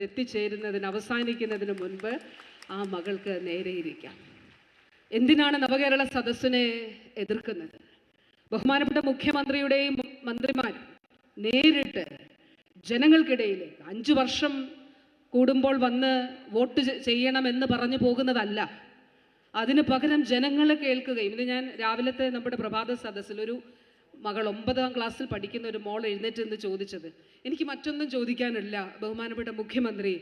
എത്തിച്ചേരുന്നതിന് അവസാനിക്കുന്നതിന് മുൻപ് ആ മകൾക്ക് നേരെയിരിക്കാം. എന്തിനാണ് നവകേരള സദസ്സിനെ എതിർക്കുന്നത്? ബഹുമാനപ്പെട്ട മുഖ്യമന്ത്രിയുടെയും മന്ത്രിമാരും നേരിട്ട് ജനങ്ങൾക്കിടയിലേക്ക് 5 വർഷം കൂടുമ്പോൾ വന്ന് വോട്ട് ചെയ്യണമെന്ന് പറഞ്ഞു പോകുന്നതല്ല. അതിന് പകരം ജനങ്ങളെ കേൾക്കുകയും, ഇത് ഞാൻ രാവിലത്തെ നമ്മുടെ പ്രഭാത സദസ്സിൽ ഒരു മകൾ 9ാം ക്ലാസ്സിൽ പഠിക്കുന്ന ഒരു മോൾ എഴുന്നേറ്റ് എന്ന് ചോദിച്ചത്, എനിക്ക് മറ്റൊന്നും ചോദിക്കാനില്ല ബഹുമാനപ്പെട്ട മുഖ്യമന്ത്രി,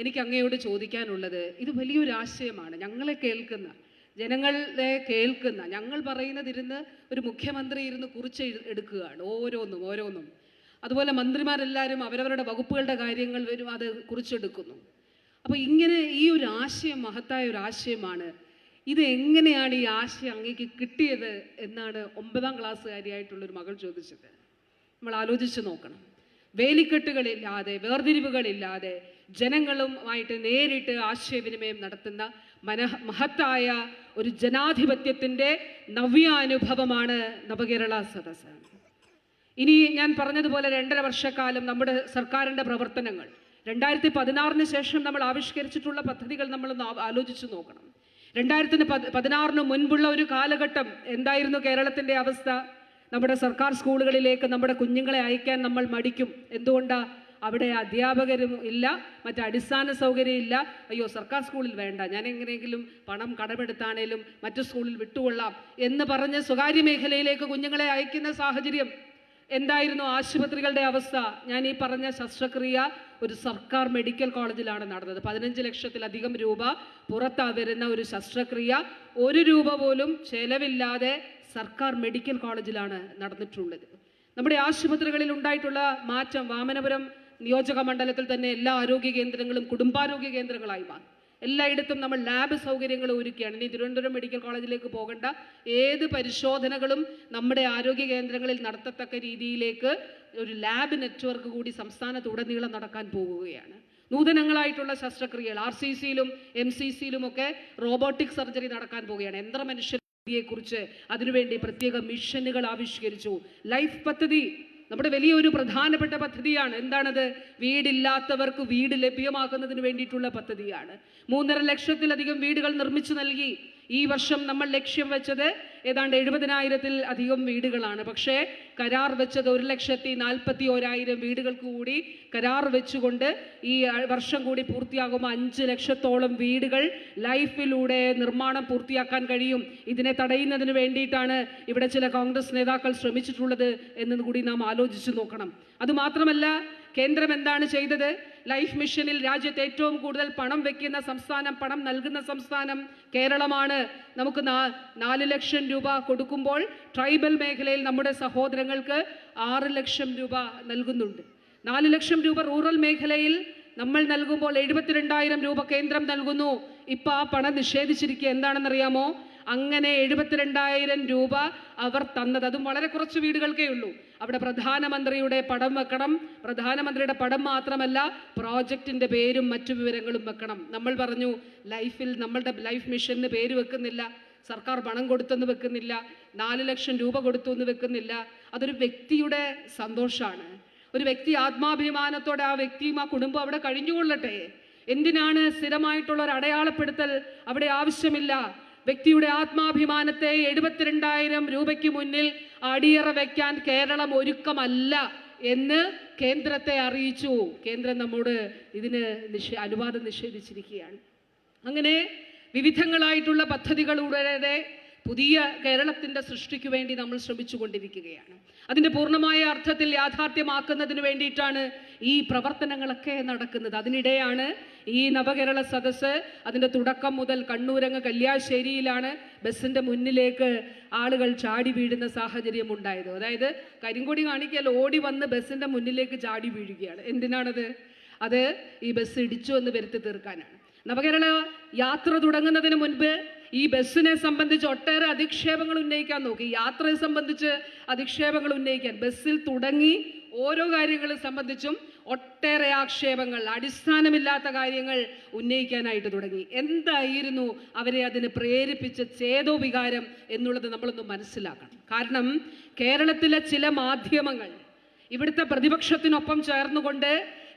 എനിക്ക് അങ്ങയോട് ചോദിക്കാനുള്ളത്, ഇത് വലിയൊരു ആശയമാണ്, ഞങ്ങളെ കേൾക്കുന്ന ജനങ്ങളെ കേൾക്കുന്ന, ഞങ്ങൾ പറയുന്നതിരുന്ന് ഒരു മുഖ്യമന്ത്രി ഇരുന്ന് കുറിച്ച് എടുക്കുകയാണ് ഓരോന്നും. അതുപോലെ മന്ത്രിമാരെല്ലാവരും അവരവരുടെ വകുപ്പുകളുടെ കാര്യങ്ങൾ വരും, അത് കുറിച്ചെടുക്കുന്നു. അപ്പോൾ ഇങ്ങനെ ഈ ഒരു ആശയം മഹത്തായ ഒരു ആശയമാണ്. ഇത് എങ്ങനെയാണ് ഈ ആശയം അങ്ങേക്ക് കിട്ടിയത് എന്നാണ് 9ാം ക്ലാസ്സുകാരിയായിട്ടുള്ളൊരു മകൾ ചോദിച്ചത്. നമ്മൾ ആലോചിച്ച് നോക്കണം. വേലിക്കെട്ടുകളില്ലാതെ, വേർതിരിവുകളില്ലാതെ ജനങ്ങളുമായിട്ട് നേരിട്ട് ആശയവിനിമയം നടത്തുന്ന മഹത്തായ ഒരു ജനാധിപത്യത്തിൻ്റെ നവ്യാനുഭവമാണ് നവകേരള സദസ്സ്. ഇനി ഞാൻ പറഞ്ഞതുപോലെ 2.5 വർഷക്കാലം നമ്മുടെ സർക്കാരിൻ്റെ പ്രവർത്തനങ്ങൾ, 2016 ശേഷം നമ്മൾ ആവിഷ്കരിച്ചിട്ടുള്ള പദ്ധതികൾ നമ്മളൊന്ന് ആലോചിച്ച് നോക്കണം. 2016 മുൻപുള്ള ഒരു കാലഘട്ടം എന്തായിരുന്നു കേരളത്തിൻ്റെ അവസ്ഥ? നമ്മുടെ സർക്കാർ സ്കൂളുകളിലേക്ക് നമ്മുടെ കുഞ്ഞുങ്ങളെ അയക്കാൻ നമ്മൾ മടിക്കും. എന്തുകൊണ്ടാണ്? അവിടെ അധ്യാപകരും ഇല്ല, മറ്റ് അടിസ്ഥാന സൗകര്യം ഇല്ല. അയ്യോ, സർക്കാർ സ്കൂളിൽ വേണ്ട, ഞാൻ എങ്ങനെയെങ്കിലും പണം കടമെടുത്താണേലും മറ്റു സ്കൂളിൽ വിട്ടുകൊള്ളാം എന്ന് പറഞ്ഞ് സ്വകാര്യ മേഖലയിലേക്ക് കുഞ്ഞുങ്ങളെ അയക്കുന്ന സാഹചര്യം എന്തായിരുന്നു? ആശുപത്രികളുടെ അവസ്ഥ, ഞാൻ ഈ പറഞ്ഞ ശസ്ത്രക്രിയ ഒരു സർക്കാർ മെഡിക്കൽ കോളേജിലാണ് നടന്നത്. 15 ലക്ഷത്തിലധികം രൂപ പുറത്താ വരുന്ന ഒരു ശസ്ത്രക്രിയ 1 രൂപ പോലും ചെലവില്ലാതെ സർക്കാർ മെഡിക്കൽ കോളേജിലാണ് നടന്നിട്ടുള്ളത്. നമ്മുടെ ആശുപത്രികളിൽ ഉണ്ടായിട്ടുള്ള മാറ്റം, വാമനപുരം നിയോജക മണ്ഡലത്തിൽ തന്നെ എല്ലാ ആരോഗ്യ കേന്ദ്രങ്ങളും കുടുംബാരോഗ്യ കേന്ദ്രങ്ങളായി മാറി. എല്ലായിടത്തും നമ്മൾ ലാബ് സൗകര്യങ്ങൾ ഒരുക്കുകയാണ്. ഇനി തിരുവനന്തപുരം മെഡിക്കൽ കോളേജിലേക്ക് പോകേണ്ട ഏത് പരിശോധനകളും നമ്മുടെ ആരോഗ്യ കേന്ദ്രങ്ങളിൽ നടത്തത്തക്ക രീതിയിലേക്ക് ഒരു ലാബ് നെറ്റ്വർക്ക് കൂടി സംസ്ഥാനത്തുടനീളം നടക്കാൻ പോവുകയാണ്. നൂതനങ്ങളായിട്ടുള്ള ശസ്ത്രക്രിയകൾ RCCയിലും MCCയിലും ഒക്കെ റോബോട്ടിക് സർജറി നടക്കാൻ പോവുകയാണ്. യന്ത്രമനുഷ്യരെക്കുറിച്ച് അതിനുവേണ്ടി പ്രത്യേക മിഷനുകൾ ആവിഷ്കരിച്ചു. ലൈഫ് പദ്ധതി നമ്മുടെ വലിയൊരു പ്രധാനപ്പെട്ട പദ്ധതിയാണ്. എന്താണത്? വീടില്ലാത്തവർക്ക് വീട് ലഭ്യമാക്കുന്നതിന് വേണ്ടിയിട്ടുള്ള പദ്ധതിയാണ്. 3.5 ലക്ഷത്തിലധികം വീടുകൾ നിർമ്മിച്ചു നൽകി. ഈ വർഷം നമ്മൾ ലക്ഷ്യം വെച്ചത് ഏതാണ്ട് 70,000-ൽ-അധികം വീടുകളാണ്. പക്ഷേ കരാർ വെച്ചത് 1,41,000 വീടുകൾക്ക് കൂടി കരാർ വെച്ചുകൊണ്ട് ഈ വർഷം കൂടി പൂർത്തിയാകുമ്പോൾ 5 ലക്ഷത്തോളം വീടുകൾ ലൈഫിലൂടെ നിർമ്മാണം പൂർത്തിയാക്കാൻ കഴിയും. ഇതിനെ തടയുന്നതിന് വേണ്ടിയിട്ടാണ് ഇവിടെ ചില കോൺഗ്രസ് നേതാക്കൾ ശ്രമിച്ചിട്ടുള്ളത് എന്ന് കൂടി നാം ആലോചിച്ചു നോക്കണം. അതുമാത്രമല്ല, കേന്ദ്രം എന്താണ് ചെയ്തത്? ലൈഫ് മിഷനിൽ രാജ്യത്ത് ഏറ്റവും കൂടുതൽ പണം വയ്ക്കുന്ന സംസ്ഥാനം, പണം നൽകുന്ന സംസ്ഥാനം കേരളമാണ്. നമുക്ക് 4 ലക്ഷം രൂപ കൊടുക്കുമ്പോൾ ട്രൈബൽ മേഖലയിൽ നമ്മുടെ സഹോദരങ്ങൾക്ക് 6 ലക്ഷം രൂപ നൽകുന്നുണ്ട്. 4 ലക്ഷം രൂപ റൂറൽ മേഖലയിൽ നമ്മൾ നൽകുമ്പോൾ 72,000 രൂപ കേന്ദ്രം നൽകുന്നു. ഇപ്പം ആ പണം നിഷേധിച്ചിരിക്കുക. എന്താണെന്നറിയാമോ? അങ്ങനെ 72,000 രൂപ അവർ തന്നത്, അതും വളരെ കുറച്ച് വീടുകൾക്കേ ഉള്ളൂ. അവിടെ പ്രധാനമന്ത്രിയുടെ പടം വെക്കണം. പ്രധാനമന്ത്രിയുടെ പടം മാത്രമല്ല, പ്രോജക്റ്റിൻ്റെ പേരും മറ്റു വിവരങ്ങളും വെക്കണം. നമ്മൾ പറഞ്ഞു നമ്മളുടെ ലൈഫ് മിഷന് പേര് വെക്കുന്നില്ല, സർക്കാർ പണം കൊടുത്തെന്ന് വെക്കുന്നില്ല, 4 ലക്ഷം രൂപ കൊടുത്തു എന്ന് വെക്കുന്നില്ല. അതൊരു വ്യക്തിയുടെ സന്തോഷമാണ്. ഒരു വ്യക്തി ആത്മാഭിമാനത്തോടെ ആ വ്യക്തിയും ആ കുടുംബം അവിടെ കഴിഞ്ഞുകൊള്ളട്ടെ. എന്തിനാണ് സ്ഥിരമായിട്ടുള്ള ഒരു അടയാളപ്പെടുത്തൽ അവിടെ ആവശ്യമില്ല. വ്യക്തിയുടെ ആത്മാഭിമാനത്തെ 72,000 രൂപയ്ക്ക് മുന്നിൽ അടിയറ വയ്ക്കാൻ കേരളം ഒരുക്കമല്ല എന്ന് കേന്ദ്രത്തെ അറിയിച്ചു. കേന്ദ്രം നമ്മോട് ഇതിന് അനുവാദം നിഷേധിച്ചിരിക്കുകയാണ്. അങ്ങനെ വിവിധങ്ങളായിട്ടുള്ള പദ്ധതികളുടെ പുതിയ കേരളത്തിൻ്റെ സൃഷ്ടിക്ക് വേണ്ടി നമ്മൾ ശ്രമിച്ചുകൊണ്ടിരിക്കുകയാണ്. അതിൻ്റെ പൂർണ്ണമായ അർത്ഥത്തിൽ യാഥാർത്ഥ്യമാക്കുന്നതിന് വേണ്ടിയിട്ടാണ് ഈ പ്രവർത്തനങ്ങളൊക്കെ നടക്കുന്നത്. അതിനിടെയാണ് ഈ നവകേരള സദസ്സ്. അതിൻ്റെ തുടക്കം മുതൽ കണ്ണൂരങ്ങ് കല്യാശ്ശേരിയിലാണ് ബസ്സിൻ്റെ മുന്നിലേക്ക് ആളുകൾ ചാടി വീഴുന്ന സാഹചര്യം ഉണ്ടായത്. അതായത് കരിങ്കൊടി കാണിക്കൽ ഓടി വന്ന് ബസ്സിൻ്റെ മുന്നിലേക്ക് ചാടി വീഴുകയാണ്. എന്തിനാണത്? അത് ഈ ബസ് ഇടിച്ചു എന്ന് വരുത്തി തീർക്കാനാണ്. നവകേരള യാത്ര തുടങ്ങുന്നതിന് മുൻപ് ഈ ബസ്സിനെ സംബന്ധിച്ച് ഒട്ടേറെ അധിക്ഷേപങ്ങൾ ഉന്നയിക്കാൻ നോക്കി. യാത്രയെ സംബന്ധിച്ച് അധിക്ഷേപങ്ങൾ ഉന്നയിക്കാൻ ബസ്സിൽ തുടങ്ങി ഓരോ കാര്യങ്ങളെ സംബന്ധിച്ചും ഒട്ടേറെ ആക്ഷേപങ്ങൾ, അടിസ്ഥാനമില്ലാത്ത കാര്യങ്ങൾ ഉന്നയിക്കാനായിട്ട് തുടങ്ങി. എന്തായിരുന്നു അവരെ അതിന് പ്രേരിപ്പിച്ച ചേതോവികാരം എന്നുള്ളത് നമ്മളൊന്ന് മനസ്സിലാക്കണം. കാരണം കേരളത്തിലെ ചില മാധ്യമങ്ങൾ ഇവിടുത്തെ പ്രതിപക്ഷത്തിനൊപ്പം ചേർന്നുകൊണ്ട്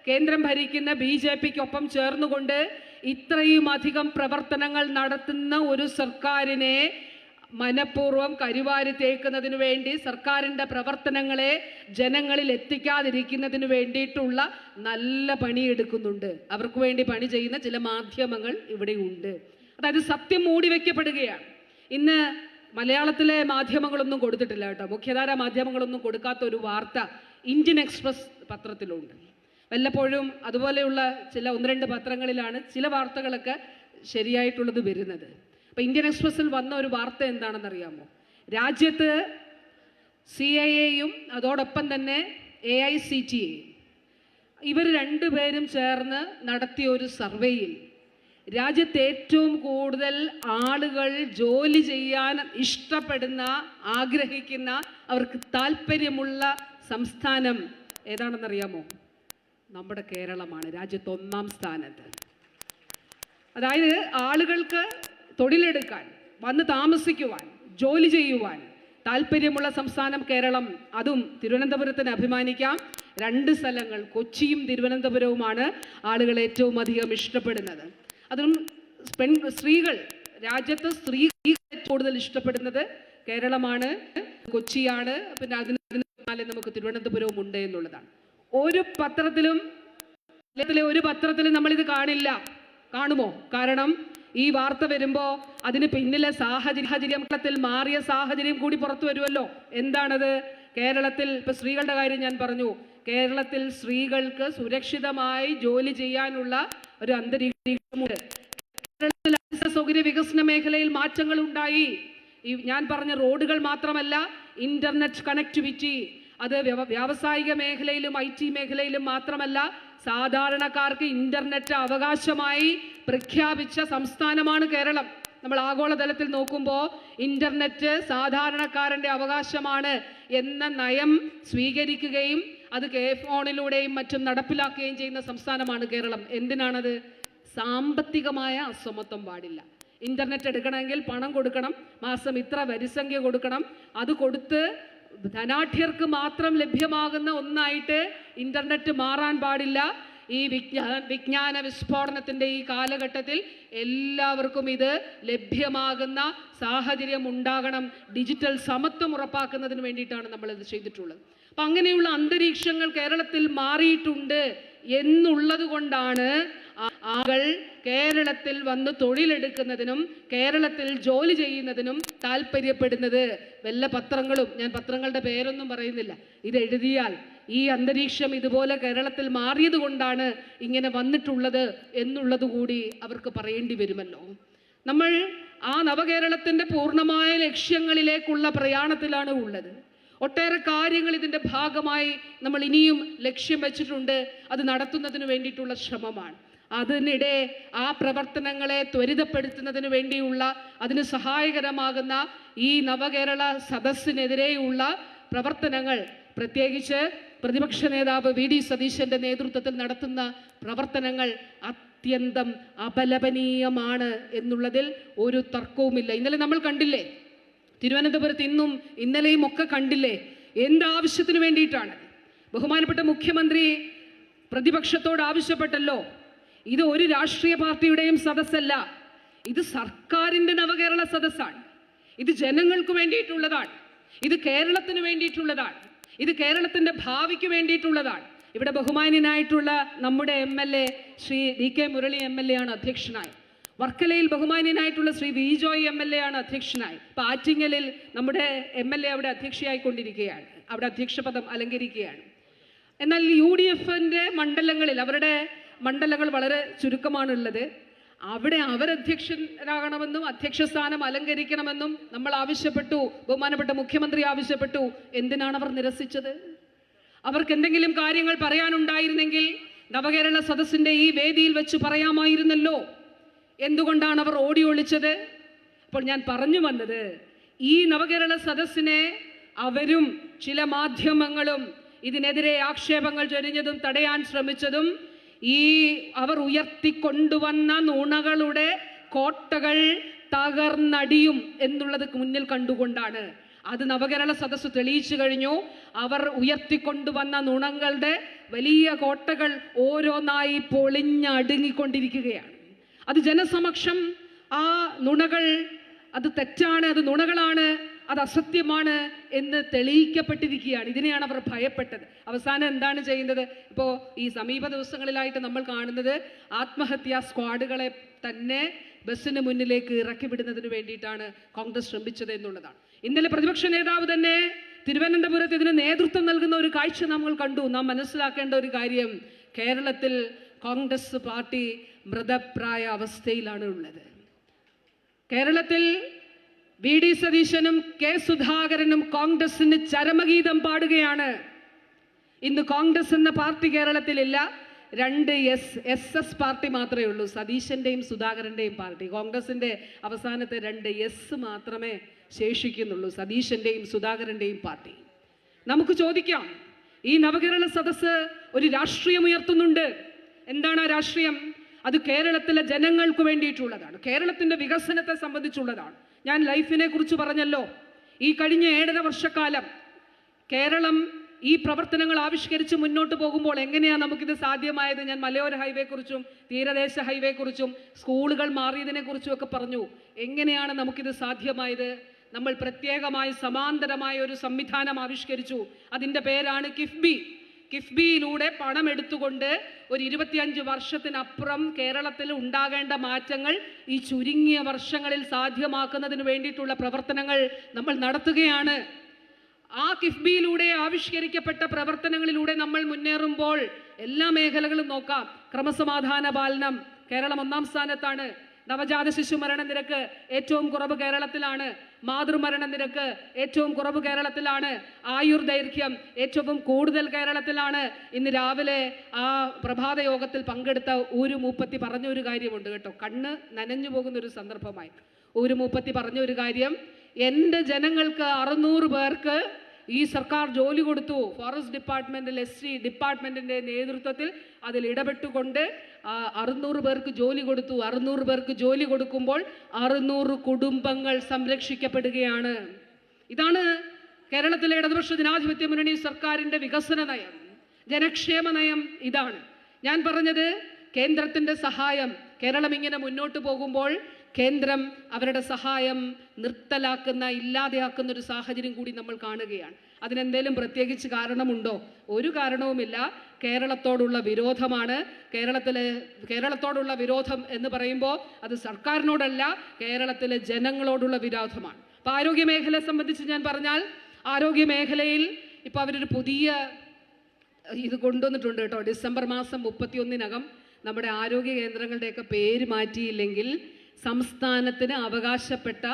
കേന്ദ്രം ഭരിക്കുന്ന BJPക്കൊപ്പം ചേർന്നുകൊണ്ട് ഇത്രയും അധികം പ്രവർത്തനങ്ങൾ നടത്തുന്ന ഒരു സർക്കാരിനെ മനഃപൂർവ്വം കരിവാരി തേക്കുന്നതിന് വേണ്ടി, സർക്കാരിൻ്റെ പ്രവർത്തനങ്ങളെ ജനങ്ങളിൽ എത്തിക്കാതിരിക്കുന്നതിന് വേണ്ടിയിട്ടുള്ള നല്ല പണിയെടുക്കുന്നുണ്ട്. അവർക്ക് വേണ്ടി പണി ചെയ്യുന്ന ചില മാധ്യമങ്ങൾ ഇവിടെയുണ്ട്. അതായത് സത്യം മൂടിവെക്കപ്പെടുകയാണ്. ഇന്ന് മലയാളത്തിലെ മാധ്യമങ്ങളൊന്നും കൊടുത്തിട്ടില്ല കേട്ടോ, മുഖ്യധാര മാധ്യമങ്ങളൊന്നും കൊടുക്കാത്ത ഒരു വാർത്ത ഇന്ത്യൻ എക്സ്പ്രസ് പത്രത്തിലുണ്ട്. വല്ലപ്പോഴും അതുപോലെയുള്ള ചില 1-2 പത്രങ്ങളിലാണ് ചില വാർത്തകളൊക്കെ ശരിയായിട്ടുള്ളത് വരുന്നത്. അപ്പോൾ ഇന്ത്യൻ എക്സ്പ്രസ്സിൽ വന്ന ഒരു വാർത്ത എന്താണെന്നറിയാമോ? രാജ്യത്ത് CIAയും അതോടൊപ്പം തന്നെ AICTE ഇവർ രണ്ടുപേരും ചേർന്ന് നടത്തിയ ഒരു സർവേയിൽ രാജ്യത്ത് ഏറ്റവും കൂടുതൽ ആളുകൾ ജോലി ചെയ്യാൻ ഇഷ്ടപ്പെടുന്ന, ആഗ്രഹിക്കുന്ന, അവർക്ക് താല്പര്യമുള്ള സംസ്ഥാനം ഏതാണെന്നറിയാമോ? നമ്മുടെ കേരളമാണ് രാജ്യത്ത് 1-ാം സ്ഥാനത്ത്. അതായത് ആളുകൾക്ക് തൊഴിലെടുക്കാൻ, വന്ന് താമസിക്കുവാൻ, ജോലി ചെയ്യുവാൻ താല്പര്യമുള്ള സംസ്ഥാനം കേരളം. അതും തിരുവനന്തപുരത്തിന് അഭിമാനിക്കാം. 2 സ്ഥലങ്ങൾ, കൊച്ചിയും തിരുവനന്തപുരവുമാണ് ആളുകൾ ഏറ്റവും അധികം ഇഷ്ടപ്പെടുന്നത്. അതും സ്ത്രീകൾ, രാജ്യത്ത് സ്ത്രീകൾ കൂടുതൽ ഇഷ്ടപ്പെടുന്നത് കേരളമാണ്, കൊച്ചിയാണ്. പിന്നെ അതിന് നമുക്ക് തിരുവനന്തപുരവും ഉണ്ട് എന്നുള്ളതാണ്. ഒരു പത്രത്തിലും നമ്മളിത് കാണില്ല. കാണുമോ? കാരണം ഈ വാർത്ത വരുമ്പോൾ അതിന് പിന്നിലെ സാഹചര്യത്തിൽ മാറിയ സാഹചര്യം കൂടി പുറത്തു വരുമല്ലോ. എന്താണത്? കേരളത്തിൽ ഇപ്പൊ സ്ത്രീകളുടെ കാര്യം ഞാൻ പറഞ്ഞു. കേരളത്തിൽ സ്ത്രീകൾക്ക് സുരക്ഷിതമായി ജോലി ചെയ്യാനുള്ള ഒരു അന്തരീക്ഷമുണ്ട്. കേരളത്തിൽ സൗകര്യ വികസന മേഖലയിൽ മാറ്റങ്ങൾ ഉണ്ടായി. ഞാൻ പറഞ്ഞ റോഡുകൾ മാത്രമല്ല, ഇന്റർനെറ്റ് കണക്ടിവിറ്റി, അത് വ്യാവസായിക മേഖലയിലും IT മേഖലയിലും മാത്രമല്ല, സാധാരണക്കാർക്ക് ഇന്റർനെറ്റ് അവകാശമായി പ്രഖ്യാപിച്ച സംസ്ഥാനമാണ് കേരളം. നമ്മൾ ആഗോളതലത്തിൽ നോക്കുമ്പോൾ ഇന്റർനെറ്റ് സാധാരണക്കാരൻ്റെ അവകാശമാണ് എന്ന നയം സ്വീകരിക്കുകയും അത് ഫോണിലൂടെയും മറ്റും നടപ്പിലാക്കുകയും ചെയ്യുന്ന സംസ്ഥാനമാണ് കേരളം. എന്തിനാണത്? സാമ്പത്തികമായ അസമത്വം പാടില്ല. ഇന്റർനെറ്റ് എടുക്കണമെങ്കിൽ പണം കൊടുക്കണം, മാസം ഇത്ര വരിസംഖ്യ കൊടുക്കണം. അത് കൊടുത്ത് ധനാഢ്യർക്ക് മാത്രം ലഭ്യമാകുന്ന ഒന്നായിട്ട് ഇന്റർനെറ്റ് മാറാൻ പാടില്ല. ഈ വിജ്ഞാന വിസ്ഫോടനത്തിൻ്റെ ഈ കാലഘട്ടത്തിൽ എല്ലാവർക്കും ഇത് ലഭ്യമാകുന്ന സാഹചര്യം ഉണ്ടാകണം. ഡിജിറ്റൽ സമത്വം ഉറപ്പാക്കുന്നതിന് വേണ്ടിയിട്ടാണ് നമ്മളിത് ചെയ്തിട്ടുള്ളത്. അപ്പം അങ്ങനെയുള്ള അന്തരീക്ഷങ്ങൾ കേരളത്തിൽ മാറിയിട്ടുണ്ട് എന്നുള്ളത് കൊണ്ടാണ് ആളുകൾ കേരളത്തിൽ വന്ന് തൊഴിലെടുക്കുന്നതിനും കേരളത്തിൽ ജോലി ചെയ്യുന്നതിനും താല്പര്യപ്പെടുന്നത്. വല്ല പത്രങ്ങളും, ഞാൻ പത്രങ്ങളുടെ പേരൊന്നും പറയുന്നില്ല, ഇത് എഴുതിയാൽ ഈ അന്തരീക്ഷം ഇതുപോലെ കേരളത്തിൽ മാറിയത് കൊണ്ടാണ് ഇങ്ങനെ വന്നിട്ടുള്ളത് എന്നുള്ളത് കൂടി അവർക്ക് പറയേണ്ടി വരുമല്ലോ. നമ്മൾ ആ നവകേരളത്തിൻ്റെ പൂർണ്ണമായ ലക്ഷ്യങ്ങളിലേക്കുള്ള പ്രയാണത്തിലാണ് ഉള്ളത്. ഒട്ടേറെ കാര്യങ്ങൾ ഇതിൻ്റെ ഭാഗമായി നമ്മൾ ഇനിയും ലക്ഷ്യം വെച്ചിട്ടുണ്ട്. അത് നടത്തുന്നതിന് വേണ്ടിയിട്ടുള്ള ശ്രമമാണ്. അതിനിടെ ആ പ്രവർത്തനങ്ങളെ ത്വരിതപ്പെടുത്തുന്നതിന് വേണ്ടിയുള്ള, അതിന് സഹായകരമാകുന്ന ഈ നവകേരള സദസ്സിനെതിരെയുള്ള പ്രവർത്തനങ്ങൾ, പ്രത്യേകിച്ച് പ്രതിപക്ഷ നേതാവ് VD സതീശൻ്റെ നേതൃത്വത്തിൽ നടത്തുന്ന പ്രവർത്തനങ്ങൾ അത്യന്തം അപലപനീയമാണ് എന്നുള്ളതിൽ ഒരു തർക്കവുമില്ല. ഇന്നലെ നമ്മൾ കണ്ടില്ലേ, തിരുവനന്തപുരത്ത് ഇന്നും ഇന്നലെയും ഒക്കെ കണ്ടില്ലേ, എന്താവശ്യത്തിന് വേണ്ടിയിട്ടാണ്? ബഹുമാനപ്പെട്ട മുഖ്യമന്ത്രി പ്രതിപക്ഷത്തോട് ആവശ്യപ്പെട്ടല്ലോ, ഇത് ഒരു രാഷ്ട്രീയ പാർട്ടിയുടെയും സദസ്സല്ല, ഇത് സർക്കാരിൻ്റെ നവകേരള സദസ്സാണ്, ഇത് ജനങ്ങൾക്ക് വേണ്ടിയിട്ടുള്ളതാണ്, ഇത് കേരളത്തിന് വേണ്ടിയിട്ടുള്ളതാണ്, ഇത് കേരളത്തിൻ്റെ ഭാവിക്ക് വേണ്ടിയിട്ടുള്ളതാണ്. ഇവിടെ ബഹുമാന്യനായിട്ടുള്ള നമ്മുടെ MLA Shri DK Murali MLA ആണ് അധ്യക്ഷനായി. വർക്കലയിൽ ബഹുമാന്യനായിട്ടുള്ള ശ്രീ വി ജോയ് MLA ആണ് അധ്യക്ഷനായി. ഇപ്പം ആറ്റിങ്ങലിൽ നമ്മുടെ MLA അവിടെ അധ്യക്ഷയായിക്കൊണ്ടിരിക്കുകയാണ്, അവിടെ അധ്യക്ഷ പദം അലങ്കരിക്കുകയാണ്. എന്നാൽ UDFൻ്റെ മണ്ഡലങ്ങളിൽ, അവരുടെ മണ്ഡലങ്ങൾ വളരെ ചുരുക്കമാണുള്ളത്, അവിടെ അവരധ്യക്ഷരാകണമെന്നും അധ്യക്ഷ സ്ഥാനം അലങ്കരിക്കണമെന്നും നമ്മൾ ആവശ്യപ്പെട്ടു, ബഹുമാനപ്പെട്ട മുഖ്യമന്ത്രി ആവശ്യപ്പെട്ടു. എന്തിനാണ് അവർ നിരസിച്ചത്? അവർക്ക് എന്തെങ്കിലും കാര്യങ്ങൾ പറയാനുണ്ടായിരുന്നെങ്കിൽ നവകേരള സദസ്സിൻ്റെ ഈ വേദിയിൽ വെച്ച് പറയാമായിരുന്നല്ലോ. എന്തുകൊണ്ടാണ് അവർ ഓടി ഒളിച്ചത്? അപ്പോൾ ഞാൻ പറഞ്ഞു വന്നത്, ഈ നവകേരള സദസ്സിനെ അവരും ചില മാധ്യമങ്ങളും ഇതിനെതിരെ ആക്ഷേപങ്ങൾ ചൊരിഞ്ഞതും തടയാൻ ശ്രമിച്ചതും ഈ അവർ ഉയർത്തിക്കൊണ്ടുവന്ന നുണകളുടെ കോട്ടകൾ തകർന്നടിയും എന്നുള്ളത് മുന്നിൽ കണ്ടുകൊണ്ടാണ്. അത് നവകേരള സദസ്സ് തെളിയിച്ചു കഴിഞ്ഞു. അവർ ഉയർത്തിക്കൊണ്ടുവന്ന നുണങ്ങളുടെ വലിയ കോട്ടകൾ ഓരോന്നായി പൊളിഞ്ഞടുങ്ങിക്കൊണ്ടിരിക്കുകയാണ്. അത് ജനസമക്ഷം ആ നുണകൾ അത് തെറ്റാണ്, അത് നുണകളാണ്, അത് അസത്യമാണ് എന്ന് തെളിയിക്കപ്പെട്ടിരിക്കുകയാണ്. ഇതിനെയാണ് അവർ ഭയപ്പെട്ടത്. അവസാനം എന്താണ് ചെയ്യുന്നത്? ഇപ്പോൾ ഈ സമീപ ദിവസങ്ങളിലായിട്ട് നമ്മൾ കാണുന്നത് ആത്മഹത്യാ സ്ക്വാഡുകളെ തന്നെ ബസ്സിന് മുന്നിലേക്ക് ഇറക്കി വിടുന്നതിന് വേണ്ടിയിട്ടാണ് കോൺഗ്രസ് ശ്രമിച്ചത് എന്നുള്ളതാണ്. ഇന്നലെ പ്രതിപക്ഷ നേതാവ് തന്നെ തിരുവനന്തപുരത്ത് ഇതിന് നേതൃത്വം നൽകുന്ന ഒരു കാഴ്ച നമ്മൾ കണ്ടു. നാം മനസ്സിലാക്കേണ്ട ഒരു കാര്യം, കേരളത്തിൽ കോൺഗ്രസ് പാർട്ടി മൃതപ്രായ അവസ്ഥയിലാണ് ഉള്ളത്. കേരളത്തിൽ വി.ഡി. സതീശനും കെ. സുധാകരനും കോൺഗ്രസിന് ചരമഗീതം പാടുകയാണ്. ഇന്ന് കോൺഗ്രസ് എന്ന പാർട്ടി കേരളത്തിലില്ല. 2 എസ് പാർട്ടി മാത്രമേ ഉള്ളൂ, സതീശന്റെയും സുധാകരന്റെയും പാർട്ടി. കോൺഗ്രസിന്റെ അവസാനത്തെ 2 എസ് മാത്രമേ ശേഷിക്കുന്നുള്ളൂ, സതീശന്റെയും സുധാകരന്റെയും പാർട്ടി. നമുക്ക് ചോദിക്കാം, ഈ നവകേരള സദസ്സ് ഒരു രാഷ്ട്രീയം ഉയർത്തുന്നുണ്ട്. എന്താണ് ആ രാഷ്ട്രീയം? അത് കേരളത്തിലെ ജനങ്ങൾക്ക് വേണ്ടിയിട്ടുള്ളതാണ്, കേരളത്തിന്റെ വികസനത്തെ സംബന്ധിച്ചുള്ളതാണ്. ഞാൻ ലൈഫിനെ കുറിച്ച് പറഞ്ഞല്ലോ. ഈ കഴിഞ്ഞ 1.5 വർഷക്കാലം കേരളം ഈ പ്രവർത്തനങ്ങൾ ആവിഷ്കരിച്ച് മുന്നോട്ട് പോകുമ്പോൾ എങ്ങനെയാണ് നമുക്കിത് സാധ്യമായത്? ഞാൻ മലയോര ഹൈവേ കുറിച്ചും തീരദേശ ഹൈവേ കുറിച്ചും സ്കൂളുകൾ മാറിയതിനെ കുറിച്ചും ഒക്കെ പറഞ്ഞു. എങ്ങനെയാണ് നമുക്കിത് സാധ്യമായത്? നമ്മൾ പ്രത്യേകമായി സമാന്തരമായ ഒരു സംവിധാനം ആവിഷ്കരിച്ചു. അതിൻ്റെ പേരാണ് കിഫ്ബി. കിഫ്ബിയിലൂടെ പണം എടുത്തുകൊണ്ട് ഒരു 25 വർഷത്തിനപ്പുറം കേരളത്തിൽ ഉണ്ടാകേണ്ട മാറ്റങ്ങൾ ഈ ചുരുങ്ങിയ വർഷങ്ങളിൽ സാധ്യമാക്കുന്നതിന് വേണ്ടിയിട്ടുള്ള പ്രവർത്തനങ്ങൾ നമ്മൾ നടത്തുകയാണ്. ആ കിഫ്ബിയിലൂടെ ആവിഷ്കരിക്കപ്പെട്ട പ്രവർത്തനങ്ങളിലൂടെ നമ്മൾ മുന്നേറുമ്പോൾ എല്ലാ മേഖലകളും നോക്കാം. ക്രമസമാധാന പാലനം, കേരളം 1-ാം സ്ഥാനത്താണ്. നവജാത ശിശു മരണ നിരക്ക് ഏറ്റവും കുറവ് കേരളത്തിലാണ്. മാതൃമരണ നിരക്ക് ഏറ്റവും കുറവ് കേരളത്തിലാണ്. ആയുർദൈർഘ്യം ഏറ്റവും കൂടുതൽ കേരളത്തിലാണ്. ഇന്ന് രാവിലെ ആ പ്രഭാത യോഗത്തിൽ പങ്കെടുത്ത ഊരു മൂപ്പത്തി പറഞ്ഞൊരു കാര്യമുണ്ട് കേട്ടോ, കണ്ണ് നനഞ്ഞു പോകുന്നൊരു സന്ദർഭമായി. ഊരു മൂപ്പത്തി പറഞ്ഞൊരു കാര്യം, എൻ്റെ ജനങ്ങൾക്ക് 600 പേർക്ക് ഈ സർക്കാർ ജോലി കൊടുത്തു. ഫോറസ്റ്റ് ഡിപ്പാർട്ട്മെന്റിൽ SC ഡിപ്പാർട്ട്മെന്റിന്റെ നേതൃത്വത്തിൽ അതിൽ ഇടപെട്ടുകൊണ്ട് 600 പേർക്ക് ജോലി കൊടുത്തു. 600 പേർക്ക് ജോലി കൊടുക്കുമ്പോൾ 600 കുടുംബങ്ങൾ സംരക്ഷിക്കപ്പെടുകയാണ്. ഇതാണ് കേരളത്തിലെ ഇടതുപക്ഷ ജനാധിപത്യ മുന്നണി സർക്കാരിന്റെ വികസന നയം, ജനക്ഷേമ നയം. ഇതാണ് ഞാൻ പറഞ്ഞത്. കേന്ദ്രത്തിന്റെ സഹായം, കേരളം ഇങ്ങനെ മുന്നോട്ട് പോകുമ്പോൾ കേന്ദ്രം അവരുടെ സഹായം നിർത്തലാക്കുന്ന, ഇല്ലാതെയാക്കുന്ന ഒരു സാഹചര്യം കൂടി നമ്മൾ കാണുകയാണ്. അതിനെന്തേലും പ്രത്യേകിച്ച് കാരണമുണ്ടോ? ഒരു കാരണവുമില്ല. കേരളത്തോടുള്ള വിരോധമാണ്. കേരളത്തോടുള്ള വിരോധം എന്ന് പറയുമ്പോൾ അത് സർക്കാരിനോടല്ല, കേരളത്തിലെ ജനങ്ങളോടുള്ള വിരോധമാണ്. അപ്പോൾ ആരോഗ്യ മേഖലയെ സംബന്ധിച്ച് ഞാൻ പറഞ്ഞാൽ, ആരോഗ്യ മേഖലയിൽ ഇപ്പോൾ അവരൊരു പുതിയ ഇത് കൊണ്ടുവന്നിട്ടുണ്ട് കേട്ടോ. ഡിസംബർ മാസം 31-നകം നമ്മുടെ ആരോഗ്യ കേന്ദ്രങ്ങളുടെയൊക്കെ പേര് മാറ്റിയില്ലെങ്കിൽ സംസ്ഥാനത്തിന് അവകാശപ്പെട്ട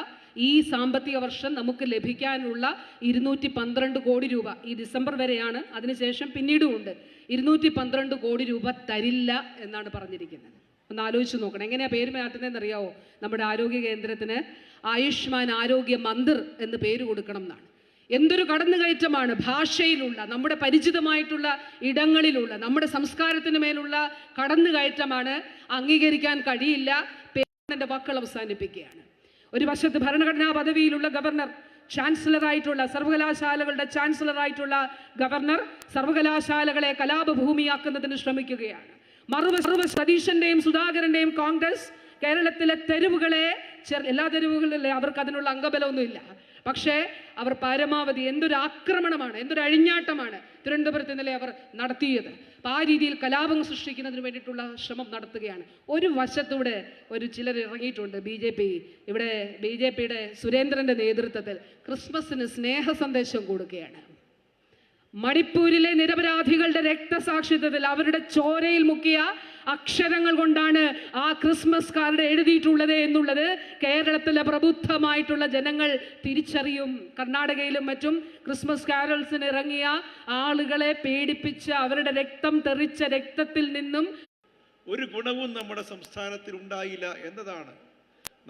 ഈ സാമ്പത്തിക വർഷം നമുക്ക് ലഭിക്കാനുള്ള 212 കോടി രൂപ, ഈ ഡിസംബർ വരെയാണ്, അതിനുശേഷം പിന്നീടും ഉണ്ട്, 212 കോടി രൂപ തരില്ല എന്നാണ് പറഞ്ഞിരിക്കുന്നത്. ഒന്ന് ആലോചിച്ച് നോക്കണം, എങ്ങനെയാണ് പേര് മാറ്റുന്നതെന്ന് അറിയാവോ? നമ്മുടെ ആരോഗ്യ കേന്ദ്രത്തിന് ആയുഷ്മാൻ ആരോഗ്യ മന്ദിർ എന്ന് പേര് കൊടുക്കണം എന്നാണ്. എന്തൊരു കടന്നുകയറ്റമാണ്! ഭാഷയിലുള്ള, നമ്മുടെ പരിചിതമായിട്ടുള്ള ഇടങ്ങളിലുള്ള, നമ്മുടെ സംസ്കാരത്തിന് മേലുള്ള കടന്നുകയറ്റമാണ്. അംഗീകരിക്കാൻ കഴിയില്ല. എൻ്റെ വാക്കുകൾ അവസാനിപ്പിക്കുകയാണ്. ഒരു വശത്ത് ഭരണഘടനാ പദവിയിലുള്ള ഗവർണർ, ചാൻസലറായിട്ടുള്ള, സർവകലാശാലകളുടെ ചാൻസലറായിട്ടുള്ള ഗവർണർ സർവകലാശാലകളെ കലാപഭൂമിയാക്കുന്നതിന് ശ്രമിക്കുകയാണ്. മറുവശത്ത് സതീശന്റെയും സുധാകരന്റെയും കോൺഗ്രസ് കേരളത്തിലെ തെരുവുകളെ, എല്ലാ തെരുവുകളിലെ അവർക്ക് അതിനുള്ള അംഗബലമൊന്നുമില്ല, പക്ഷേ അവർ പരമാവധി, എന്തൊരു ആക്രമണമാണ്, എന്തൊരു അഴിഞ്ഞാട്ടമാണ് തിരുവനന്തപുരത്ത് ഇന്നലെ അവർ നടത്തിയത്. അപ്പം ആ രീതിയിൽ കലാപം സൃഷ്ടിക്കുന്നതിന് വേണ്ടിയിട്ടുള്ള ശ്രമം നടത്തുകയാണ്. ഒരു വശത്തൂടെ ചിലർ ഇറങ്ങിയിട്ടുണ്ട്. ഇവിടെ BJPയുടെ സുരേന്ദ്രൻ്റെ നേതൃത്വത്തിൽ ക്രിസ്മസിന് സ്നേഹ സന്ദേശം കൊടുക്കുകയാണ്. മണിപ്പൂരിലെ നിരപരാധികളുടെ രക്തസാക്ഷിത്വത്തിൽ അവരുടെ ചോരയിൽ മുക്കിയ അക്ഷരങ്ങൾ കൊണ്ടാണ് ആ ക്രിസ്മസ് കാർഡ് എഴുതിയിട്ടുള്ളത് എന്നുള്ളത് കേരളത്തിലെ പ്രബുദ്ധമായിട്ടുള്ള ജനങ്ങൾ തിരിച്ചറിയും. കർണാടകയിലും മറ്റും ക്രിസ്മസ് കാരൽസിന് ഇറങ്ങിയ ആളുകളെ പേടിപ്പിച്ച് അവരുടെ രക്തം തെറിച്ച രക്തത്തിൽ നിന്നും ഒരു ഗുണവും നമ്മുടെ സംസ്ഥാനത്തിൽ ഉണ്ടായില്ല എന്നതാണ്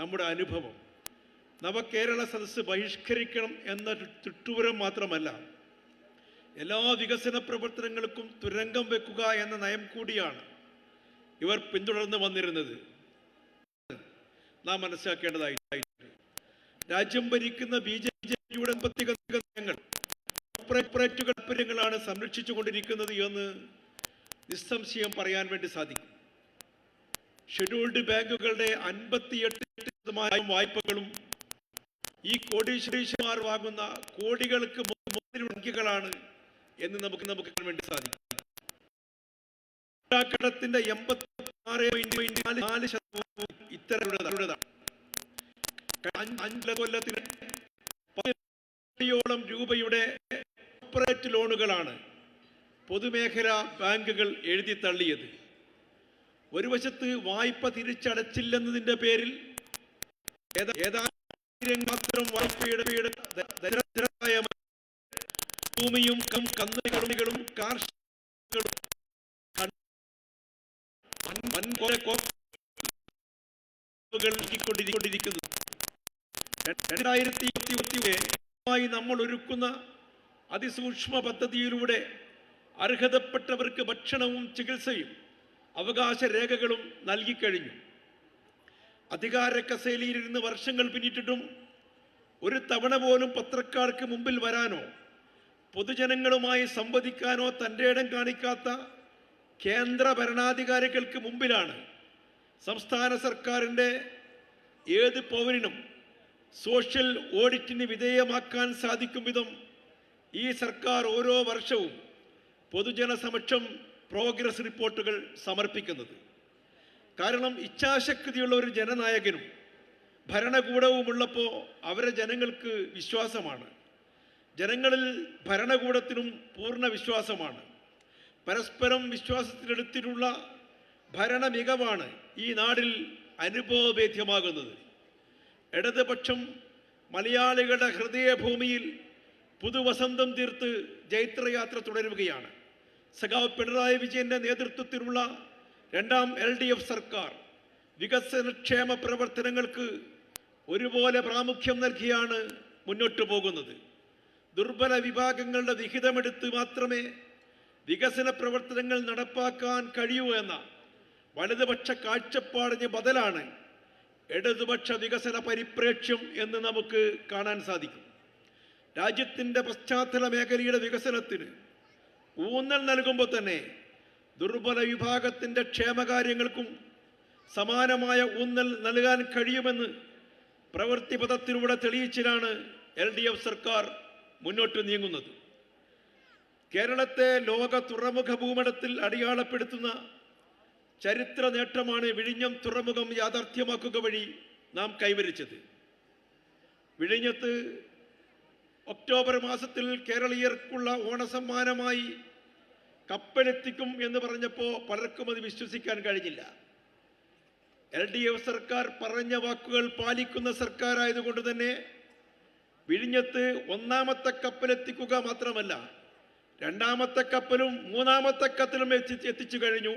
നമ്മുടെ അനുഭവം. നവകേരള സദസ്സ് ബഹിഷ്കരിക്കണം എന്ന തിട്ടൂരം മാത്രമല്ല, എല്ലാ വികസന പ്രവർത്തനങ്ങൾക്കും തുരങ്കം വെക്കുക എന്ന നയം കൂടിയാണ് ഇവർ പിന്തുടർന്ന് വന്നിരുന്നത്. നാം മനസ്സിലാക്കേണ്ടതായിട്ടുണ്ട്. രാജ്യം ഭരിക്കുന്ന BJP കോർപ്പറേറ്റുകൾ താല്പര്യങ്ങളാണ് സംരക്ഷിച്ചുകൊണ്ടിരിക്കുന്നത് എന്ന് നിസ്സംശയം പറയാൻ വേണ്ടി സാധിക്കും. ഷെഡ്യൂൾഡ് ബാങ്കുകളുടെ 58% വായ്പകളും ഈ കോടീശ്വരന്മാർ വാങ്ങുന്ന കോടികൾക്ക് മുതലുകളാണ് എന്ന് നമുക്ക് കാണാൻ വേണ്ടി സാധിക്കും. കടത്തിന്റെ 86.4% ഇത്തരത്തിലുള്ളതാണ്. 5 കൊല്ലത്തിന് 10 കോടിയോളം രൂപയുടെ കോർപ്പറേറ്റ് ലോണുകളാണ് പൊതുമേഖലാ ബാങ്കുകൾ എഴുതി തള്ളിയത്. ഒരു വശത്ത് വായ്പ തിരിച്ചടച്ചില്ലെന്നതിന്റെ പേരിൽ ഏതാനും മാത്രം വായ്പയുടെ ഭൂമിയും കന്നുകളും കാർഷികളും 2020 നമ്മൾ ഒരുക്കുന്ന അതിസൂക്ഷ്മ പദ്ധതിയിലൂടെ അർഹതപ്പെട്ടവർക്ക് ഭക്ഷണവും ചികിത്സയും അവകാശ രേഖകളും നൽകിക്കഴിഞ്ഞു. അധികാര കസേരയിലിരുന്ന് വർഷങ്ങൾ പിന്നിട്ടിട്ടും ഒരു തവണ പോലും പത്രക്കാർക്ക് മുമ്പിൽ വരാനോ പൊതുജനങ്ങളുമായി സംവദിക്കാനോ തൻ്റെ ഇടം കാണിക്കാത്ത കേന്ദ്ര ഭരണാധികാരികൾക്ക് മുമ്പിലാണ് സംസ്ഥാന സർക്കാരിൻ്റെ ഏത് പൗരനും സോഷ്യൽ ഓഡിറ്റിന് വിധേയമാക്കാൻ സാധിക്കും വിധം ഈ സർക്കാർ ഓരോ വർഷവും പൊതുജന സമക്ഷം പ്രോഗ്രസ് റിപ്പോർട്ടുകൾ സമർപ്പിക്കുന്നത്. കാരണം ഇച്ഛാശക്തിയുള്ള ഒരു ജനനായകനും ഭരണകൂടവുമുള്ളപ്പോൾ അവരെ ജനങ്ങൾക്ക് വിശ്വാസമാണ്. ജനങ്ങളിൽ ഭരണകൂടത്തിനും പൂർണ്ണ വിശ്വാസമാണ്. പരസ്പരം വിശ്വാസത്തിലെടുത്തിട്ടുള്ള ഭരണ മികവാണ് ഈ നാടിൽ അനുഭവവേദ്യമാകുന്നത്. ഇടതുപക്ഷം മലയാളികളുടെ ഹൃദയഭൂമിയിൽ പുതുവസന്തം തീർത്ത് ജൈത്രയാത്ര തുടരുകയാണ്. സഖാവ് പിണറായി വിജയന്റെ നേതൃത്വത്തിലുള്ള രണ്ടാം LDF സർക്കാർ വികസനക്ഷേമ പ്രവർത്തനങ്ങൾക്ക് ഒരുപോലെ പ്രാമുഖ്യം നൽകിയാണ് മുന്നോട്ടു പോകുന്നത്. ദുർബല വിഭാഗങ്ങളുടെ വിഹിതമെടുത്ത് മാത്രമേ വികസന പ്രവർത്തനങ്ങൾ നടപ്പാക്കാൻ കഴിയൂ എന്ന വലതുപക്ഷ കാഴ്ചപ്പാടിന് ബദലാണ് ഇടതുപക്ഷ വികസന പരിപ്രേക്ഷ്യം എന്ന് നമുക്ക് കാണാൻ സാധിക്കും. രാജ്യത്തിൻ്റെ പശ്ചാത്തല മേഖലയുടെ വികസനത്തിന് ഊന്നൽ നൽകുമ്പോൾ തന്നെ ദുർബല വിഭാഗത്തിൻ്റെ ക്ഷേമകാര്യങ്ങൾക്കും സമാനമായ ഊന്നൽ നൽകാൻ കഴിയുമെന്ന് പ്രവൃത്തിപഥത്തിലൂടെ തെളിയിച്ചിലാണ് LDF സർക്കാർ മുന്നോട്ട് നീങ്ങുന്നത്. കേരളത്തെ ലോക തുറമുഖ ഭൂപടത്തിൽ അടയാളപ്പെടുത്തുന്ന ചരിത്ര നേട്ടമാണ് വിഴിഞ്ഞം തുറമുഖം യാഥാർത്ഥ്യമാക്കുക വഴി നാം കൈവരിച്ചത്. വിഴിഞ്ഞത്ത് ഒക്ടോബർ മാസത്തിൽ കേരളീയർക്കുള്ള ഓണസമ്മാനമായി കപ്പലെത്തിക്കും എന്ന് പറഞ്ഞപ്പോൾ പലർക്കും അത് വിശ്വസിക്കാൻ കഴിഞ്ഞില്ല. LDF സർക്കാർ പറഞ്ഞ വാക്കുകൾ പാലിക്കുന്ന സർക്കാരായതുകൊണ്ട് തന്നെ വിഴിഞ്ഞത്ത് ഒന്നാമത്തെ കപ്പലെത്തിക്കുക മാത്രമല്ല, രണ്ടാമത്തെ കപ്പലും മൂന്നാമത്തെ കപ്പലും എത്തിച്ചു കഴിഞ്ഞു.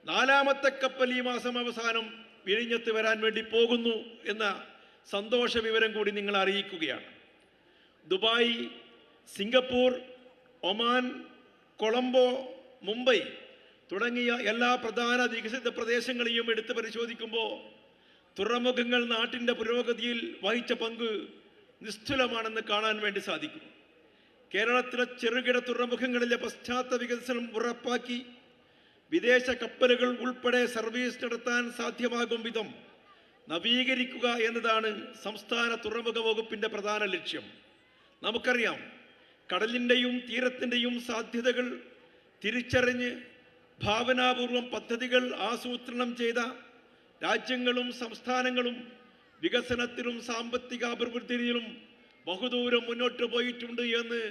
നാലാമത്തെ കപ്പൽ ഈ മാസം അവസാനം വിഴിഞ്ഞത്ത് വരാൻ വേണ്ടി പോകുന്നു എന്ന സന്തോഷ വിവരം കൂടി നിങ്ങൾ അറിയിക്കുകയാണ്. Dubai, Singapore, Oman, Colombo, Mumbai തുടങ്ങിയ എല്ലാ പ്രധാന വികസിത പ്രദേശങ്ങളെയും എടുത്ത് പരിശോധിക്കുമ്പോൾ തുറമുഖങ്ങൾ നാട്ടിൻ്റെ പുരോഗതിയിൽ വഹിച്ച പങ്ക് നിസ്തുലമാണെന്ന് കാണാൻ വേണ്ടി സാധിക്കും. കേരളത്തിലെ ചെറുകിട തുറമുഖങ്ങളിലെ പശ്ചാത്തല വികസനം ഉറപ്പാക്കി വിദേശ കപ്പലുകൾ ഉൾപ്പെടെ സർവീസ് നടത്താൻ സാധ്യമാകും വിധം നവീകരിക്കുക എന്നതാണ് സംസ്ഥാന തുറമുഖ വകുപ്പിൻ്റെ പ്രധാന ലക്ഷ്യം. നമുക്കറിയാം, കടലിൻ്റെയും തീരത്തിൻ്റെയും സാധ്യതകൾ തിരിച്ചറിഞ്ഞ് ഭാവനാപൂർവം പദ്ധതികൾ ആസൂത്രണം ചെയ്ത രാജ്യങ്ങളും സംസ്ഥാനങ്ങളും വികസനത്തിലും സാമ്പത്തിക അഭിവൃദ്ധിയിലും ബഹുദൂരം മുന്നോട്ട് പോയിട്ടുണ്ട് എന്ന്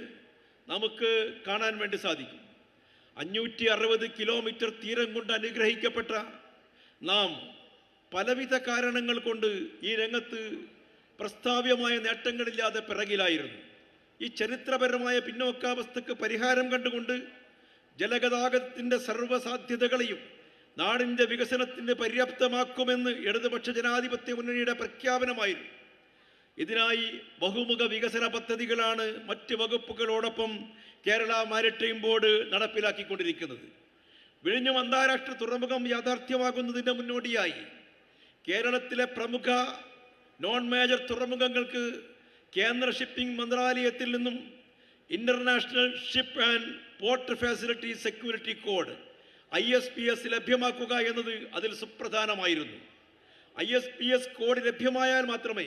നമുക്ക് കാണാൻ വേണ്ടി സാധിക്കും. 560 കിലോമീറ്റർ തീരം കൊണ്ട് അനുഗ്രഹിക്കപ്പെട്ട നാം പലവിധ കാരണങ്ങൾ കൊണ്ട് ഈ രംഗത്ത് പ്രസ്താവ്യമായ നേട്ടങ്ങളില്ലാതെ പിറകിലായിരുന്നു. ഈ ചരിത്രപരമായ പിന്നോക്കാവസ്ഥക്ക് പരിഹാരം കണ്ടുകൊണ്ട് ജലഗതാഗതത്തിൻ്റെ സർവ്വസാധ്യതകളെയും നാടിൻ്റെ വികസനത്തിന് പര്യാപ്തമാക്കുമെന്ന് ഇടതുപക്ഷ ജനാധിപത്യ മുന്നണിയുടെ പ്രഖ്യാപനമായിരുന്നു. ഇതിനായി ബഹുമുഖ വികസന പദ്ധതികളാണ് മറ്റ് വകുപ്പുകളോടൊപ്പം കേരള മാരിടൈം ബോർഡ് നടപ്പിലാക്കിക്കൊണ്ടിരിക്കുന്നത്. വിഴിഞ്ഞം അന്താരാഷ്ട്ര തുറമുഖം യാഥാർത്ഥ്യമാകുന്നതിൻ്റെ മുന്നോടിയായി കേരളത്തിലെ പ്രമുഖ നോൺ മേജർ തുറമുഖങ്ങൾക്ക് കേന്ദ്ര ഷിപ്പിംഗ് മന്ത്രാലയത്തിൽ നിന്നും international ship and port facility security code ISPS ലഭ്യമാക്കുക എന്നത് അതിൽ സുപ്രധാനമായിരുന്നു. ISPS കോഡ് ലഭ്യമായാൽ മാത്രമേ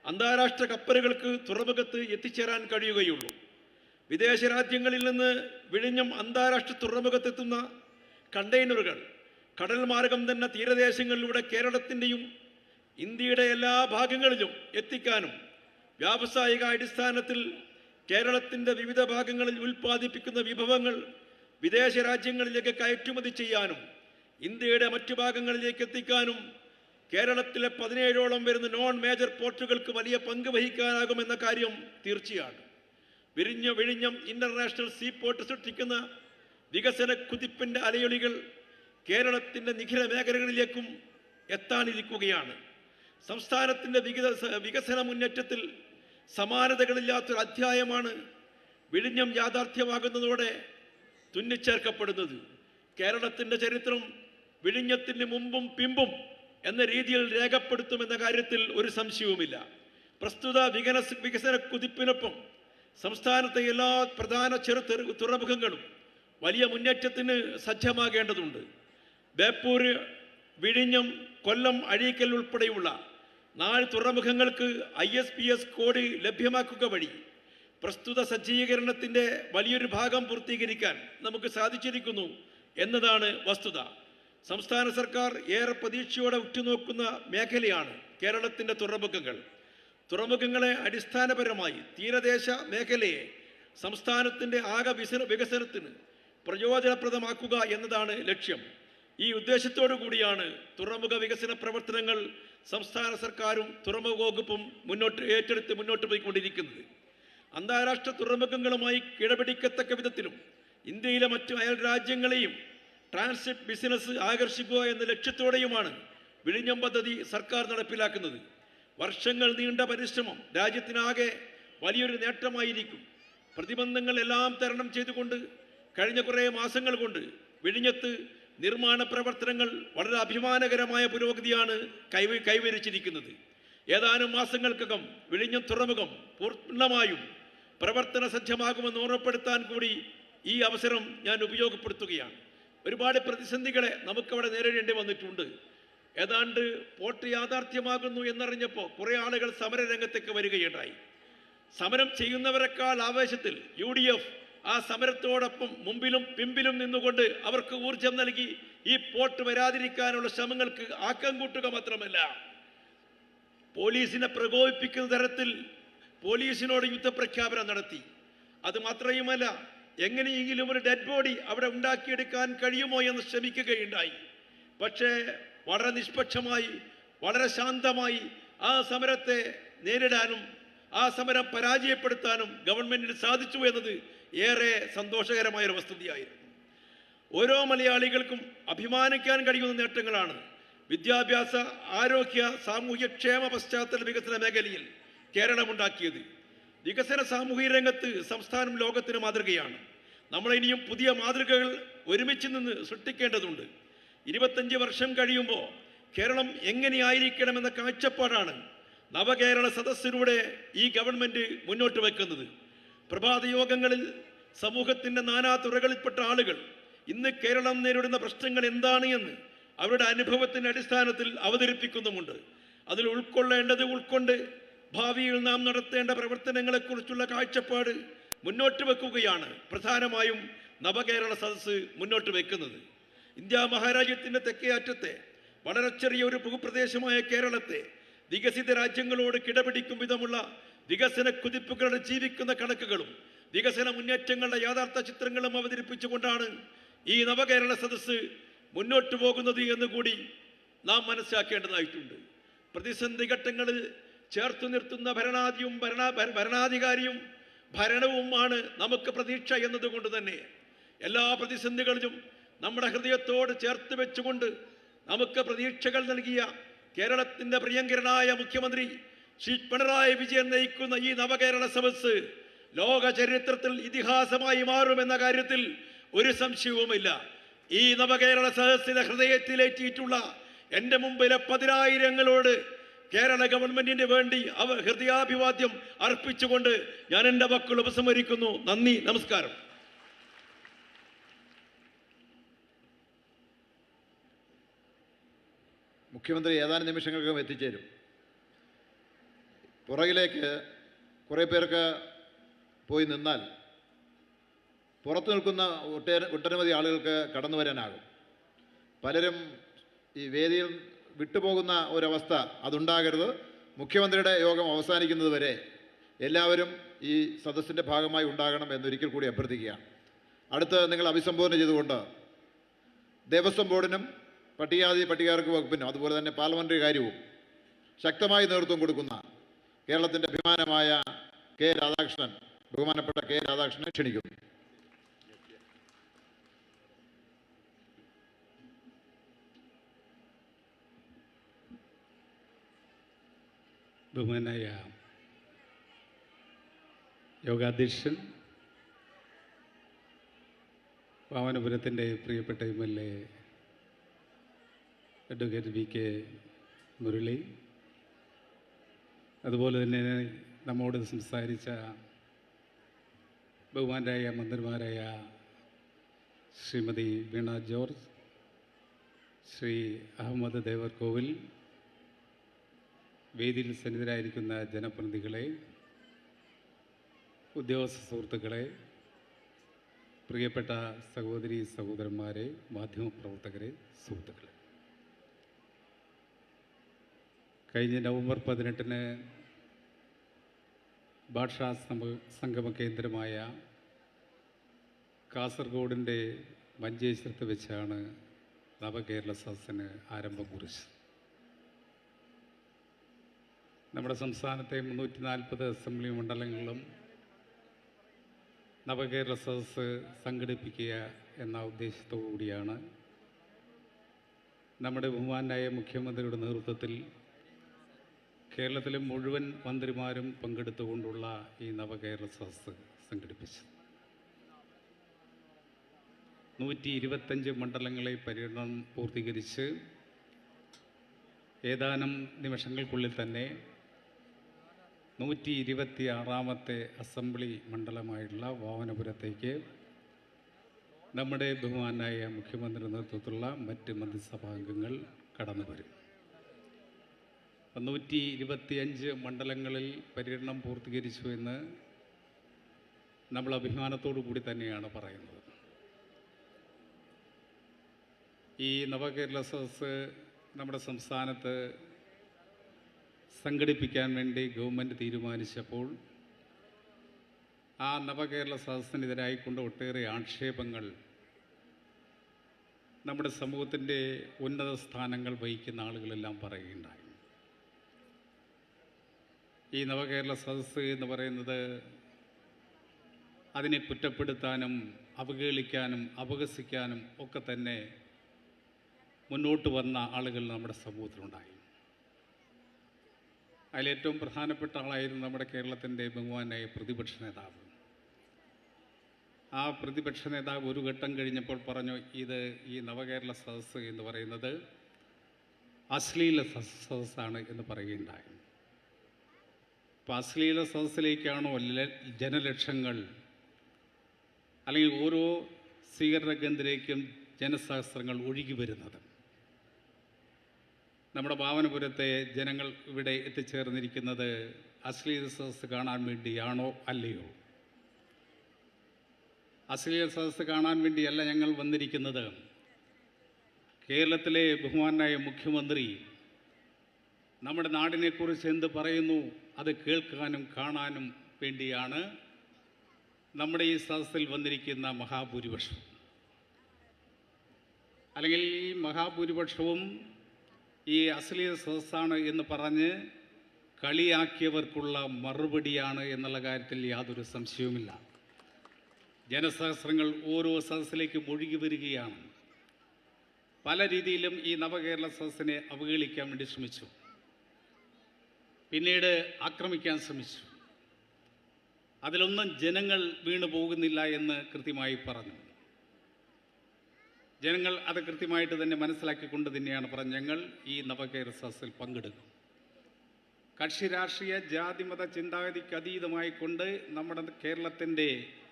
അന്താരാഷ്ട്ര കപ്പലുകൾക്ക് തുറമുഖത്ത് എത്തിച്ചേരാൻ കഴിയുകയുള്ളൂ. വിദേശ രാജ്യങ്ങളിൽ നിന്ന് വിഴിഞ്ഞം അന്താരാഷ്ട്ര തുറമുഖത്തെത്തുന്ന കണ്ടെയ്നറുകൾ കടൽ മാർഗം തന്നെ തീരദേശങ്ങളിലൂടെ കേരളത്തിൻ്റെയും ഇന്ത്യയുടെ എല്ലാ ഭാഗങ്ങളിലും എത്തിക്കാനും വ്യാവസായിക അടിസ്ഥാനത്തിൽ കേരളത്തിൻ്റെ വിവിധ ഭാഗങ്ങളിൽ ഉൽപ്പാദിപ്പിക്കുന്ന വിഭവങ്ങൾ വിദേശ രാജ്യങ്ങളിലേക്ക് കയറ്റുമതി ചെയ്യാനും ഇന്ത്യയുടെ മറ്റു ഭാഗങ്ങളിലേക്ക് എത്തിക്കാനും കേരളത്തിലെ 17ഓളം വരുന്ന നോൺ മേജർ പോർട്ടുകൾക്ക് വലിയ പങ്ക് വഹിക്കാനാകുമെന്ന കാര്യം തീർച്ചയാണ്. വിഴിഞ്ഞം ഇൻ്റർനാഷണൽ സീ പോർട്ട് സൃഷ്ടിക്കുന്ന വികസന കുതിപ്പിൻ്റെ അലയൊലികൾ കേരളത്തിൻ്റെ നിഖില മേഖലകളിലേക്കും എത്താനിരിക്കുകയാണ്. സംസ്ഥാനത്തിൻ്റെ വികസന മുന്നേറ്റത്തിൽ സമാനതകളില്ലാത്തൊരു അധ്യായമാണ് വിഴിഞ്ഞം യാഥാർത്ഥ്യമാകുന്നതോടെ തുന്നിച്ചേർക്കപ്പെടുന്നത്. കേരളത്തിൻ്റെ ചരിത്രം വിഴിഞ്ഞത്തിന് മുമ്പും പിമ്പും എന്ന രീതിയിൽ രേഖപ്പെടുത്തുമെന്ന കാര്യത്തിൽ ഒരു സംശയവുമില്ല. പ്രസ്തുത വികസന കുതിപ്പിനൊപ്പം സംസ്ഥാനത്തെ എല്ലാ പ്രധാന തുറമുഖങ്ങളും വലിയ മുന്നേറ്റത്തിന് സജ്ജമാകേണ്ടതുണ്ട്. ബേപ്പൂർ, വിഴിഞ്ഞം, കൊല്ലം, അഴീക്കൽ ഉൾപ്പെടെയുള്ള 4 തുറമുഖങ്ങൾക്ക് ISPS കോഡ് ലഭ്യമാക്കുക വഴി പ്രസ്തുത സജ്ജീകരണത്തിൻ്റെ വലിയൊരു ഭാഗം പൂർത്തീകരിക്കാൻ നമുക്ക് സാധിച്ചിരിക്കുന്നു എന്നതാണ് വസ്തുത. സംസ്ഥാന സർക്കാർ ഏറെ പ്രതീക്ഷയോടെ ഉറ്റുനോക്കുന്ന മേഖലയാണ് കേരളത്തിൻ്റെ തുറമുഖങ്ങൾ. തുറമുഖങ്ങളെ അടിസ്ഥാനപരമായി തീരദേശ മേഖലയെ സംസ്ഥാനത്തിൻ്റെ ആകെ വികസനത്തിന് പ്രയോജനപ്രദമാക്കുക എന്നതാണ് ലക്ഷ്യം. ഈ ഉദ്ദേശത്തോടു കൂടിയാണ് തുറമുഖ വികസന പ്രവർത്തനങ്ങൾ സംസ്ഥാന സർക്കാരും തുറമുഖ വകുപ്പും ഏറ്റെടുത്ത് മുന്നോട്ട് പോയിക്കൊണ്ടിരിക്കുന്നത്. അന്താരാഷ്ട്ര തുറമുഖങ്ങളുമായി കിടപിടിക്കത്തക്ക വിധത്തിലും ഇന്ത്യയിലെ മറ്റു അയൽ രാജ്യങ്ങളെയും ട്രാൻസിറ്റ് ബിസിനസ് ആകർഷിക്കുക എന്ന ലക്ഷ്യത്തോടെയുമാണ് വിഴിഞ്ഞം പദ്ധതി സർക്കാർ നടപ്പിലാക്കുന്നത്. വർഷങ്ങൾ നീണ്ട പരിശ്രമം രാജ്യത്തിനാകെ വലിയൊരു നേട്ടമായിരിക്കും. പ്രതിബന്ധങ്ങളെല്ലാം തരണം ചെയ്തുകൊണ്ട് കഴിഞ്ഞ കുറേ മാസങ്ങൾ കൊണ്ട് വിഴിഞ്ഞത്ത് നിർമ്മാണ പ്രവർത്തനങ്ങൾ വളരെ അഭിമാനകരമായ പുരോഗതിയാണ് കൈവരിച്ചിരിക്കുന്നത്. ഏതാനും മാസങ്ങൾക്കകം വിഴിഞ്ഞം തുറമുഖം പൂർണ്ണമായും പ്രവർത്തന സജ്ജമാകുമെന്ന് ഓർമ്മപ്പെടുത്താൻ കൂടി ഈ അവസരം ഞാൻ ഉപയോഗപ്പെടുത്തുകയാണ്. ഒരുപാട് പ്രതിസന്ധികളെ നമുക്കവിടെ നേരിടേണ്ടി വന്നിട്ടുണ്ട്. ഏതാണ്ട് പോർട്ട് യാഥാർത്ഥ്യമാകുന്നു എന്നറിഞ്ഞപ്പോൾ കുറേ ആളുകൾ സമരരംഗത്തേക്ക് വരികയുണ്ടായി. സമരം ചെയ്യുന്നവരെക്കാൾ ആവേശത്തിൽ UDF ആ സമരത്തോടൊപ്പം മുമ്പിലും പിമ്പിലും നിന്നുകൊണ്ട് അവർക്ക് ഊർജം നൽകി ഈ പോർട്ട് വരാതിരിക്കാനുള്ള ശ്രമങ്ങൾക്ക് ആക്കം കൂട്ടുക മാത്രമല്ല, പോലീസിനെ പ്രകോപിപ്പിക്കുന്ന തരത്തിൽ പോലീസിനോട് യുദ്ധപ്രഖ്യാപനം നടത്തി. അത് മാത്രയുമല്ല, എങ്ങനെയെങ്കിലും ഒരു ഡെഡ് ബോഡി അവിടെ ഉണ്ടാക്കിയെടുക്കാൻ കഴിയുമോ എന്ന് ശ്രമിക്കുകയുണ്ടായി. പക്ഷേ വളരെ നിഷ്പക്ഷമായി, വളരെ ശാന്തമായി ആ സമരത്തെ നേരിടാനും ആ സമരം പരാജയപ്പെടുത്താനും ഗവൺമെന്റിന് സാധിച്ചു എന്നത് ഏറെ സന്തോഷകരമായൊരു വസ്തുതയായിരുന്നു. ഓരോ മലയാളികൾക്കും അഭിമാനിക്കാൻ കഴിയുന്ന നേട്ടങ്ങളാണ് വിദ്യാഭ്യാസ, ആരോഗ്യ, സാമൂഹ്യക്ഷേമ പശ്ചാത്തല വികസന മേഖലയിൽ കേരളമുണ്ടാക്കിയത്. വികസന സാമൂഹിക രംഗത്ത് സംസ്ഥാനം ലോകത്തിന് മാതൃകയാണ്. നമ്മളിനിയും പുതിയ മാതൃകകൾ ഒരുമിച്ച് നിന്ന് സൃഷ്ടിക്കേണ്ടതുണ്ട്. 25 വർഷം കഴിയുമ്പോൾ കേരളം എങ്ങനെയായിരിക്കണമെന്ന കാഴ്ചപ്പാടാണ് നവകേരള സദസ്സിലൂടെ ഈ ഗവൺമെൻറ് മുന്നോട്ട് വയ്ക്കുന്നത്. പ്രഭാത യോഗങ്ങളിൽ സമൂഹത്തിൻ്റെ നാനാ തുറകളിൽപ്പെട്ട ആളുകൾ ഇന്ന് കേരളം നേരിടുന്ന പ്രശ്നങ്ങൾ എന്താണ് എന്ന് അവരുടെ അനുഭവത്തിൻ്റെ അടിസ്ഥാനത്തിൽ അവതരിപ്പിക്കുന്നുമുണ്ട്. അതിൽ ഉൾക്കൊള്ളേണ്ടത് ഉൾക്കൊണ്ട് ഭാവിയിൽ നാം നടത്തേണ്ട പ്രവർത്തനങ്ങളെക്കുറിച്ചുള്ള കാഴ്ചപ്പാട് മുന്നോട്ട് വെക്കുകയാണ് പ്രധാനമായും നവകേരള സദസ്സ് മുന്നോട്ട് വെക്കുന്നത്. ഇന്ത്യ മഹാരാജ്യത്തിൻ്റെ തെക്കേ അറ്റത്തെ വളരെ ചെറിയ ഒരു ഭൂപ്രദേശമായ കേരളത്തെ വികസിത രാജ്യങ്ങളോട് കിടപിടിക്കും വിധമുള്ള വികസന കുതിപ്പുകളുടെ ജീവിക്കുന്ന കണക്കുകളും വികസന മുന്നേറ്റങ്ങളുടെ യാഥാർത്ഥ ചിത്രങ്ങളും അവതരിപ്പിച്ചുകൊണ്ടാണ് ഈ നവകേരള സദസ്സ് മുന്നോട്ട് പോകുന്നത് എന്നുകൂടി നാം മനസ്സിലാക്കേണ്ടതായിട്ടുണ്ട്. പ്രതിസന്ധി ഘട്ടങ്ങളിൽ ചേർത്തു നിർത്തുന്ന ഭരണാധികാരിയും ഭരണവുമാണ് നമുക്ക് പ്രതീക്ഷ എന്നതുകൊണ്ട് തന്നെ എല്ലാ പ്രതിസന്ധികളിലും നമ്മുടെ ഹൃദയത്തോട് ചേർത്ത് വെച്ചുകൊണ്ട് നമുക്ക് പ്രതീക്ഷകൾ നൽകിയ കേരളത്തിൻ്റെ പ്രിയങ്കരനായ മുഖ്യമന്ത്രി ശ്രീ പിണറായി വിജയൻ നയിക്കുന്ന ഈ നവകേരള സദസ്സ് ലോക ചരിത്രത്തിൽ ഇതിഹാസമായി മാറുമെന്ന കാര്യത്തിൽ ഒരു സംശയവുമില്ല. ഈ നവകേരള സദസ്സിനെ ഹൃദയത്തിലേറ്റിയിട്ടുള്ള എൻ്റെ മുമ്പിലെ 10,000ങ്ങളോട് കേരള ഗവൺമെന്റിന് വേണ്ടി ഹൃദയാഭിവാദ്യം അർപ്പിച്ചുകൊണ്ട് ഞാൻ എൻ്റെ വാക്കുകൾ ഉപസംഹരിക്കുന്നു. നന്ദി, നമസ്കാരം. മുഖ്യമന്ത്രി ഏതാനും നിമിഷങ്ങൾക്കും എത്തിച്ചേരും. പുറകിലേക്ക് കുറേ പേർക്ക് പോയി നിന്നാൽ പുറത്തു നിൽക്കുന്ന ഒട്ടനവധി ആളുകൾക്ക് കടന്നു വരാനാകും. പലരും ഈ വേദിയിൽ വിട്ടുപോകുന്ന ഒരവസ്ഥ അതുണ്ടാകരുത്. മുഖ്യമന്ത്രിയുടെ യോഗം അവസാനിക്കുന്നത് വരെ എല്ലാവരും ഈ സദസ്സിൻ്റെ ഭാഗമായി ഉണ്ടാകണം എന്നൊരിക്കൽ കൂടി അഭ്യർത്ഥിക്കുകയാണ്. അടുത്ത് നിങ്ങൾ അഭിസംബോധന ചെയ്തുകൊണ്ട് ദേവസ്വം ബോർഡിനും പട്ടികജാതി വകുപ്പിനും അതുപോലെ തന്നെ പാർലമെൻ്ററി കാര്യവും ശക്തമായി നേതൃത്വം കൊടുക്കുന്ന കേരളത്തിൻ്റെ അഭിമാനമായ ബഹുമാനപ്പെട്ട കെ രാധാകൃഷ്ണനെ ക്ഷണിക്കുന്നു. ബഹുമാനായ യോഗാധ്യക്ഷൻ, വാമനപുരത്തിൻ്റെ പ്രിയപ്പെട്ട MLA അഡ്വക്കേറ്റ് VK മുരളി, അതുപോലെ തന്നെ നമ്മോട് സംസാരിച്ച ബഹുമാനരായ മന്ത്രിമാരായ ശ്രീമതി വീണ ജോർജ്, ശ്രീ അഹമ്മദ് ദേവർകോവിൽ, വേദിയിൽ സന്നിധരായിരിക്കുന്ന ജനപ്രതിനിധികളെ, ഉദ്യോഗസ്ഥ സുഹൃത്തുക്കളെ, പ്രിയപ്പെട്ട സഹോദരി സഹോദരന്മാരെ, മാധ്യമപ്രവർത്തകരെ, സുഹൃത്തുക്കളെ, കഴിഞ്ഞ നവംബർ 18-ന് ഭാഷാ സംഗമ കേന്ദ്രമായ കാസർഗോഡിൻ്റെ മഞ്ചേശ്വരത്ത് വെച്ചാണ് നവകേരള സദസ്സിന് ആരംഭം കുറിച്ചത്. നമ്മുടെ സംസ്ഥാനത്തെ 340 അസംബ്ലി മണ്ഡലങ്ങളിലും നവകേരള സദസ്സ് സംഘടിപ്പിക്കുക എന്ന ഉദ്ദേശത്തോടു കൂടിയാണ് നമ്മുടെ ബഹുമാനായ മുഖ്യമന്ത്രിയുടെ നേതൃത്വത്തിൽ കേരളത്തിലെ മുഴുവൻ മന്ത്രിമാരും പങ്കെടുത്തുകൊണ്ടുള്ള ഈ നവകേരള സദസ്സ് സംഘടിപ്പിച്ചത്. 125 മണ്ഡലങ്ങളെ പര്യടനം പൂർത്തീകരിച്ച് ഏതാനും നിമിഷങ്ങൾക്കുള്ളിൽ തന്നെ 126ാമത്തെ അസംബ്ലി മണ്ഡലമായിട്ടുള്ള വാമനപുരത്തേക്ക് നമ്മുടെ ബഹുമാനായ മുഖ്യമന്ത്രിയുടെ നേതൃത്വത്തിലുള്ള മറ്റ് മന്ത്രിസഭാംഗങ്ങൾ കടന്നു വരും. 125 മണ്ഡലങ്ങളിൽ പര്യടനം പൂർത്തീകരിച്ചു എന്ന് നമ്മൾ അഭിമാനത്തോടു കൂടി തന്നെയാണ് പറയുന്നത്. ഈ നവകേരള സദസ്സ് നമ്മുടെ സംസ്ഥാനത്ത് സംഘടിപ്പിക്കാൻ വേണ്ടി ഗവൺമെൻറ് തീരുമാനിച്ചപ്പോൾ ആ നവകേരള സദസ്സിനെതിരായിക്കൊണ്ട് ഒട്ടേറെ ആക്ഷേപങ്ങൾ നമ്മുടെ സമൂഹത്തിൻ്റെ ഉന്നത സ്ഥാനങ്ങൾ വഹിക്കുന്ന ആളുകളെല്ലാം പറയുകയുണ്ടായി. ഈ നവകേരള സദസ്സ് എന്ന് പറയുന്നത് അതിനെ കുറ്റപ്പെടുത്താനും അവഹേളിക്കാനും അപഹസിക്കാനും ഒക്കെ തന്നെ മുന്നോട്ട് വന്ന ആളുകൾ നമ്മുടെ സമൂഹത്തിലുണ്ടായി. അതിലേറ്റവും പ്രധാനപ്പെട്ട ആളായിരുന്നു നമ്മുടെ കേരളത്തിൻ്റെ ബഹുമാനായ പ്രതിപക്ഷ നേതാവ്. ആ പ്രതിപക്ഷ നേതാവ് ഒരു ഘട്ടം കഴിഞ്ഞപ്പോൾ പറഞ്ഞു, ഈ നവകേരള സദസ്സ് എന്ന് പറയുന്നത് അശ്ലീല സദസ്സാണ് എന്ന് പറയുകയുണ്ടായി. അപ്പോൾ അശ്ലീല സദസ്സിലേക്കാണോ ജനലക്ഷങ്ങൾ അല്ലെങ്കിൽ ഓരോ സ്വീകരണ കേന്ദ്രത്തിലേക്കും ജനസഹസ്രങ്ങൾ ഒഴുകി വരുന്നത്? നമ്മുടെ വാമനപുരത്തെ ജനങ്ങൾ ഇവിടെ എത്തിച്ചേർന്നിരിക്കുന്നത് അശ്ലീല സദസ്സ് കാണാൻ വേണ്ടിയാണോ അല്ലയോ? അശ്ലീല സദസ്സ് കാണാൻ വേണ്ടിയല്ല ഞങ്ങൾ വന്നിരിക്കുന്നത്. കേരളത്തിലെ ബഹുമാനായ മുഖ്യമന്ത്രി നമ്മുടെ നാടിനെക്കുറിച്ച് എന്ത് പറയുന്നു അത് കേൾക്കാനും കാണാനും വേണ്ടിയാണ് നമ്മുടെ ഈ സദസ്സിൽ വന്നിരിക്കുന്ന മഹാഭൂരിപക്ഷം. അല്ലെങ്കിൽ ഈ മഹാഭൂരിപക്ഷവും ഈ അശ്ലീല സദസ്സാണ് എന്ന് പറഞ്ഞ് കളിയാക്കിയവർക്കുള്ള മറുപടിയാണ് എന്നുള്ള കാര്യത്തിൽ യാതൊരു സംശയവുമില്ല. ജനസഹസ്രങ്ങൾ ഓരോ സദസ്സിലേക്കും ഒഴുകി വരികയാണ്. പല രീതിയിലും ഈ നവകേരള സദസ്സിനെ അവഹേളിക്കാൻ വേണ്ടി ശ്രമിച്ചു, പിന്നീട് ആക്രമിക്കാൻ ശ്രമിച്ചു. അതിലൊന്നും ജനങ്ങൾ വീണു പോകുന്നില്ല എന്ന് കൃത്യമായി പറഞ്ഞു. ജനങ്ങൾ അത് കൃത്യമായിട്ട് തന്നെ മനസ്സിലാക്കിക്കൊണ്ട് തന്നെയാണ് പറഞ്ഞത്, ഞങ്ങൾ ഈ നവകേരള സദസ്സിൽ പങ്കെടുക്കും. കക്ഷി രാഷ്ട്രീയ ജാതിമത ചിന്താഗതിക്ക് അതീതമായി കൊണ്ട് നമ്മുടെ കേരളത്തിൻ്റെ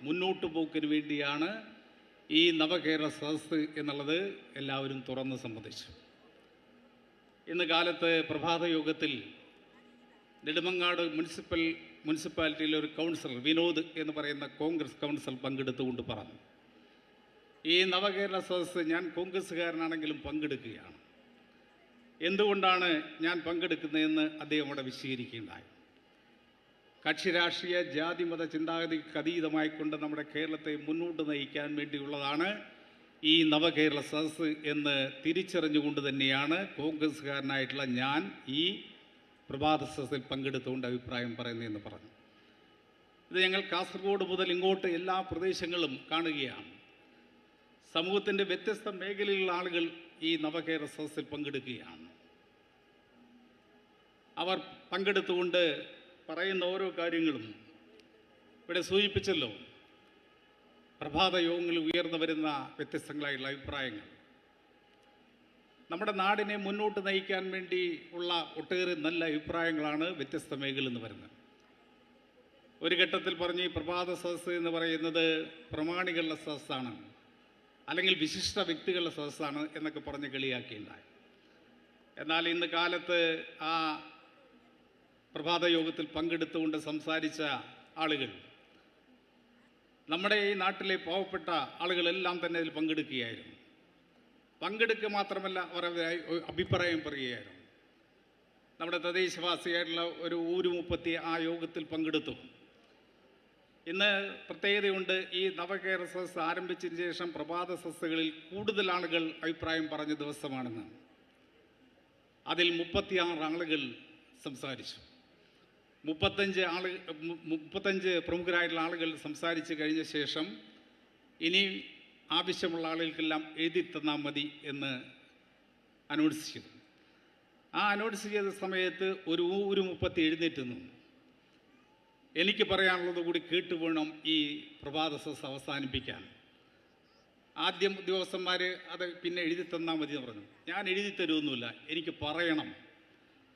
മുന്നോട്ട് പോക്കിന് വേണ്ടിയാണ് ഈ നവകേരള സദസ്സ് എന്നുള്ളത് എല്ലാവരും തുറന്ന് സമ്മതിച്ചു. ഇന്ന് കാലത്ത് പ്രഭാത യോഗത്തിൽ നെടുമങ്ങാട് മുനിസിപ്പാലിറ്റിയിലെ ഒരു കൗൺസിലർ വിനോദ് എന്ന് പറയുന്ന കോൺഗ്രസ് കൗൺസിലർ പങ്കെടുത്തുകൊണ്ട് പറഞ്ഞു, ഈ നവകേരള സദസ്സ് ഞാൻ കോൺഗ്രസ്സുകാരനാണെങ്കിലും പങ്കെടുക്കുകയാണ്. എന്തുകൊണ്ടാണ് ഞാൻ പങ്കെടുക്കുന്നതെന്ന് അദ്ദേഹം അവിടെ വിശദീകരിക്കുകയുണ്ടായി. കക്ഷി രാഷ്ട്രീയ ജാതിമത ചിന്താഗതിക്ക് അതീതമായിക്കൊണ്ട് നമ്മുടെ കേരളത്തെ മുന്നോട്ട് നയിക്കാൻ വേണ്ടിയുള്ളതാണ് ഈ നവകേരള സദസ്സ് എന്ന് തിരിച്ചറിഞ്ഞുകൊണ്ട് തന്നെയാണ് കോൺഗ്രസ്സുകാരനായിട്ടുള്ള ഞാൻ ഈ പ്രഭാത സദസ്സിൽ പങ്കെടുത്തുകൊണ്ട് അഭിപ്രായം പറയുന്നതെന്ന് പറഞ്ഞു. ഇത് ഞങ്ങൾ കാസർഗോഡ് മുതൽ ഇങ്ങോട്ട് എല്ലാ പ്രദേശങ്ങളും കാണുകയാണ്. സമൂഹത്തിൻ്റെ വ്യത്യസ്ത മേഖലയിലുള്ള ആളുകൾ ഈ നവകേരള സദസ്സിൽ പങ്കെടുക്കുകയാണ്. അവർ പങ്കെടുത്തുകൊണ്ട് പറയുന്ന ഓരോ കാര്യങ്ങളും ഇവിടെ സൂചിപ്പിച്ചല്ലോ. പ്രഭാത യോഗങ്ങളിൽ ഉയർന്നു വരുന്ന വ്യത്യസ്തങ്ങളായിട്ടുള്ള അഭിപ്രായങ്ങൾ നമ്മുടെ നാടിനെ മുന്നോട്ട് നയിക്കാൻ വേണ്ടി ഉള്ള ഒട്ടേറെ നല്ല അഭിപ്രായങ്ങളാണ് വ്യത്യസ്ത മേഖലയിൽ നിന്ന് വരുന്നത്. ഒരു ഘട്ടത്തിൽ പറഞ്ഞ് ഈ പ്രഭാത സദസ്സ് എന്ന് പറയുന്നത് പ്രമാണികളുടെ സദസ്സാണ്, അല്ലെങ്കിൽ വിശിഷ്ട വ്യക്തികളുടെ സദസ്സാണ് എന്നൊക്കെ പറഞ്ഞ് കളിയാക്കിയിട്ടുണ്ടായി. എന്നാൽ ഇന്ന് കാലത്ത് ആ പ്രഭാത യോഗത്തിൽ പങ്കെടുത്തുകൊണ്ട് സംസാരിച്ച ആളുകൾ നമ്മുടെ ഈ നാട്ടിലെ പാവപ്പെട്ട ആളുകളെല്ലാം തന്നെ അതിൽ പങ്കെടുക്കുകയായിരുന്നു. പങ്കെടുക്കുക മാത്രമല്ല, അവർ അഭിപ്രായം പറയുകയായിരുന്നു. നമ്മുടെ തദ്ദേശവാസിയായിട്ടുള്ള ഒരു ഊരുമുപ്പത്തി ആ യോഗത്തിൽ പങ്കെടുത്തു. ഇന്ന് പ്രത്യേകതയുണ്ട്, ഈ നവകേരള സദസ്സ് ആരംഭിച്ചതിന് ശേഷം പ്രഭാത സദസ്സുകളിൽ കൂടുതൽ ആളുകൾ അഭിപ്രായം പറഞ്ഞ ദിവസമാണെന്ന്. അതിൽ 36 ആളുകൾ സംസാരിച്ചു. 35 പ്രമുഖരായിട്ടുള്ള ആളുകൾ സംസാരിച്ച് കഴിഞ്ഞ ശേഷം ഇനി ആവശ്യമുള്ള ആളുകൾക്കെല്ലാം എഴുതി തന്നാൽ മതി എന്ന് അനൗൺസ് ചെയ്തു. ആ അനൗൺസ് ചെയ്ത സമയത്ത് ഒരു 30 എഴുന്നേറ്റ് നിന്നു. എനിക്ക് പറയാനുള്ളത് കൂടി കേട്ടു വേണം ഈ പ്രഭാത സദസ്സ് അവസാനിപ്പിക്കാൻ. ആദ്യം ഉദ്യോഗസ്ഥന്മാർ അത് പിന്നെ എഴുതി തന്നാൽ മതി എന്ന് പറഞ്ഞു. ഞാൻ എഴുതി തരുമൊന്നുമില്ല, എനിക്ക് പറയണം.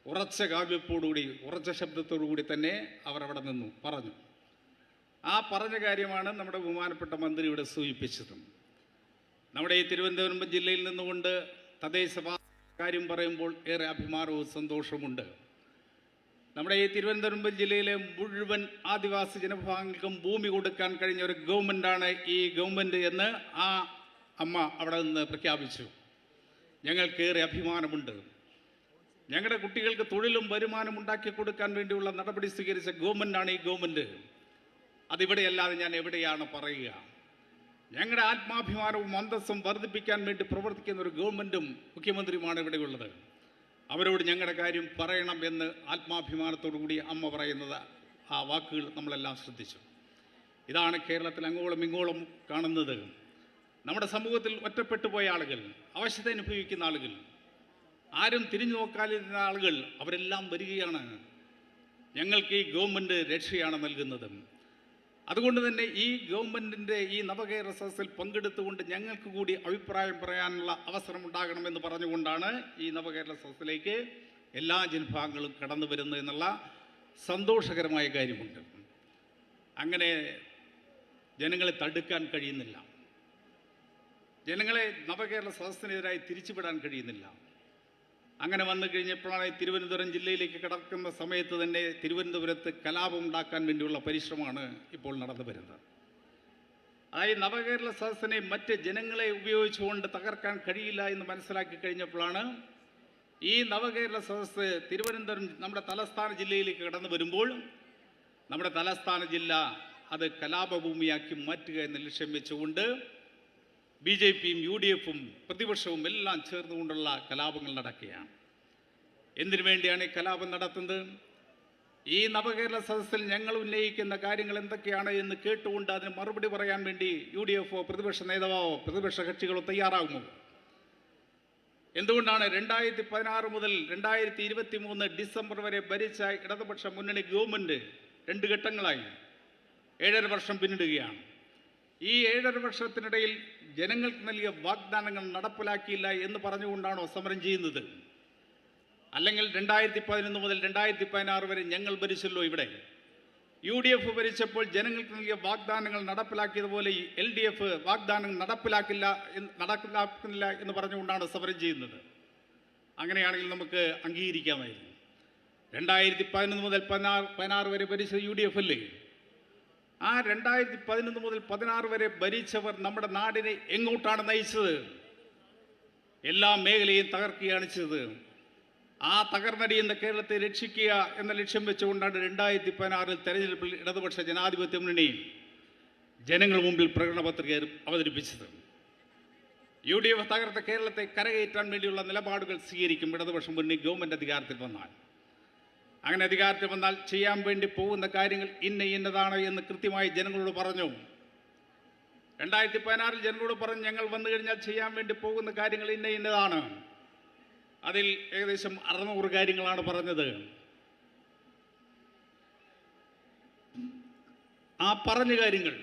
ഉറച്ച കാവ്യപ്പോടുകൂടി ഉറച്ച ശബ്ദത്തോടുകൂടി തന്നെ അവർ അവിടെ നിന്നു പറഞ്ഞു. ആ പറഞ്ഞ കാര്യമാണ് നമ്മുടെ ബഹുമാനപ്പെട്ട മന്ത്രി ഇവിടെ സൂചിപ്പിച്ചത്. നമ്മുടെ ഈ തിരുവനന്തപുരം ജില്ലയിൽ നിന്നുകൊണ്ട് തദ്ദേശ കാര്യം പറയുമ്പോൾ ഏറെ അഭിമാനവും സന്തോഷവുമുണ്ട്. നമ്മുടെ ഈ തിരുവനന്തപുരം ജില്ലയിലെ മുഴുവൻ ആദിവാസി ജനവിഭാഗങ്ങൾക്കും ഭൂമി കൊടുക്കാൻ കഴിഞ്ഞ ഒരു ഗവൺമെൻറ്റാണ് ഈ ഗവൺമെൻറ് എന്ന് ആ അമ്മ അവിടെ നിന്ന് പ്രഖ്യാപിച്ചു. ഞങ്ങൾക്കേറെ അഭിമാനമുണ്ട്. ഞങ്ങളുടെ കുട്ടികൾക്ക് തൊഴിലും വരുമാനം ഉണ്ടാക്കി കൊടുക്കാൻ വേണ്ടിയുള്ള നടപടി സ്വീകരിച്ച ഗവൺമെൻറ്റാണ് ഈ ഗവൺമെൻറ്. അതിവിടെയല്ലാതെ ഞാൻ എവിടെയാണ് പറയുക? ഞങ്ങളുടെ ആത്മാഭിമാനവും അന്തസ്സും വർദ്ധിപ്പിക്കാൻ വേണ്ടി പ്രവർത്തിക്കുന്ന ഒരു ഗവൺമെൻറ്റും മുഖ്യമന്ത്രിയുമാണ് ഇവിടെയുള്ളത്. അവരോട് ഞങ്ങളുടെ കാര്യം പറയണം എന്ന് ആത്മാഭിമാനത്തോടു കൂടി അമ്മ പറയുന്നത്, ആ വാക്കുകൾ നമ്മളെല്ലാം ശ്രദ്ധിച്ചു. ഇതാണ് കേരളത്തിൽ അങ്ങോളം ഇങ്ങോളം കാണുന്നത്. നമ്മുടെ സമൂഹത്തിൽ ഒറ്റപ്പെട്ടു പോയ ആളുകൾ, അവശത അനുഭവിക്കുന്ന ആളുകൾ, ആരും തിരിഞ്ഞു നോക്കാതിരുന്ന ആളുകൾ, അവരെല്ലാം വരികയാണ്. ഞങ്ങൾക്ക് ഈ ഗവൺമെൻറ് രക്ഷയാണ് നൽകുന്നത്. അതുകൊണ്ട് തന്നെ ഈ ഗവൺമെൻറ്റിൻ്റെ ഈ നവകേരള സദസ്സിൽ പങ്കെടുത്തുകൊണ്ട് ഞങ്ങൾക്ക് കൂടി അഭിപ്രായം പറയാനുള്ള അവസരം ഉണ്ടാകണമെന്ന് പറഞ്ഞുകൊണ്ടാണ് ഈ നവകേരള സദസ്സിലേക്ക് എല്ലാ ജനവിഭാഗങ്ങളും കടന്നു വരുന്നത് എന്നുള്ള സന്തോഷകരമായ കാര്യമുണ്ട്. അങ്ങനെ ജനങ്ങളെ തടുക്കാൻ കഴിയുന്നില്ല. ജനങ്ങളെ നവകേരള സദസ്സിനെതിരായി തിരിച്ചുവിടാൻ കഴിയുന്നില്ല. അങ്ങനെ വന്നു കഴിഞ്ഞപ്പോഴാണ് തിരുവനന്തപുരം ജില്ലയിലേക്ക് കടക്കുന്ന സമയത്ത് തന്നെ തിരുവനന്തപുരത്ത് കലാപം ഉണ്ടാക്കാൻ വേണ്ടിയുള്ള പരിശ്രമമാണ് ഇപ്പോൾ നടന്നു വരുന്നത്. അതായത് നവകേരള സദസ്സിനെ മറ്റ് ജനങ്ങളെ ഉപയോഗിച്ചുകൊണ്ട് തകർക്കാൻ കഴിയില്ല എന്ന് മനസ്സിലാക്കി കഴിഞ്ഞപ്പോഴാണ് ഈ നവകേരള സദസ്സ് തിരുവനന്തപുരം നമ്മുടെ തലസ്ഥാന ജില്ലയിലേക്ക് കടന്നു വരുമ്പോൾ നമ്മുടെ തലസ്ഥാന ജില്ല അത് കലാപഭൂമിയാക്കി മാറ്റുക എന്ന ലക്ഷ്യം വെച്ചുകൊണ്ട് BJPയും UDFും പ്രതിപക്ഷവും എല്ലാം ചേർന്നുകൊണ്ടുള്ള കലാപങ്ങൾ നടക്കുകയാണ്. എന്തിനു വേണ്ടിയാണ് ഈ കലാപം നടത്തുന്നത്? ഈ നവകേരള സദസ്സിൽ ഞങ്ങൾ ഉന്നയിക്കുന്ന കാര്യങ്ങൾ എന്തൊക്കെയാണ് എന്ന് കേട്ടുകൊണ്ട് അതിന് മറുപടി പറയാൻ വേണ്ടി UDFോ പ്രതിപക്ഷ നേതാവോ പ്രതിപക്ഷ കക്ഷികളോ തയ്യാറാകുമോ? എന്തുകൊണ്ടാണ് 2016 മുതൽ 2023 ഡിസംബർ വരെ ഭരിച്ച ഇടതുപക്ഷ മുന്നണി ഗവൺമെൻറ് 2 ഘട്ടങ്ങളായി 7.5 വർഷം പിന്നിടുകയാണ്. ഈ 7.5 വർഷത്തിനിടയിൽ ജനങ്ങൾക്ക് നൽകിയ വാഗ്ദാനങ്ങൾ നടപ്പിലാക്കിയില്ല എന്ന് പറഞ്ഞുകൊണ്ടാണോ സമരം ചെയ്യുന്നത്? അല്ലെങ്കിൽ 2011 മുതൽ 2016 വരെ ഞങ്ങൾ ഭരിച്ചല്ലോ ഇവിടെ. UDF ഭരിച്ചപ്പോൾ ജനങ്ങൾക്ക് നൽകിയ വാഗ്ദാനങ്ങൾ നടപ്പിലാക്കിയതുപോലെ LDF വാഗ്ദാനങ്ങൾ നടപ്പിലാക്കുന്നില്ല എന്ന് പറഞ്ഞുകൊണ്ടാണ് സമരം ചെയ്യുന്നത്. അങ്ങനെയാണെങ്കിൽ നമുക്ക് അംഗീകരിക്കാമായിരുന്നു. 2011 മുതൽ 16 വരെ ഭരിച്ച UDF അല്ലേ? ആ 2011 മുതൽ 16 വരെ ഭരിച്ചവർ നമ്മുടെ നാടിനെ എങ്ങോട്ടാണ് നയിച്ചത്? എല്ലാ മേഖലയും തകർക്കുകയാണ് ചെയ്തത്. ആ തകർന്നടിയുന്ന കേരളത്തെ രക്ഷിക്കുക എന്ന ലക്ഷ്യം വെച്ചുകൊണ്ടാണ് 2016 തെരഞ്ഞെടുപ്പിൽ ഇടതുപക്ഷ ജനാധിപത്യ മുന്നണി ജനങ്ങൾ മുമ്പിൽ പ്രകടന പത്രിക അവതരിപ്പിച്ചത്. UDF തകർത്ത കേരളത്തെ കരകയറ്റാൻ വേണ്ടിയുള്ള നിലപാടുകൾ സ്വീകരിക്കും ഇടതുപക്ഷ മുന്നണി ഗവൺമെൻറ് അധികാരത്തിൽ വന്നാൽ. അങ്ങനെ അധികാരത്തിൽ വന്നാൽ ചെയ്യാൻ വേണ്ടി പോകുന്ന കാര്യങ്ങൾ ഇന്നതാണ് എന്ന് കൃത്യമായി ജനങ്ങളോട് പറഞ്ഞു. 2016 ജനങ്ങളോട് പറഞ്ഞു, ഞങ്ങൾ വന്നു കഴിഞ്ഞാൽ ചെയ്യാൻ വേണ്ടി പോകുന്ന കാര്യങ്ങൾ ഇന്നതാണ്. അതിൽ ഏകദേശം 600 കാര്യങ്ങളാണ് പറഞ്ഞത്. ആ പറഞ്ഞ കാര്യങ്ങൾ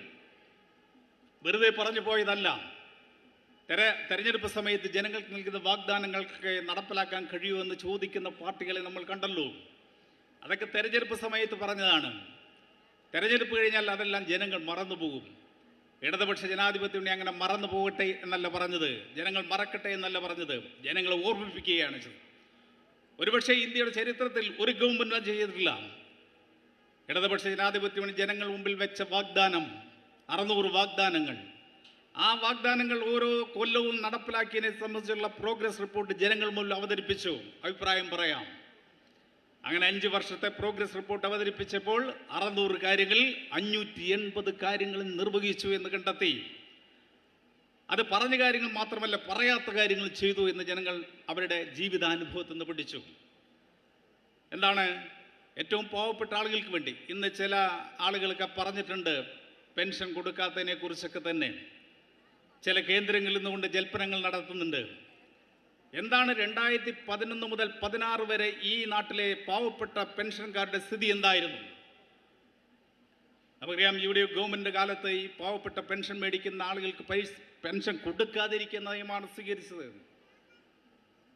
വെറുതെ പറഞ്ഞു പോയതല്ല. തെരഞ്ഞെടുപ്പ് സമയത്ത് ജനങ്ങൾക്ക് നൽകുന്ന വാഗ്ദാനങ്ങൾക്ക് നടപ്പിലാക്കാൻ കഴിയുമെന്ന് ചോദിക്കുന്ന പാർട്ടികളെ നമ്മൾ കണ്ടല്ലോ. അതൊക്കെ തെരഞ്ഞെടുപ്പ് സമയത്ത് പറഞ്ഞതാണ്. തെരഞ്ഞെടുപ്പ് കഴിഞ്ഞാൽ അതെല്ലാം ജനങ്ങൾ മറന്നുപോകും. ഇടതുപക്ഷ ജനാധിപത്യം അങ്ങനെ മറന്നു പോകട്ടെ എന്നല്ല പറഞ്ഞത്, ജനങ്ങൾ മറക്കട്ടെ എന്നല്ല പറഞ്ഞത്, ജനങ്ങളെ ഓർമ്മിപ്പിക്കുകയാണ് ചെയ്തത്. ഒരുപക്ഷെ ഇന്ത്യയുടെ ചരിത്രത്തിൽ ഒരു ഗവൺമെൻറ്റും ചെയ്തിട്ടില്ല. ഇടതുപക്ഷ ജനാധിപത്യം ജനങ്ങൾ മുമ്പിൽ വെച്ച വാഗ്ദാനം 600 വാഗ്ദാനങ്ങൾ. ആ വാഗ്ദാനങ്ങൾ ഓരോ കൊല്ലവും നടപ്പിലാക്കിയതിനെ സംബന്ധിച്ചുള്ള പ്രോഗ്രസ് റിപ്പോർട്ട് ജനങ്ങൾ മുന്നിൽ അവതരിപ്പിച്ചു. അഭിപ്രായം പറയാം. അങ്ങനെ 5 വർഷത്തെ പ്രോഗ്രസ് റിപ്പോർട്ട് അവതരിപ്പിച്ചപ്പോൾ 600 കാര്യങ്ങളിൽ 580 കാര്യങ്ങൾ നിർവഹിച്ചു എന്ന് കണ്ടെത്തി. അത് പറഞ്ഞ കാര്യങ്ങൾ മാത്രമല്ല, പറയാത്ത കാര്യങ്ങൾ ചെയ്തു എന്ന് ജനങ്ങൾ അവരുടെ ജീവിതാനുഭവത്തിൽ നിന്ന് പഠിച്ചു. എന്താണ്? ഏറ്റവും പാവപ്പെട്ട ആളുകൾക്ക് വേണ്ടി ഇന്ന് ചില ആളുകളൊക്കെ പറഞ്ഞിട്ടുണ്ട് പെൻഷൻ കൊടുക്കാത്തതിനെ കുറിച്ചൊക്കെ തന്നെ. ചില കേന്ദ്രങ്ങളിൽ നിന്നുകൊണ്ട് ജൽപ്പനങ്ങൾ നടത്തുന്നുണ്ട്. എന്താണ് 2011 മുതൽ 16 വരെ ഈ നാട്ടിലെ പാവപ്പെട്ട പെൻഷൻകാരുടെ സ്ഥിതി എന്തായിരുന്നു? നമുക്കറിയാം, UDF ഗവൺമെൻറ് കാലത്ത് ഈ പാവപ്പെട്ട പെൻഷൻ മേടിക്കുന്ന ആളുകൾക്ക് പെൻഷൻ കൊടുക്കാതിരിക്കുന്ന നയമാണ് സ്വീകരിച്ചത്.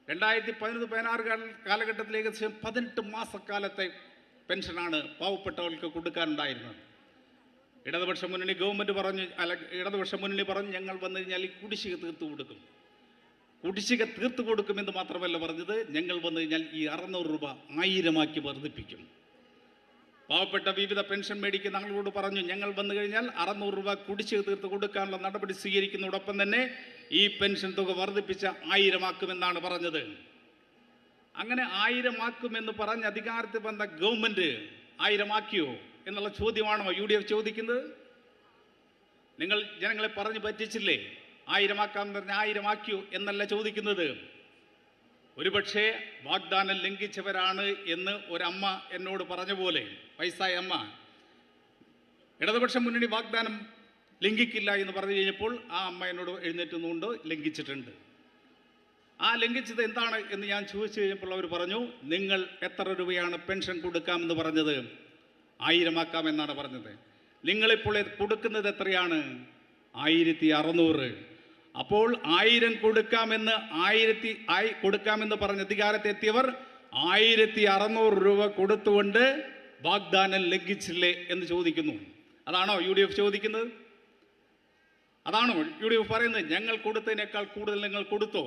2011-16 കാലഘട്ടത്തിൽ ഏകദേശം 18 മാസക്കാലത്തെ പെൻഷനാണ് പാവപ്പെട്ടവർക്ക് കൊടുക്കാനുണ്ടായിരുന്നത്. ഇടതുപക്ഷ മുന്നണി പറഞ്ഞു ഞങ്ങൾ വന്നു കഴിഞ്ഞാൽ ഈ കുടിശ്ശിക തീർത്തു കൊടുക്കും. കുടിശ്ശിക തീർത്തു കൊടുക്കുമെന്ന് മാത്രമല്ല പറഞ്ഞത്, ഞങ്ങൾ വന്നു കഴിഞ്ഞാൽ ഈ 600 രൂപ 1000 വർദ്ധിപ്പിക്കും. പാവപ്പെട്ട വിവിധ പെൻഷൻ മേടിക്കുന്ന ആളുകളോട് പറഞ്ഞു, ഞങ്ങൾ വന്നു കഴിഞ്ഞാൽ 600 രൂപ കുടിശ്ശിക തീർത്ത് കൊടുക്കാനുള്ള നടപടി സ്വീകരിക്കുന്നതോടൊപ്പം തന്നെ ഈ പെൻഷൻ തുക വർദ്ധിപ്പിച്ച 1000 പറഞ്ഞത്. അങ്ങനെ 1000 പറഞ്ഞ് അധികാരത്തിൽ വന്ന ഗവൺമെന്റ് 1000 എന്നുള്ള ചോദ്യമാണോ UDF ചോദിക്കുന്നത്? നിങ്ങൾ ജനങ്ങളെ പറഞ്ഞു പറ്റിച്ചില്ലേ? 1000 പറഞ്ഞ 1000 എന്നല്ല ചോദിക്കുന്നത്. ഒരുപക്ഷെ വാഗ്ദാനം ലംഘിച്ചവരാണ് എന്ന് ഒരമ്മ എന്നോട് പറഞ്ഞ പോലെ, വയസ്സായ അമ്മ, ഇടതുപക്ഷ മുന്നണി വാഗ്ദാനം ലംഘിക്കില്ല എന്ന് പറഞ്ഞു കഴിഞ്ഞപ്പോൾ ആ അമ്മ എന്നോട് എഴുന്നേറ്റുന്നുകൊണ്ട് ലംഘിച്ചിട്ടുണ്ട്. ആ ലംഘിച്ചത് എന്താണ് എന്ന് ഞാൻ ചോദിച്ചു കഴിഞ്ഞപ്പോൾ അവർ പറഞ്ഞു, നിങ്ങൾ എത്ര രൂപയാണ് പെൻഷൻ കൊടുക്കാമെന്ന് പറഞ്ഞത്? 1000 എന്നാണ് പറഞ്ഞത്. നിങ്ങളിപ്പോൾ കൊടുക്കുന്നത് എത്രയാണ്? 1600. അപ്പോൾ 1000 കൊടുക്കാമെന്ന് പറഞ്ഞ് അധികാരത്തെത്തിയവർ 1600 രൂപ കൊടുത്തുകൊണ്ട് വാഗ്ദാനം ലംഘിച്ചില്ലേ എന്ന് ചോദിക്കുന്നു. അതാണോ UDF ചോദിക്കുന്നത്? അതാണോ UDF പറയുന്നത്? ഞങ്ങൾ കൊടുത്തതിനേക്കാൾ കൂടുതൽ നിങ്ങൾ കൊടുത്തോ?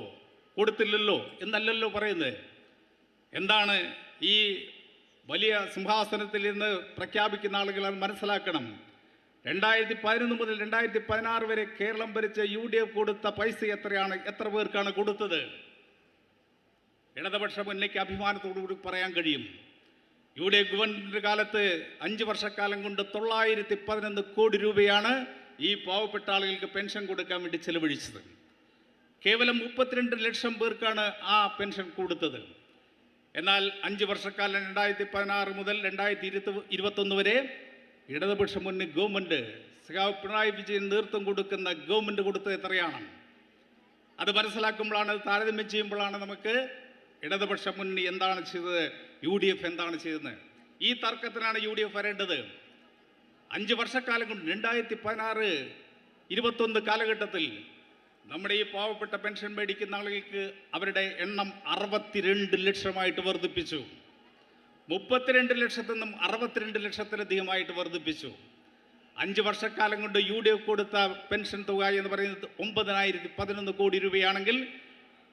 കൊടുത്തില്ലല്ലോ എന്നല്ലല്ലോ പറയുന്നത്. എന്താണ് ഈ വലിയ സിംഹാസനത്തിൽ നിന്ന് പ്രഖ്യാപിക്കുന്ന ആളുകൾ അത് മനസ്സിലാക്കണം. 2011 മുതൽ 2016 വരെ കേരളം ഭരിച്ച UDF കൊടുത്ത പൈസ എത്രയാണ്? എത്ര പേർക്കാണ് കൊടുത്തത്? ഇടതുപക്ഷ മുന്നണിക്ക് അഭിമാനത്തോടുകൂടി പറയാൻ കഴിയും, UDF ഗവൺമെന്റ് കാലത്ത് 5 വർഷക്കാലം കൊണ്ട് 911 കോടി രൂപയാണ് ഈ പാവപ്പെട്ട ആളുകൾക്ക് പെൻഷൻ കൊടുക്കാൻ വേണ്ടി ചെലവഴിച്ചത്. കേവലം 32 ലക്ഷം പേർക്കാണ് ആ പെൻഷൻ കൊടുത്തത്. എന്നാൽ 5 വർഷക്കാലം 2016 മുതൽ 2021 വരെ ഇടതുപക്ഷ മുന്നണി ഗവൺമെന്റ്, പിണറായി വിജയൻ നേതൃത്വം കൊടുക്കുന്ന ഗവൺമെന്റ് കൊടുത്തത് എത്രയാണ്? അത് മനസ്സിലാക്കുമ്പോഴാണ്, അത് താരതമ്യം ചെയ്യുമ്പോഴാണ് നമുക്ക് ഇടതുപക്ഷ മുന്നണി എന്താണ് ചെയ്തത്, UDF എന്താണ് ചെയ്തത്. ഈ തർക്കത്തിനാണ് UDF വരേണ്ടത്. 5 വർഷക്കാലം കൊണ്ട് 2016-21 കാലഘട്ടത്തിൽ നമ്മുടെ ഈ പാവപ്പെട്ട പെൻഷൻ മേടിക്കുന്ന ആളുകൾക്ക് അവരുടെ എണ്ണം 62 ലക്ഷമായിട്ട് വർദ്ധിപ്പിച്ചു. 32 ലക്ഷത്തിൽ നിന്നും 62 ലക്ഷത്തിലധികമായിട്ട് വർദ്ധിപ്പിച്ചു. 5 വർഷക്കാലം കൊണ്ട് UDF കൊടുത്ത പെൻഷൻ തുക എന്ന് പറയുന്നത് 9,011 കോടി രൂപയാണെങ്കിൽ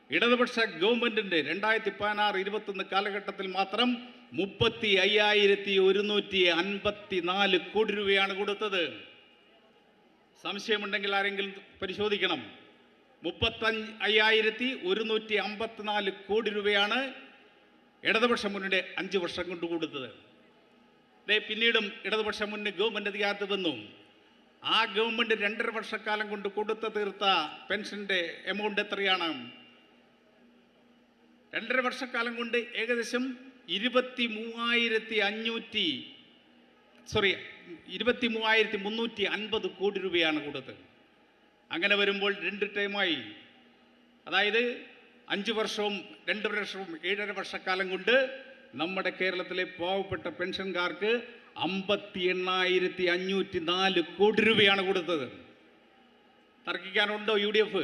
ഇടതുപക്ഷ ഗവൺമെന്റിന്റെ 2016-21 കാലഘട്ടത്തിൽ മാത്രം 35,154 കോടി രൂപയാണ് കൊടുത്തത്. സംശയമുണ്ടെങ്കിൽ ആരെങ്കിലും പരിശോധിക്കണം. 35,154 കോടി രൂപയാണ് ഇടതുപക്ഷ മുന്നണിയുടെ 5 വർഷം കൊണ്ട് കൊടുത്തത്. പിന്നീടും ഇടതുപക്ഷ മുന്നണി ഗവൺമെന്റ് അധികാരത്തിൽ വന്നു. ആ ഗവൺമെന്റ് 2.5 വർഷക്കാലം കൊണ്ട് കൊടുത്ത തീർത്ത പെൻഷന്റെ എമൗണ്ട് എത്രയാണ്? 2.5 വർഷക്കാലം കൊണ്ട് ഏകദേശം 23,350 കോടി രൂപയാണ് കൊടുത്തത്. അങ്ങനെ വരുമ്പോൾ 2 ടൈമായി, അതായത് 5 വർഷവും 2 വർഷവും 7.5 വർഷക്കാലം കൊണ്ട് നമ്മുടെ കേരളത്തിലെ പാവപ്പെട്ട പെൻഷൻകാർക്ക് 58,504 കോടി രൂപയാണ് കൊടുത്തത്. തർക്കിക്കാനുണ്ടോ UDF?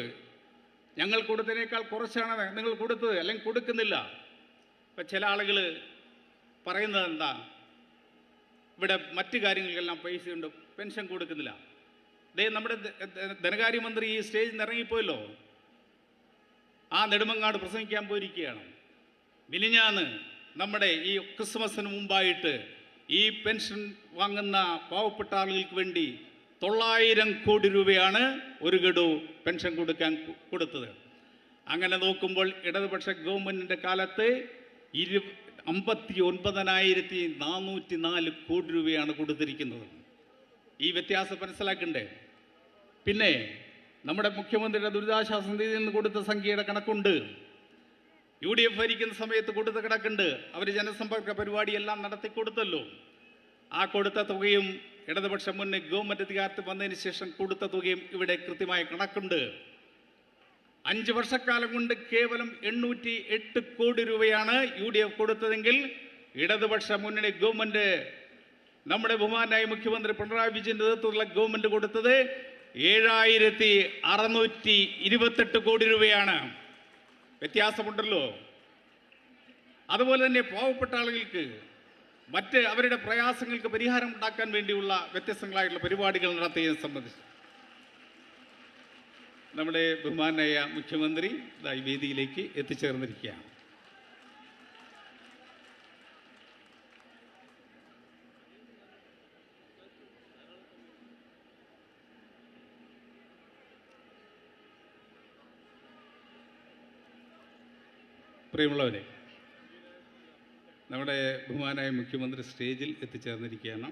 ഞങ്ങൾ കൊടുത്തതിനേക്കാൾ കുറച്ചാണ് നിങ്ങൾ കൊടുത്തത്, അല്ലെങ്കിൽ കൊടുക്കുന്നില്ല. ഇപ്പം ചില ആളുകൾ പറയുന്നത് എന്താ, ഇവിടെ മറ്റു കാര്യങ്ങൾക്കെല്ലാം പൈസയുണ്ട്, പെൻഷൻ കൊടുക്കുന്നില്ല. നമ്മുടെ ധനകാര്യമന്ത്രി ഈ സ്റ്റേജിൽ നിന്ന് ഇറങ്ങിപ്പോയല്ലോ, ആ നെടുമങ്ങാട് പ്രസംഗിക്കാൻ പോയിരിക്കുകയാണ്. മിനിഞ്ഞാന്ന് നമ്മുടെ ഈ ക്രിസ്മസിന് മുമ്പായിട്ട് ഈ പെൻഷൻ വാങ്ങുന്ന പാവപ്പെട്ട ആളുകൾക്ക് വേണ്ടി 900 കോടി രൂപയാണ് ഒരു ഗഡു പെൻഷൻ കൊടുക്കാൻ കൊടുത്തത്. അങ്ങനെ നോക്കുമ്പോൾ ഇടതുപക്ഷ ഗവൺമെന്റിന്റെ കാലത്ത് 59,404 കോടി രൂപയാണ് കൊടുത്തിരിക്കുന്നത്. ഈ വ്യത്യാസം മനസ്സിലാക്കണ്ടേ? പിന്നെ നമ്മുടെ മുഖ്യമന്ത്രിയുടെ ദുരിതാശ്വാസ നിധിയിൽ നിന്ന് കൊടുത്ത സംഖ്യയുടെ കണക്കുണ്ട്. UDF ഭരിക്കുന്ന സമയത്ത് കൊടുത്ത കണക്കുണ്ട്. അവർ ജനസമ്പർക്ക പരിപാടിയെല്ലാം നടത്തി കൊടുത്തല്ലോ. ആ കൊടുത്ത തുകയും ഇടതുപക്ഷ മുന്നണി ഗവൺമെന്റ് അധികാരത്തിൽ വന്നതിന് ശേഷം കൊടുത്ത തുകയും ഇവിടെ കൃത്യമായ കണക്കുണ്ട്. 5 വർഷക്കാലം കൊണ്ട് കേവലം 808 കോടി രൂപയാണ് UDF കൊടുത്തതെങ്കിൽ ഇടതുപക്ഷ മുന്നണി ഗവൺമെന്റ്, നമ്മുടെ ബഹുമാനായ മുഖ്യമന്ത്രി പിണറായി വിജയന്റെ നേതൃത്വത്തിലുള്ള ഗവൺമെന്റ് കൊടുത്തത് 7,628 കോടി രൂപയാണ്. വ്യത്യാസമുണ്ടല്ലോ. അതുപോലെ തന്നെ പാവപ്പെട്ട ആളുകൾക്ക് മറ്റ് അവരുടെ പ്രയാസങ്ങൾക്ക് പരിഹാരം ഉണ്ടാക്കാൻ വേണ്ടിയുള്ള വ്യത്യസ്തങ്ങളായിട്ടുള്ള പരിപാടികൾ നടത്തിയതിനെ സംബന്ധിച്ച് നമ്മുടെ ബഹുമാനായ മുഖ്യമന്ത്രി ഈ വേദിയിലേക്ക് എത്തിച്ചേർന്നിരിക്കുകയാണ്. പ്രിയമുള്ളവരെ, നമ്മുടെ ബഹുമാനായ മുഖ്യമന്ത്രി സ്റ്റേജിൽ എത്തിച്ചേർന്നിരിക്കുകയാണ്.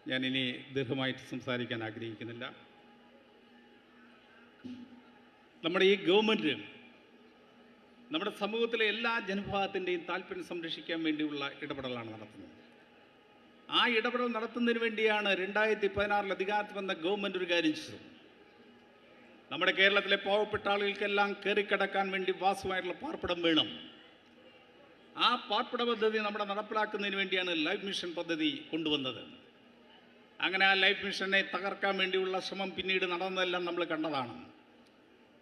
ഞാനിനി ദീർഘമായിട്ട് സംസാരിക്കാൻ ആഗ്രഹിക്കുന്നില്ല. നമ്മുടെ ഈ ഗവൺമെൻറ് നമ്മുടെ സമൂഹത്തിലെ എല്ലാ ജനവിഭാഗത്തിൻ്റെയും താല്പര്യം സംരക്ഷിക്കാൻ വേണ്ടിയുള്ള ഇടപെടലാണ് നടത്തുന്നത്. ആ ഇടപെടൽ നടത്തുന്നതിന് വേണ്ടിയാണ് 2016 അധികാരത്തിൽ വന്ന ഗവൺമെൻറ് ഒരു കാര്യം ചെയ്തത്. നമ്മുടെ കേരളത്തിലെ പാവപ്പെട്ട ആളുകൾക്കെല്ലാം കയറിക്കിടക്കാൻ വേണ്ടി വാസമായിട്ടുള്ള പാർപ്പിടം വേണം. ആ പാർപ്പിട പദ്ധതി നമ്മുടെ നടപ്പിലാക്കുന്നതിന് വേണ്ടിയാണ് ലൈഫ് മിഷൻ പദ്ധതി കൊണ്ടുവന്നത്. അങ്ങനെ ആ ലൈഫ് മിഷനെ തകർക്കാൻ വേണ്ടിയുള്ള ശ്രമം പിന്നീട് നടന്നതെല്ലാം നമ്മൾ കണ്ടതാണ്.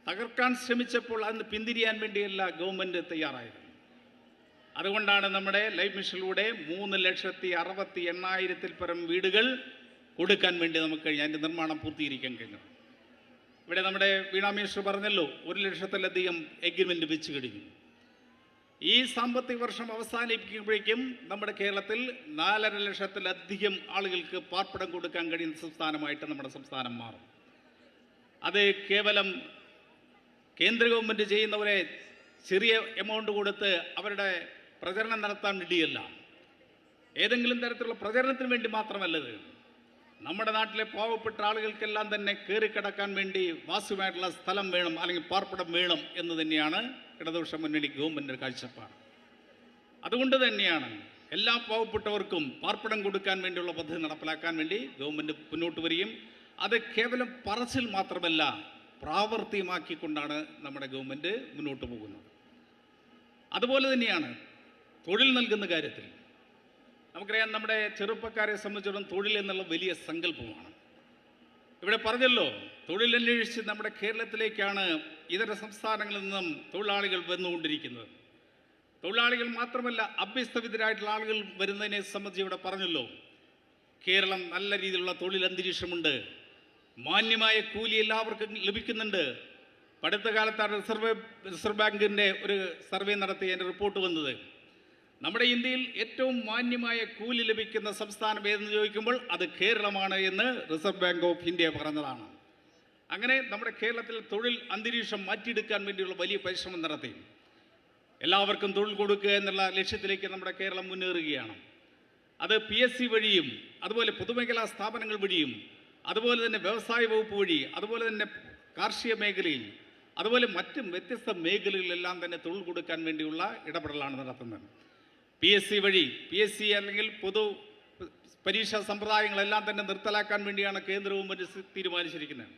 തകർക്കാൻ ശ്രമിച്ചപ്പോൾ അതിന് പിന്തിരിയാൻ വേണ്ടിയല്ല ഗവൺമെൻറ് തയ്യാറായത്. അതുകൊണ്ടാണ് നമ്മുടെ ലൈഫ് മിഷനിലൂടെ 3,68,000 പരം വീടുകൾ കൊടുക്കാൻ വേണ്ടി നമുക്ക് കഴിഞ്ഞു. അതിൻ്റെ നിർമ്മാണം പൂർത്തീകരിക്കാൻ കഴിഞ്ഞു. ഇവിടെ നമ്മുടെ വീണാ മിനിസ്റ്റർ പറഞ്ഞല്ലോ, 1 ലക്ഷത്തിലധികം എഗ്രിമെൻ്റ് വെച്ച് കഴിഞ്ഞു. ഈ സാമ്പത്തിക വർഷം അവസാനിപ്പിക്കുമ്പോഴേക്കും നമ്മുടെ കേരളത്തിൽ 4.5 ലക്ഷത്തിലധികം ആളുകൾക്ക് പാർപ്പിടം കൊടുക്കാൻ കഴിയുന്ന സംസ്ഥാനമായിട്ട് നമ്മുടെ സംസ്ഥാനം മാറും. അത് കേവലം കേന്ദ്ര ഗവൺമെൻറ് ചെയ്യുന്നവരെ ചെറിയ എമൗണ്ട് കൊടുത്ത് അവരുടെ പ്രചരണം നടത്താൻ വേണ്ടിയല്ല, ഏതെങ്കിലും തരത്തിലുള്ള പ്രചരണത്തിന് വേണ്ടി മാത്രമല്ലത്. നമ്മുടെ നാട്ടിലെ പാവപ്പെട്ട ആളുകൾക്കെല്ലാം തന്നെ കയറിക്കിടക്കാൻ വേണ്ടി വാസ്യമായിട്ടുള്ള സ്ഥലം വേണം, അല്ലെങ്കിൽ പാർപ്പിടം വേണം എന്ന് തന്നെയാണ് ഇടതുപക്ഷ മുന്നണി ഗവൺമെൻറ് കാഴ്ചപ്പാട്. അതുകൊണ്ട് തന്നെയാണ് എല്ലാ പാവപ്പെട്ടവർക്കും പാർപ്പിടം കൊടുക്കാൻ വേണ്ടിയുള്ള പദ്ധതി നടപ്പിലാക്കാൻ വേണ്ടി ഗവൺമെൻറ് മുന്നോട്ട് വരികയും അത് കേവലം പറച്ചിൽ മാത്രമല്ല പ്രാവർത്തികമാക്കിക്കൊണ്ടാണ് നമ്മുടെ ഗവൺമെൻറ് മുന്നോട്ട് പോകുന്നത്. അതുപോലെ തന്നെയാണ് തൊഴിൽ നൽകുന്ന കാര്യത്തിൽ. നമുക്കറിയാം, നമ്മുടെ ചെറുപ്പക്കാരെ സംബന്ധിച്ചിടത്തോളം തൊഴിൽ എന്നുള്ള വലിയ സങ്കല്പമാണ്. ഇവിടെ പറഞ്ഞല്ലോ, തൊഴിലന്വേഷിച്ച് നമ്മുടെ കേരളത്തിലേക്കാണ് ഇതര സംസ്ഥാനങ്ങളിൽ നിന്നും തൊഴിലാളികൾ വന്നുകൊണ്ടിരിക്കുന്നത്. തൊഴിലാളികൾ മാത്രമല്ല, അഭ്യസ്തവിദ്യരായിട്ടുള്ള ആളുകൾ വരുന്നതിനെ സംബന്ധിച്ച് ഇവിടെ പറഞ്ഞല്ലോ. കേരളം നല്ല രീതിയിലുള്ള തൊഴിൽ അന്തരീക്ഷമുണ്ട്, മാന്യമായ കൂലി എല്ലാവർക്കും ലഭിക്കുന്നുണ്ട്. അടുത്ത കാലത്താണ് റിസർവ് ബാങ്കിൻ്റെ ഒരു സർവേ നടത്തി അതിൻ്റെ റിപ്പോർട്ട് വന്നത്. നമ്മുടെ ഇന്ത്യയിൽ ഏറ്റവും മാന്യമായ കൂലി ലഭിക്കുന്ന സംസ്ഥാനം ഏതെന്ന് ചോദിക്കുമ്പോൾ അത് കേരളമാണ് എന്ന് റിസർവ് ബാങ്ക് ഓഫ് ഇന്ത്യ പറഞ്ഞതാണ്. അങ്ങനെ നമ്മുടെ കേരളത്തിൽ തൊഴിൽ അന്തരീക്ഷം മാറ്റിയെടുക്കാൻ വേണ്ടിയുള്ള വലിയ പരിശ്രമം നടത്തി എല്ലാവർക്കും തൊഴിൽ കൊടുക്കുക എന്നുള്ള ലക്ഷ്യത്തിലേക്ക് നമ്മുടെ കേരളം മുന്നേറുകയാണ്. അത് PSC വഴിയും, അതുപോലെ പൊതുമേഖലാ സ്ഥാപനങ്ങൾ വഴിയും, അതുപോലെ തന്നെ വ്യവസായ വകുപ്പ് വഴി, അതുപോലെ തന്നെ കാർഷിക മേഖലയിൽ, അതുപോലെ മറ്റും വ്യത്യസ്ത മേഖലകളിലെല്ലാം തന്നെ തൊഴിൽ കൊടുക്കാൻ വേണ്ടിയുള്ള ഇടപെടലാണ് നടത്തുന്നത്. PSC വഴി, PSC അല്ലെങ്കിൽ പൊതു പരീക്ഷാ സമ്പ്രദായങ്ങളെല്ലാം തന്നെ നിർത്തലാക്കാൻ വേണ്ടിയാണ് കേന്ദ്ര ഗവൺമെൻറ് തീരുമാനിച്ചിരിക്കുന്നത്.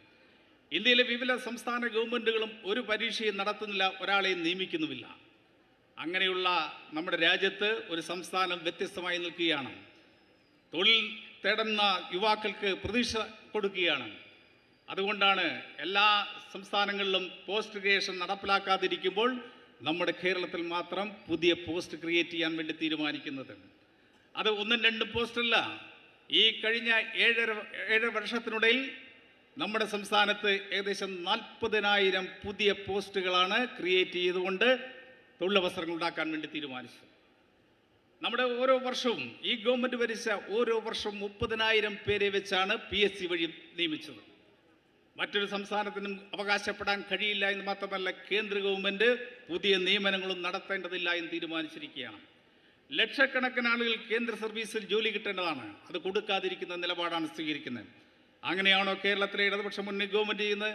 ഇന്ത്യയിലെ വിവിധ സംസ്ഥാന ഗവൺമെൻറ്റുകളും ഒരു പരീക്ഷയും നടത്തുന്നില്ല, ഒരാളെയും നിയമിക്കുന്നുമില്ല. അങ്ങനെയുള്ള നമ്മുടെ രാജ്യത്ത് ഒരു സംസ്ഥാനം വ്യത്യസ്തമായി നിൽക്കുകയാണ്. തൊഴിൽ തേടുന്ന യുവാക്കൾക്ക് പ്രതീക്ഷ കൊടുക്കുകയാണ്. അതുകൊണ്ടാണ് എല്ലാ സംസ്ഥാനങ്ങളിലും പോസ്റ്റ് ഗ്രാജുവേഷൻ നടപ്പിലാക്കാതിരിക്കുമ്പോൾ നമ്മുടെ കേരളത്തിൽ മാത്രം പുതിയ പോസ്റ്റ് ക്രിയേറ്റ് ചെയ്യാൻ വേണ്ടി തീരുമാനിക്കുന്നത്. അത് 1-2 പോസ്റ്റല്ല, ഈ കഴിഞ്ഞ 7 വർഷത്തിനിടയിൽ നമ്മുടെ സംസ്ഥാനത്ത് ഏകദേശം 40,000 പുതിയ പോസ്റ്റുകളാണ് ക്രിയേറ്റ് ചെയ്തുകൊണ്ട് തൊഴിലവസരങ്ങൾ ഉണ്ടാക്കാൻ വേണ്ടി തീരുമാനിച്ചത്. നമ്മുടെ ഓരോ വർഷവും ഈ ഗവൺമെൻറ് ഭരിച്ച ഓരോ വർഷവും 30,000 പേരെ വെച്ചാണ് PSC വഴി നിയമിച്ചത്. മറ്റൊരു സംസ്ഥാനത്തിനും അവകാശപ്പെടാൻ കഴിയില്ല എന്ന് മാത്രമല്ല, കേന്ദ്ര ഗവൺമെൻറ് പുതിയ നിയമനങ്ങളും നടത്തേണ്ടതില്ല എന്ന് തീരുമാനിച്ചിരിക്കുകയാണ്. ലക്ഷക്കണക്കിന് ആളുകൾ കേന്ദ്ര സർവീസിൽ ജോലി കിട്ടേണ്ടതാണ്, അത് കൊടുക്കാതിരിക്കുന്ന നിലപാടാണ് സ്വീകരിക്കുന്നത്. അങ്ങനെയാണോ കേരളത്തിലെ ഇടതുപക്ഷ മുന്നണി ഗവൺമെൻറ് ചെയ്യുന്നത്?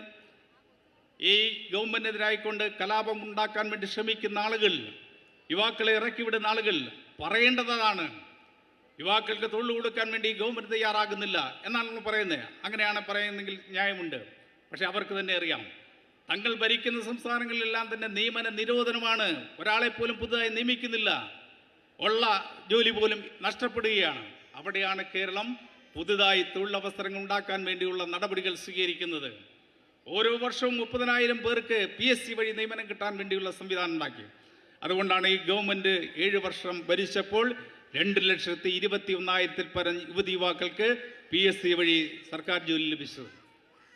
ഈ ഗവൺമെൻറ്റിനെതിരായിക്കൊണ്ട് കലാപം ഉണ്ടാക്കാൻ വേണ്ടി ശ്രമിക്കുന്ന ആളുകൾ, യുവാക്കളെ ഇറക്കിവിടുന്ന ആളുകൾ പറയേണ്ടതാണ്, യുവാക്കൾക്ക് തൊഴിൽ കൊടുക്കാൻ വേണ്ടി ഗവൺമെൻറ് തയ്യാറാകുന്നില്ല എന്നാണ് നമ്മൾ പറയുന്നത്. അങ്ങനെയാണ് പറയുന്നതെങ്കിൽ ന്യായമുണ്ട്. പക്ഷെ അവർക്ക് തന്നെ അറിയാം, തങ്ങൾ ഭരിക്കുന്ന സംസ്ഥാനങ്ങളിലെല്ലാം തന്നെ നിയമന നിരോധനമാണ്, ഒരാളെ പോലും പുതുതായി നിയമിക്കുന്നില്ല, ഉള്ള ജോലി പോലും നഷ്ടപ്പെടുകയാണ്. അവിടെയാണ് കേരളം പുതുതായി തൊഴിലവസരങ്ങൾ ഉണ്ടാക്കാൻ വേണ്ടിയുള്ള നടപടികൾ സ്വീകരിക്കുന്നത്. ഓരോ വർഷവും 30,000 പേർക്ക് PSC വഴി നിയമനം കിട്ടാൻ വേണ്ടിയുള്ള സംവിധാനം ഉണ്ടാക്കി. അതുകൊണ്ടാണ് ഈ ഗവൺമെൻറ് 7 വർഷം ഭരിച്ചപ്പോൾ 2,21,000 പരം യുവതി യുവാക്കൾക്ക് PSC വഴി സർക്കാർ ജോലി ലഭിച്ചത്.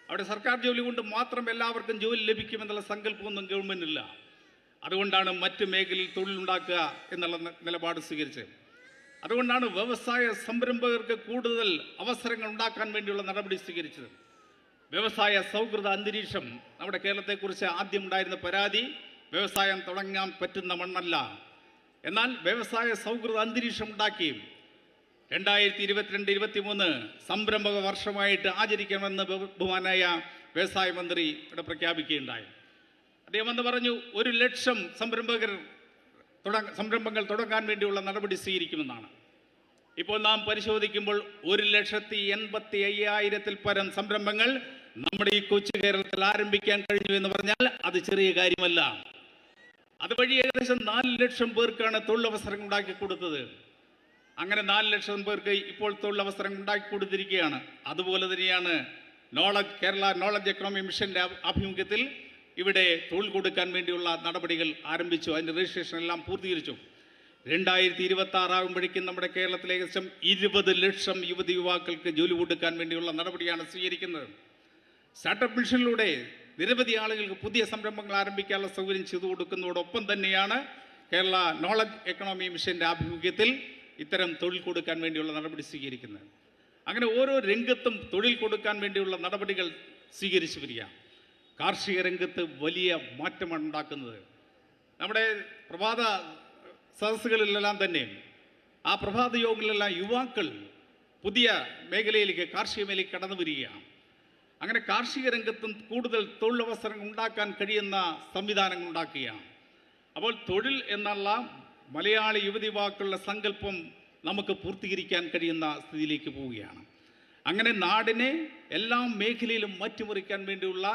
അവിടെ സർക്കാർ ജോലി കൊണ്ട് മാത്രം എല്ലാവർക്കും ജോലി ലഭിക്കുമെന്നുള്ള സങ്കല്പമൊന്നും ഗവൺമെൻറ്റില്ല. അതുകൊണ്ടാണ് മറ്റ് മേഖലയിൽ തൊഴിലുണ്ടാക്കുക എന്നുള്ള നിലപാട് സ്വീകരിച്ചത്. അതുകൊണ്ടാണ് വ്യവസായ സംരംഭകർക്ക് കൂടുതൽ അവസരങ്ങൾ ഉണ്ടാക്കാൻ വേണ്ടിയുള്ള നടപടി സ്വീകരിച്ചത്. വ്യവസായ സൗഹൃദ അന്തരീക്ഷം നമ്മുടെ കേരളത്തെക്കുറിച്ച് ആദ്യം ഉണ്ടായിരുന്ന പരാതി വ്യവസായം തുടങ്ങാൻ പറ്റുന്ന മണ്ണല്ല. എന്നാൽ വ്യവസായ സൗഹൃദ അന്തരീക്ഷം ഉണ്ടാക്കി 2022-23 സംരംഭക വർഷമായിട്ട് ആചരിക്കണമെന്ന് ബഹുമാനായ വ്യവസായ മന്ത്രി ഇവിടെ പ്രഖ്യാപിക്കുകയുണ്ടായി. അദ്ദേഹം എന്ന് പറഞ്ഞു, 1,00,000 സംരംഭങ്ങൾ തുടങ്ങാൻ വേണ്ടിയുള്ള നടപടി സ്വീകരിക്കുമെന്നാണ്. ഇപ്പോൾ നാം പരിശോധിക്കുമ്പോൾ 1,85,000 പരം സംരംഭങ്ങൾ നമ്മുടെ ഈ കൊച്ചു കേരളത്തിൽ ആരംഭിക്കാൻ കഴിഞ്ഞു എന്ന് പറഞ്ഞാൽ അത് ചെറിയ കാര്യമല്ല. അതുവഴി ഏകദേശം 4,00,000 പേർക്കാണ് തൊഴിലവസരങ്ങൾ ഉണ്ടാക്കി കൊടുത്തത്. അങ്ങനെ 4,00,000 പേർക്ക് ഇപ്പോൾ തൊഴിലവസരങ്ങൾ ഉണ്ടാക്കി കൊടുത്തിരിക്കുകയാണ്. അതുപോലെ തന്നെയാണ് കേരള നോളജ് എക്കണോമി മിഷന്റെ ആഭിമുഖ്യത്തിൽ ഇവിടെ തൊഴിൽ കൊടുക്കാൻ വേണ്ടിയുള്ള നടപടികൾ ആരംഭിച്ചു. അതിൻ്റെ രജിസ്ട്രേഷൻ എല്ലാം പൂർത്തീകരിച്ചു. 2026 ആകുമ്പോഴേക്കും നമ്മുടെ കേരളത്തിലെ ഏകദേശം 20,00,000 യുവതി യുവാക്കൾക്ക് ജോലി കൊടുക്കാൻ വേണ്ടിയുള്ള നടപടിയാണ് സ്വീകരിക്കുന്നത്. സ്റ്റാർട്ടപ്പ് മിഷനിലൂടെ നിരവധി ആളുകൾക്ക് പുതിയ സംരംഭങ്ങൾ ആരംഭിക്കാനുള്ള സൗകര്യം ചെയ്തു കൊടുക്കുന്നതോടൊപ്പം തന്നെയാണ് കേരള നോളജ് എക്കണോമി മിഷന്റെ ആഭിമുഖ്യത്തിൽ ഇത്തരം തൊഴിൽ കൊടുക്കാൻ വേണ്ടിയുള്ള നടപടി സ്വീകരിക്കുന്നത്. അങ്ങനെ ഓരോ രംഗത്തും തൊഴിൽ കൊടുക്കാൻ വേണ്ടിയുള്ള നടപടികൾ സ്വീകരിച്ചു വരിക. കാർഷിക രംഗത്ത് വലിയ മാറ്റമാണ് ഉണ്ടാക്കുന്നത്. നമ്മുടെ പ്രഭാത സദസ്സുകളിലെല്ലാം തന്നെ, ആ പ്രഭാത യോഗങ്ങളിലെല്ലാം യുവാക്കൾ പുതിയ മേഖലയിലേക്ക്, കാർഷിക മേഖലയിലേക്ക് കടന്നു വരികയാണ്. അങ്ങനെ കാർഷിക രംഗത്തും കൂടുതൽ തൊഴിലവസരങ്ങൾ ഉണ്ടാക്കാൻ കഴിയുന്ന സംവിധാനങ്ങൾ ഉണ്ടാക്കുകയാണ്. അപ്പോൾ തൊഴിൽ എന്നുള്ള മലയാളി യുവതി യുവാക്കളുടെ സങ്കല്പം നമുക്ക് പൂർത്തീകരിക്കാൻ കഴിയുന്ന സ്ഥിതിയിലേക്ക് പോവുകയാണ്. അങ്ങനെ നാടിനെ എല്ലാ മേഖലയിലും മാറ്റിമറിക്കാൻ വേണ്ടിയുള്ള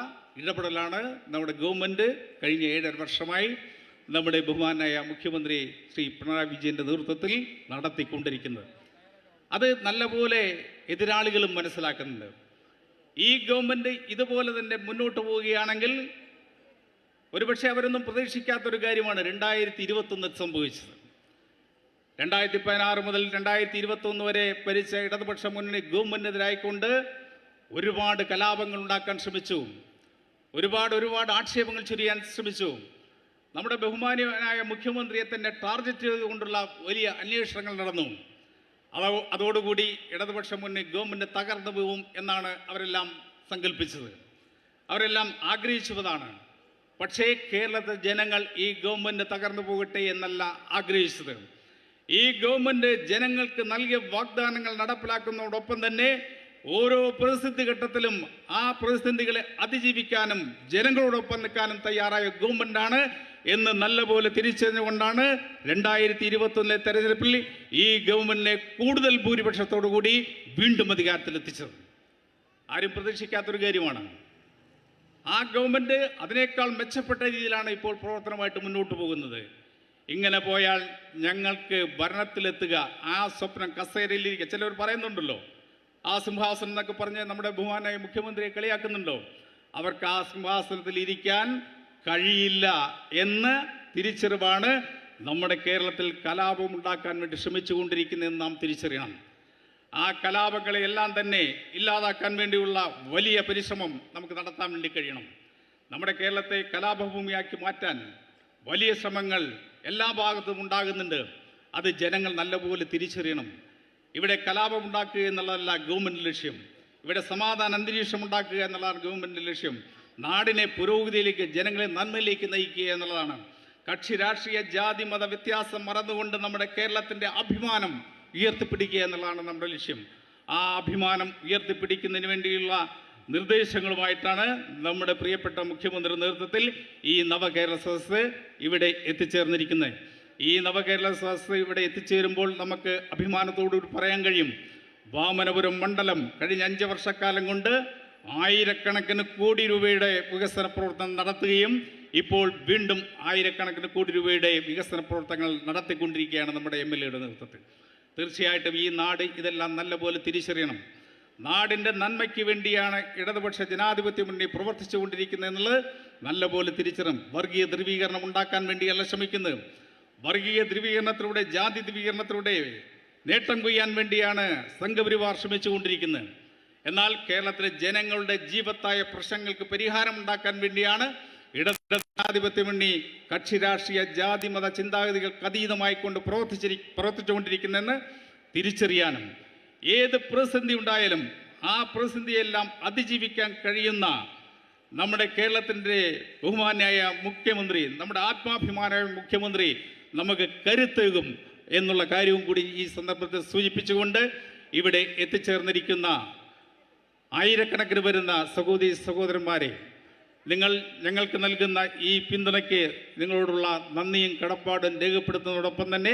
ഇടപെടലാണ് നമ്മുടെ ഗവൺമെൻറ് കഴിഞ്ഞ 7.5 വർഷമായി നമ്മുടെ ബഹുമാനായ മുഖ്യമന്ത്രി ശ്രീ പിണറായി വിജയൻ്റെ നേതൃത്വത്തിൽ നടത്തിക്കൊണ്ടിരിക്കുന്നത്. അത് നല്ലപോലെ എതിരാളികളും മനസ്സിലാക്കുന്നുണ്ട്. ഈ ഗവൺമെൻറ് ഇതുപോലെ തന്നെ മുന്നോട്ട് പോവുകയാണെങ്കിൽ ഒരുപക്ഷെ അവരൊന്നും പ്രതീക്ഷിക്കാത്തൊരു കാര്യമാണ് 2021 സംഭവിച്ചത്. 2016 മുതൽ 2021 വരെ ഭരിച്ച ഇടതുപക്ഷ മുന്നണി ഗവൺമെൻറ്റിനെതിരായിക്കൊണ്ട് ഒരുപാട് കലാപങ്ങൾ ഉണ്ടാക്കാൻ ശ്രമിച്ചു, ഒരുപാട് ആക്ഷേപങ്ങൾ ചൊരിയാൻ ശ്രമിച്ചു. നമ്മുടെ ബഹുമാനീയനായ മുഖ്യമന്ത്രിയെ തന്നെ ടാർഗറ്റ് ചെയ്തുകൊണ്ടുള്ള വലിയ അന്വേഷണങ്ങൾ നടന്നു. അതോടുകൂടി ഇടതുപക്ഷ മുന്നണി ഗവൺമെൻറ് തകർന്നു പോകും എന്നാണ് അവരെല്ലാം സങ്കല്പിച്ചത്, അവരെല്ലാം ആഗ്രഹിച്ചതാണ്. പക്ഷേ കേരളത്തിലെ ജനങ്ങൾ ഈ ഗവൺമെൻറ് തകർന്നു പോകട്ടെ എന്നല്ല ആഗ്രഹിച്ചത്. ഈ ഗവൺമെൻറ് ജനങ്ങൾക്ക് നൽകിയ വാഗ്ദാനങ്ങൾ നടപ്പിലാക്കുന്നതോടൊപ്പം തന്നെ ഓരോ പ്രതിസന്ധി ഘട്ടത്തിലും ആ പ്രതിസന്ധികളെ അതിജീവിക്കാനും ജനങ്ങളോടൊപ്പം നിൽക്കാനും തയ്യാറായ ഗവൺമെൻറ്റാണ് എന്ന് നല്ലപോലെ തിരിച്ചറിഞ്ഞുകൊണ്ടാണ് 2021 തെരഞ്ഞെടുപ്പിൽ ഈ ഗവൺമെന്റിനെ കൂടുതൽ ഭൂരിപക്ഷത്തോടു കൂടി വീണ്ടും അധികാരത്തിലെത്തിച്ചത്. ആരും പ്രതീക്ഷിക്കാത്തൊരു കാര്യമാണ്. ആ ഗവൺമെന്റ് അതിനേക്കാൾ മെച്ചപ്പെട്ട രീതിയിലാണ് ഇപ്പോൾ പ്രവർത്തനമായിട്ട് മുന്നോട്ട് പോകുന്നത്. ഇങ്ങനെ പോയാൽ ഞങ്ങൾക്ക് ഭരണത്തിലെത്തുക, ആ സ്വപ്നം കസേരയിലിരിക്കുക. ചിലർ പറയുന്നുണ്ടല്ലോ ആ സിംഹാസനം എന്നൊക്കെ പറഞ്ഞ് നമ്മുടെ ബഹുമാനായ മുഖ്യമന്ത്രിയെ കളിയാക്കുന്നുണ്ടോ. അവർക്ക് ആ സിംഹാസനത്തിൽ ഇരിക്കാൻ കഴിയില്ല എന്ന തിരിച്ചറിവാണ് നമ്മുടെ കേരളത്തിൽ കലാപം ഉണ്ടാക്കാൻ വേണ്ടി ശ്രമിച്ചുകൊണ്ടിരിക്കുന്നതെന്ന് നാം തിരിച്ചറിയണം. ആ കലാപങ്ങളെ എല്ലാം തന്നെ ഇല്ലാതാക്കാൻ വേണ്ടിയുള്ള വലിയ പരിശ്രമം നമുക്ക് നടത്താൻ വേണ്ടി കഴിയണം. നമ്മുടെ കേരളത്തെ കലാപഭൂമിയാക്കി മാറ്റാൻ വലിയ ശ്രമങ്ങൾ എല്ലാ ഭാഗത്തും ഉണ്ടാകുന്നുണ്ട്. അത് ജനങ്ങൾ നല്ലപോലെ തിരിച്ചറിയണം. ഇവിടെ കലാപം ഉണ്ടാക്കുക എന്നുള്ളതല്ല ഗവൺമെൻറ് ലക്ഷ്യം, ഇവിടെ സമാധാന അന്തരീക്ഷം ഉണ്ടാക്കുക എന്നുള്ളതാണ് ഗവൺമെൻറ് ലക്ഷ്യം. നാടിനെ പുരോഗതിയിലേക്ക്, ജനങ്ങളെ നന്മയിലേക്ക് നയിക്കുക എന്നുള്ളതാണ്. കക്ഷി രാഷ്ട്രീയ ജാതി മത വ്യത്യാസം മറന്നുകൊണ്ട് നമ്മുടെ കേരളത്തിൻ്റെ അഭിമാനം ഉയർത്തിപ്പിടിക്കുക എന്നുള്ളതാണ് നമ്മുടെ ലക്ഷ്യം. ആ അഭിമാനം ഉയർത്തിപ്പിടിക്കുന്നതിന് വേണ്ടിയുള്ള നിർദ്ദേശങ്ങളുമായിട്ടാണ് നമ്മുടെ പ്രിയപ്പെട്ട മുഖ്യമന്ത്രിയുടെ നേതൃത്വത്തിൽ ഈ നവകേരള സദസ്സ് ഇവിടെ എത്തിച്ചേർന്നിരിക്കുന്നത്. ഈ നവകേരള സദസ്സ് ഇവിടെ എത്തിച്ചേരുമ്പോൾ നമുക്ക് അഭിമാനത്തോടു പറയാൻ കഴിയും, വാമനപുരം മണ്ഡലം കഴിഞ്ഞ 5 വർഷക്കാലം കൊണ്ട് ആയിരക്കണക്കിന് കോടി രൂപയുടെ വികസന പ്രവർത്തനം നടത്തുകയും ഇപ്പോൾ വീണ്ടും ആയിരക്കണക്കിന് കോടി രൂപയുടെ വികസന പ്രവർത്തനങ്ങൾ നടത്തിക്കൊണ്ടിരിക്കുകയാണ് നമ്മുടെ MLAയുടെ നേതൃത്വത്തിൽ. തീർച്ചയായിട്ടും ഈ നാട് ഇതെല്ലാം നല്ലപോലെ തിരിച്ചറിയണം. നാടിൻ്റെ നന്മയ്ക്ക് വേണ്ടിയാണ് ഇടതുപക്ഷ ജനാധിപത്യ മുന്നണി പ്രവർത്തിച്ചു കൊണ്ടിരിക്കുന്നത് എന്നുള്ളത് നല്ലപോലെ തിരിച്ചറിയണം. വർഗീയ ധ്രുവീകരണം ഉണ്ടാക്കാൻ വേണ്ടിയല്ല ശ്രമിക്കുന്നത്. വർഗീയ ധ്രുവീകരണത്തിലൂടെ, ജാതി ധ്രുവീകരണത്തിലൂടെ നേട്ടം കൊയ്യാൻ വേണ്ടിയാണ് സംഘപരിവാർ ശ്രമിച്ചുകൊണ്ടിരിക്കുന്നത്. എന്നാൽ കേരളത്തിലെ ജനങ്ങളുടെ ജീവത്തായ പ്രശ്നങ്ങൾക്ക് പരിഹാരം ഉണ്ടാക്കാൻ വേണ്ടിയാണ് ഇടതുപക്ഷ മുന്നണി കക്ഷി രാഷ്ട്രീയ ജാതി മത ചിന്താഗതികൾക്ക് അതീതമായിക്കൊണ്ട് പ്രവർത്തിച്ചുകൊണ്ടിരിക്കുന്നതെന്ന് തിരിച്ചറിയാനും ഏത് പ്രതിസന്ധി ഉണ്ടായാലും ആ പ്രതിസന്ധിയെല്ലാം അതിജീവിക്കാൻ കഴിയുന്ന നമ്മുടെ കേരളത്തിൻ്റെ ബഹുമാന്യായ മുഖ്യമന്ത്രി, നമ്മുടെ ആത്മാഭിമാനായ മുഖ്യമന്ത്രി നമുക്ക് കരുത്തേകും എന്നുള്ള കാര്യവും കൂടി ഈ സന്ദർഭത്തിൽ സൂചിപ്പിച്ചുകൊണ്ട് ഇവിടെ എത്തിച്ചേർന്നിരിക്കുന്ന ആയിരക്കണക്കിന് വരുന്ന സഹോദരന്മാരെ, നിങ്ങൾ ഞങ്ങൾക്ക് നൽകുന്ന ഈ പിന്തുണയ്ക്ക് നിങ്ങളോടുള്ള നന്ദിയും കടപ്പാടും രേഖപ്പെടുത്തുന്നതോടൊപ്പം തന്നെ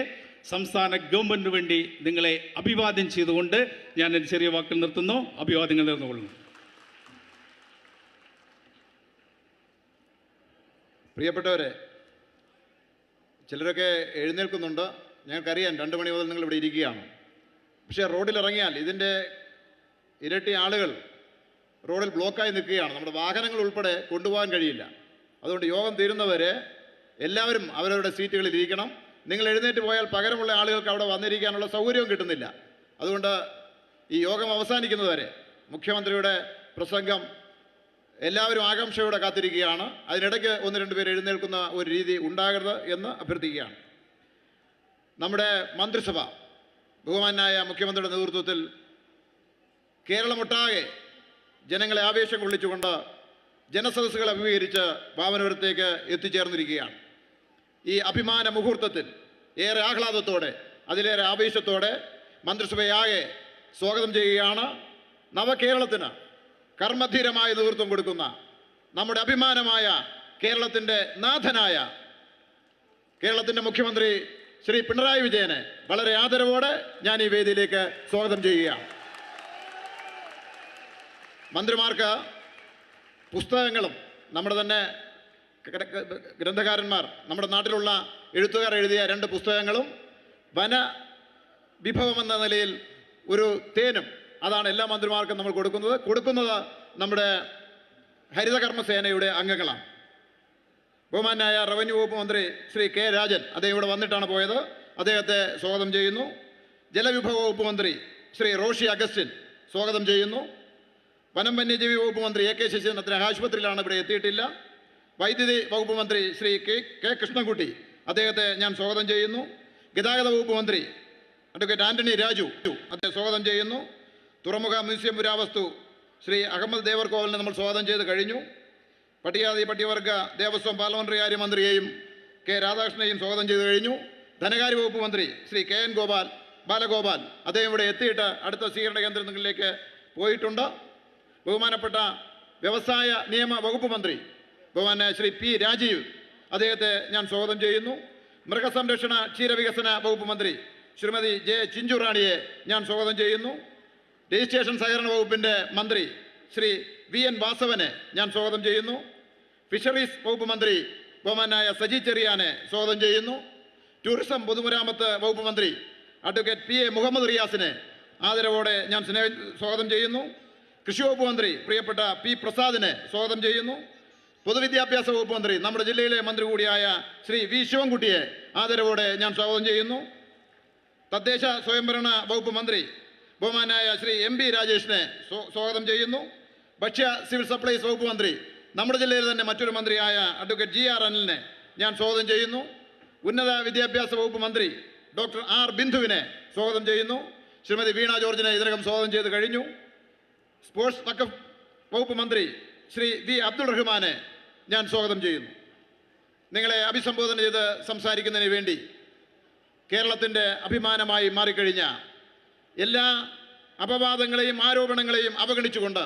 സംസ്ഥാന ഗവൺമെന്റിന് വേണ്ടി നിങ്ങളെ അഭിവാദ്യം ചെയ്തുകൊണ്ട് ഞാൻ എൻ്റെ ചെറിയ വാക്കിൽ നിർത്തുന്നു. അഭിവാദ്യങ്ങൾ നേർന്നുകൊള്ളുന്നു. പ്രിയപ്പെട്ടവരെ, ചിലരൊക്കെ എഴുന്നേൽക്കുന്നുണ്ട്. ഞങ്ങൾക്കറിയാം 2 മണി മുതൽ നിങ്ങൾ ഇവിടെ ഇരിക്കുകയാണ്. പക്ഷേ റോഡിലിറങ്ങിയാൽ ഇതിൻ്റെ ഇരട്ടി ആളുകൾ റോഡിൽ ബ്ലോക്കായി നിൽക്കുകയാണ്. നമ്മുടെ വാഹനങ്ങൾ ഉൾപ്പെടെ കൊണ്ടുപോകാൻ കഴിയില്ല. അതുകൊണ്ട് യോഗം തീരുന്നവരെ എല്ലാവരും അവരവരുടെ സീറ്റുകളിൽ ഇരിക്കണം. നിങ്ങൾ എഴുന്നേറ്റ് പോയാൽ പകരമുള്ള ആളുകൾക്ക് അവിടെ വന്നിരിക്കാനുള്ള സൗകര്യവും കിട്ടുന്നില്ല. അതുകൊണ്ട് ഈ യോഗം അവസാനിക്കുന്നതുവരെ മുഖ്യമന്ത്രിയുടെ പ്രസംഗം എല്ലാവരും ആകാംക്ഷയോടെ കാത്തിരിക്കുകയാണ്. അതിനിടയ്ക്ക് 1-2 പേര് എഴുന്നേൽക്കുന്ന ഒരു രീതി ഉണ്ടാകരുത് എന്ന് അഭ്യർത്ഥിക്കുകയാണ്. നമ്മുടെ മന്ത്രിസഭ ബഹുമാനായ മുഖ്യമന്ത്രിയുടെ നേതൃത്വത്തിൽ കേരളമൊട്ടാകെ ജനങ്ങളെ ആവേശം കൊള്ളിച്ചുകൊണ്ട് ജനസദസ്സുകൾ അഭിമുഖീകരിച്ച് വാമനപുരത്തേക്ക് എത്തിച്ചേർന്നിരിക്കുകയാണ്. ഈ അഭിമാന മുഹൂർത്തത്തിൽ ഏറെ ആഹ്ലാദത്തോടെ, അതിലേറെ ആവേശത്തോടെ മന്ത്രിസഭയാകെ സ്വാഗതം ചെയ്യുകയാണ്. നവകേരളത്തിന് കർമ്മധീരമായ നേതൃത്വം കൊടുക്കുന്ന നമ്മുടെ അഭിമാനമായ കേരളത്തിൻ്റെ നാഥനായ കേരളത്തിൻ്റെ മുഖ്യമന്ത്രി ശ്രീ പിണറായി വിജയനെ വളരെ ആദരവോടെ ഞാൻ ഈ വേദിയിലേക്ക് സ്വാഗതം ചെയ്യുകയാണ്. മന്ത്രിമാർക്ക് പുസ്തകങ്ങളും നമ്മുടെ തന്നെ ഗ്രന്ഥകാരന്മാർ, നമ്മുടെ നാട്ടിലുള്ള എഴുത്തുകാർ എഴുതിയ 2 പുസ്തകങ്ങളും വന വിഭവമെന്ന നിലയിൽ ഒരു തേനും, അതാണ് എല്ലാ മന്ത്രിമാർക്കും നമ്മൾ കൊടുക്കുന്നത് നമ്മുടെ ഹരിതകർമ്മസേനയുടെ അംഗങ്ങളാണ്. ബഹുമാനായ റവന്യൂ വകുപ്പ് മന്ത്രി ശ്രീ കെ രാജൻ അദ്ദേഹം ഇവിടെ വന്നിട്ടാണ് പോയത്. അദ്ദേഹത്തെ സ്വാഗതം ചെയ്യുന്നു. ജലവിഭവ വകുപ്പ് മന്ത്രി ശ്രീ റോഷി അഗസ്റ്റിൻ സ്വാഗതം ചെയ്യുന്നു. വനം വന്യജീവി വകുപ്പ് മന്ത്രി എ കെ ശശീന്ദ്രൻ അദ്ദേഹം ആശുപത്രിയിലാണ്, ഇവിടെ എത്തിയിട്ടില്ല. വൈദ്യുതി വകുപ്പ് മന്ത്രി ശ്രീ കെ കൃഷ്ണൻകുട്ടി അദ്ദേഹത്തെ ഞാൻ സ്വാഗതം ചെയ്യുന്നു. ഗതാഗത വകുപ്പ് മന്ത്രി അഡ്വക്കേറ്റ് ആന്റണി രാജു അദ്ദേഹം സ്വാഗതം ചെയ്യുന്നു. തുറമുഖ മ്യൂസിയം പുരാവസ്തു ശ്രീ അഹമ്മദ് ദേവർകോവലിനെ നമ്മൾ സ്വാഗതം ചെയ്ത് കഴിഞ്ഞു. പട്ടികജാതി പട്ടികവർഗ ദേവസ്വം പാർലമെന്ററി കാര്യമന്ത്രിയെയും കെ രാധാകൃഷ്ണനെയും സ്വാഗതം ചെയ്ത് കഴിഞ്ഞു. ധനകാര്യ വകുപ്പ് മന്ത്രി ശ്രീ കെ എൻ ബാലഗോപാൽ അദ്ദേഹം ഇവിടെ എത്തിയിട്ട് അടുത്ത സ്വീകരണ കേന്ദ്രങ്ങളിലേക്ക് പോയിട്ടുണ്ട്. ബഹുമാനപ്പെട്ട വ്യവസായ നിയമ വകുപ്പ് മന്ത്രി ബഹുമാനായ ശ്രീ പി രാജീവ് അദ്ദേഹത്തെ ഞാൻ സ്വാഗതം ചെയ്യുന്നു. മൃഗസംരക്ഷണ ക്ഷീരവികസന വകുപ്പ് മന്ത്രി ശ്രീമതി ജെ ചിഞ്ചുറാണിയെ ഞാൻ സ്വാഗതം ചെയ്യുന്നു. രജിസ്ട്രേഷൻ സഹകരണ വകുപ്പിൻ്റെ മന്ത്രി ശ്രീ വി എൻ വാസവനെ ഞാൻ സ്വാഗതം ചെയ്യുന്നു. ഫിഷറീസ് വകുപ്പ് മന്ത്രി ബഹുമാനായ സജി ചെറിയാനെ സ്വാഗതം ചെയ്യുന്നു. ടൂറിസം പൊതുമരാമത്ത് വകുപ്പ് മന്ത്രി അഡ്വക്കേറ്റ് പി എ മുഹമ്മദ് റിയാസിനെ ആദരവോടെ ഞാൻ സ്വാഗതം ചെയ്യുന്നു. കൃഷി വകുപ്പ് മന്ത്രി പ്രിയപ്പെട്ട പി പ്രസാദിനെ സ്വാഗതം ചെയ്യുന്നു. പൊതുവിദ്യാഭ്യാസ വകുപ്പ് മന്ത്രി നമ്മുടെ ജില്ലയിലെ മന്ത്രി കൂടിയായ ശ്രീ വി ശിവൻകുട്ടിയെ ആദരവോടെ ഞാൻ സ്വാഗതം ചെയ്യുന്നു. തദ്ദേശ സ്വയംഭരണ വകുപ്പ് മന്ത്രി ബഹുമാനായ ശ്രീ എം പി രാജേഷിനെ സ്വാഗതം ചെയ്യുന്നു. ഭക്ഷ്യ സിവിൽ സപ്ലൈസ് വകുപ്പ് മന്ത്രി നമ്മുടെ ജില്ലയിൽ തന്നെ മറ്റൊരു മന്ത്രിയായ അഡ്വക്കേറ്റ് ജി ആർ അനിലിനെ ഞാൻ സ്വാഗതം ചെയ്യുന്നു. ഉന്നത വിദ്യാഭ്യാസ വകുപ്പ് മന്ത്രി ഡോക്ടർ ആർ ബിന്ദുവിനെ സ്വാഗതം ചെയ്യുന്നു. ശ്രീമതി വീണ ജോർജിനെ ഇതിനകം സ്വാഗതം ചെയ്ത് കഴിഞ്ഞു. സ്പോർട്സ് വഖഫ് വകുപ്പ് മന്ത്രി ശ്രീ വി അബ്ദുൾ റഹ്മാനെ ഞാൻ സ്വാഗതം ചെയ്യുന്നു. നിങ്ങളെ അഭിസംബോധന ചെയ്ത് സംസാരിക്കുന്നതിന് വേണ്ടി കേരളത്തിൻ്റെ അഭിമാനമായി മാറിക്കഴിഞ്ഞ എല്ലാ അപവാദങ്ങളെയും ആരോപണങ്ങളെയും അവഗണിച്ചുകൊണ്ട്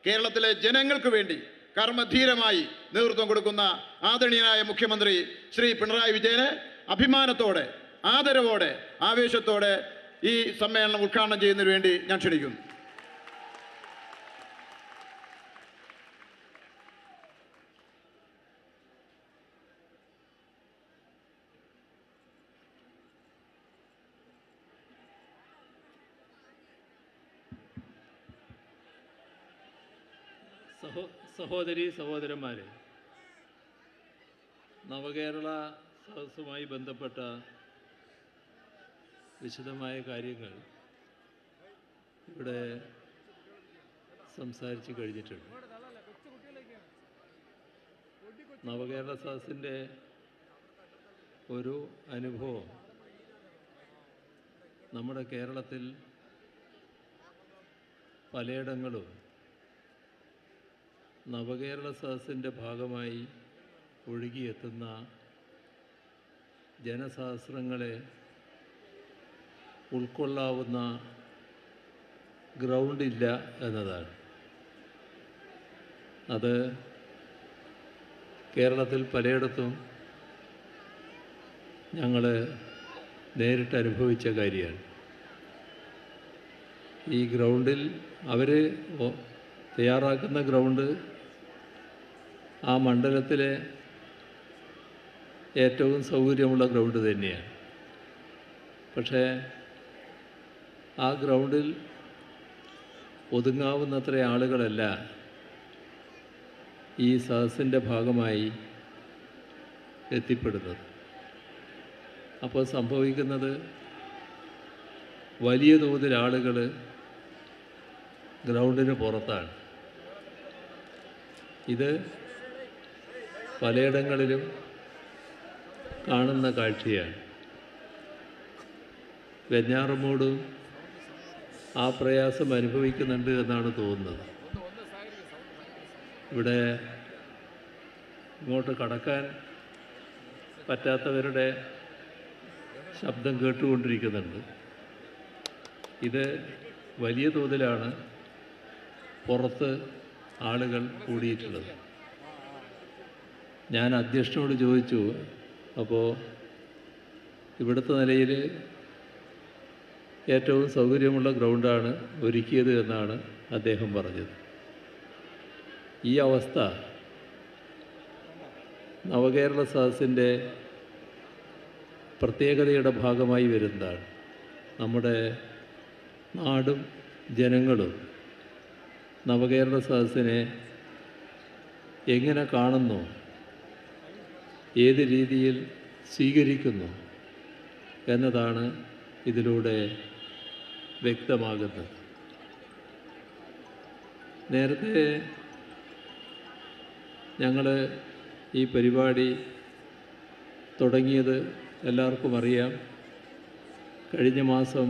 കേരളത്തിലെ ജനങ്ങൾക്ക് വേണ്ടി കർമ്മധീരമായി നേതൃത്വം കൊടുക്കുന്ന ആദരണീയനായ മുഖ്യമന്ത്രി ശ്രീ പിണറായി വിജയനെ അഭിമാനത്തോടെ, ആദരവോടെ, ആവേശത്തോടെ ഈ സമ്മേളനം ഉദ്ഘാടനം ചെയ്യുന്നതിന് വേണ്ടി ഞാൻ ക്ഷണിക്കുന്നു. സഹോദരന്മാരെ, നവകേരള സദസ്സുമായി ബന്ധപ്പെട്ട വിശദമായ കാര്യങ്ങൾ ഇവിടെ സംസാരിച്ചു കഴിഞ്ഞിട്ടുണ്ട്. നവകേരള സദസ്സിൻ്റെ ഒരു അനുഭവം നമ്മുടെ കേരളത്തിൽ പലയിടങ്ങളും നവകേരള സദസ്സിൻ്റെ ഭാഗമായി ഒഴുകിയെത്തുന്ന ജനസഹസ്രങ്ങളെ ഉൾക്കൊള്ളാവുന്ന ഗ്രൗണ്ടില്ല എന്നതാണ്. അത് കേരളത്തിൽ പലയിടത്തും ഞങ്ങൾ നേരിട്ട് അനുഭവിച്ച കാര്യമാണ്. ഈ ഗ്രൗണ്ടിൽ അവർ തയ്യാറാക്കുന്ന ഗ്രൗണ്ട് ആ മണ്ഡലത്തിലെ ഏറ്റവും സൗകര്യമുള്ള ഗ്രൗണ്ട് തന്നെയാണ്. പക്ഷേ ആ ഗ്രൗണ്ടിൽ ഒതുങ്ങാവുന്നത്ര ആളുകളല്ല ഈ സദസ്സിൻ്റെ ഭാഗമായി എത്തിപ്പെടുന്നത്. അപ്പോൾ സംഭവിക്കുന്നത് വലിയ തോതിൽ ആളുകൾ ഗ്രൗണ്ടിന് പുറത്താണ്. ഇത് പലയിടങ്ങളിലും കാണുന്ന കാഴ്ചയാണ്. വെഞ്ഞാറമൂട് ആ പ്രയാസം അനുഭവിക്കുന്നുണ്ട് എന്നാണ് തോന്നുന്നത്. ഇവിടെ ഇങ്ങോട്ട് കടക്കാൻ പറ്റാത്തവരുടെ ശബ്ദം കേട്ടുകൊണ്ടിരിക്കുന്നുണ്ട്. ഇത് വലിയ തോതിലാണ് പുറത്ത് ആളുകൾ കൂടിയിട്ടുള്ളത്. ഞാൻ അധ്യക്ഷനോട് ചോദിച്ചു, അപ്പോൾ ഇവിടുത്തെ നിലയിൽ ഏറ്റവും സൗകര്യമുള്ള ഗ്രൗണ്ടാണ് ഒരുക്കിയത് എന്നാണ് അദ്ദേഹം പറഞ്ഞത്. ഈ അവസ്ഥ നവകേരള സദസ്സിൻ്റെ പ്രത്യേകതയുടെ ഭാഗമായി വരുന്നതാണ്. നമ്മുടെ നാടും ജനങ്ങളും നവകേരള സദസ്സിനെ എങ്ങനെ കാണുന്നു, ഏത് രീതിയിൽ സ്വീകരിക്കുന്നു എന്നതാണ് ഇതിലൂടെ വ്യക്തമാകുന്നത്. നേരത്തെ ഞങ്ങൾ ഈ പരിപാടി തുടങ്ങിയത് എല്ലാവർക്കും അറിയാം. കഴിഞ്ഞ മാസം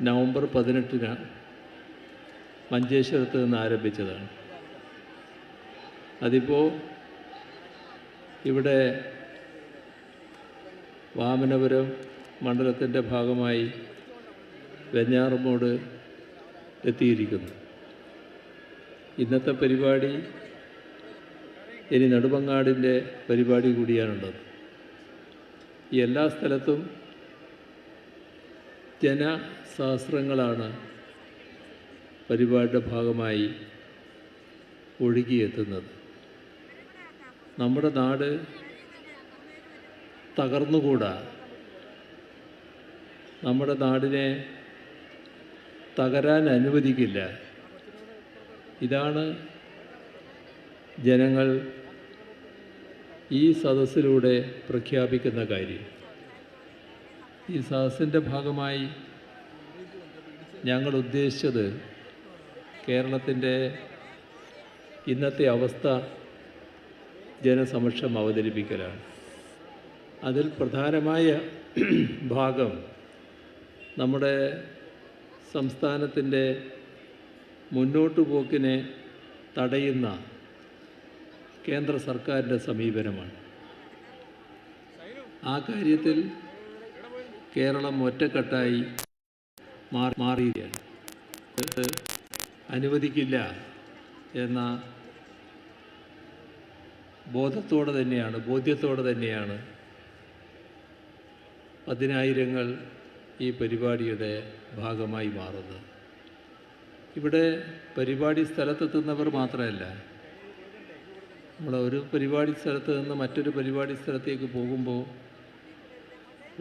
നവംബർ 18 മഞ്ചേശ്വരത്ത് നിന്ന് ആരംഭിച്ചതാണ്. അതിപ്പോൾ ഇവിടെ വാമനപുരം മണ്ഡലത്തിൻ്റെ ഭാഗമായി വെഞ്ഞാറമ്മൂട് എത്തിയിരിക്കുന്നു. ഇന്നത്തെ പരിപാടി ഇനി നെടുമങ്ങാടിൻ്റെ പരിപാടി കൂടിയാണുള്ളത്. ഈ എല്ലാ സ്ഥലത്തും ജനസഹസ്രങ്ങളാണ് പരിപാടിയുടെ ഭാഗമായി ഒഴുകിയെത്തുന്നത്. നമ്മുടെ നാട് തകർന്നുകൂടാ. നമ്മുടെ നാടിനെ തകരാൻ അനുവദിക്കില്ല. ഇതാണ് ജനങ്ങൾ ഈ സദസ്സിലൂടെ പ്രഖ്യാപിക്കുന്ന കാര്യം. ഈ സദസ്സിൻ്റെ ഭാഗമായി ഞങ്ങൾ ഉദ്ദേശിച്ചത് കേരളത്തിൻ്റെ ഇന്നത്തെ അവസ്ഥ ജനസമക്ഷം അവതരിപ്പിക്കലാണ്. അതിൽ പ്രധാനമായ ഭാഗം നമ്മുടെ സംസ്ഥാനത്തിൻ്റെ മുന്നോട്ടു പോക്കിനെ തടയുന്ന കേന്ദ്ര സർക്കാരിൻ്റെ സമീപനമാണ്. ആ കാര്യത്തിൽ കേരളം ഒറ്റക്കെട്ടായി മാറിയിരിക്കുകയാണ്. അനുവദിക്കില്ല എന്ന ബോധ്യത്തോടെ തന്നെയാണ് പതിനായിരങ്ങൾ ഈ പരിപാടിയുടെ ഭാഗമായി മാറുന്നത്. ഇവിടെ പരിപാടി സ്ഥലത്തെത്തുന്നവർ മാത്രമല്ല, നമ്മൾ ഒരു പരിപാടി സ്ഥലത്ത് നിന്ന് മറ്റൊരു പരിപാടി സ്ഥലത്തേക്ക് പോകുമ്പോൾ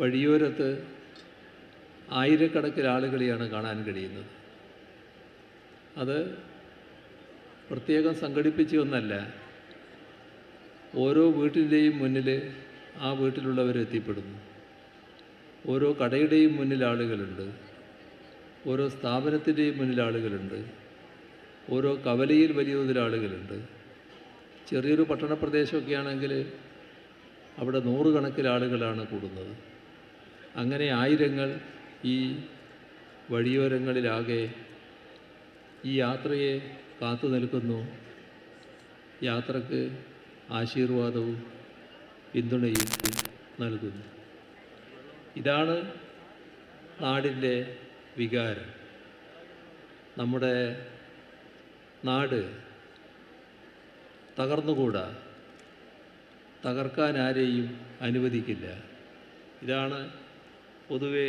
വഴിയോരത്ത് ആയിരക്കണക്കിന് ആളുകളെയാണ് കാണാൻ കഴിയുന്നത്. അത് പ്രത്യേകം സംഘടിപ്പിച്ച ഒന്നല്ല. ഓരോ വീട്ടിൻ്റെയും മുന്നിൽ ആ വീട്ടിലുള്ളവരെത്തിപ്പെടുന്നു. ഓരോ കടയുടെയും മുന്നിൽ ആളുകളുണ്ട്. ഓരോ സ്ഥാപനത്തിൻ്റെയും മുന്നിൽ ആളുകളുണ്ട്. ഓരോ കവലയിൽ വലിയ തോതിൽ ആളുകളുണ്ട്. ചെറിയൊരു പട്ടണ പ്രദേശമൊക്കെ ആണെങ്കിൽ അവിടെ നൂറുകണക്കിന് ആളുകളാണ് കൂടുന്നത്. അങ്ങനെ ആയിരങ്ങൾ ഈ വഴിയോരങ്ങളിലാകെ ഈ യാത്രയെ കാത്തു നിൽക്കുന്നു. യാത്രക്ക് ആശീർവാദവും പിന്തുണയും നൽകുന്നു. ഇതാണ് നാടിൻ്റെ വികാരം. നമ്മുടെ നാട് തകർന്നുകൂടാ. തകർക്കാൻ ആരെയും അനുവദിക്കില്ല. ഇതാണ് പൊതുവെ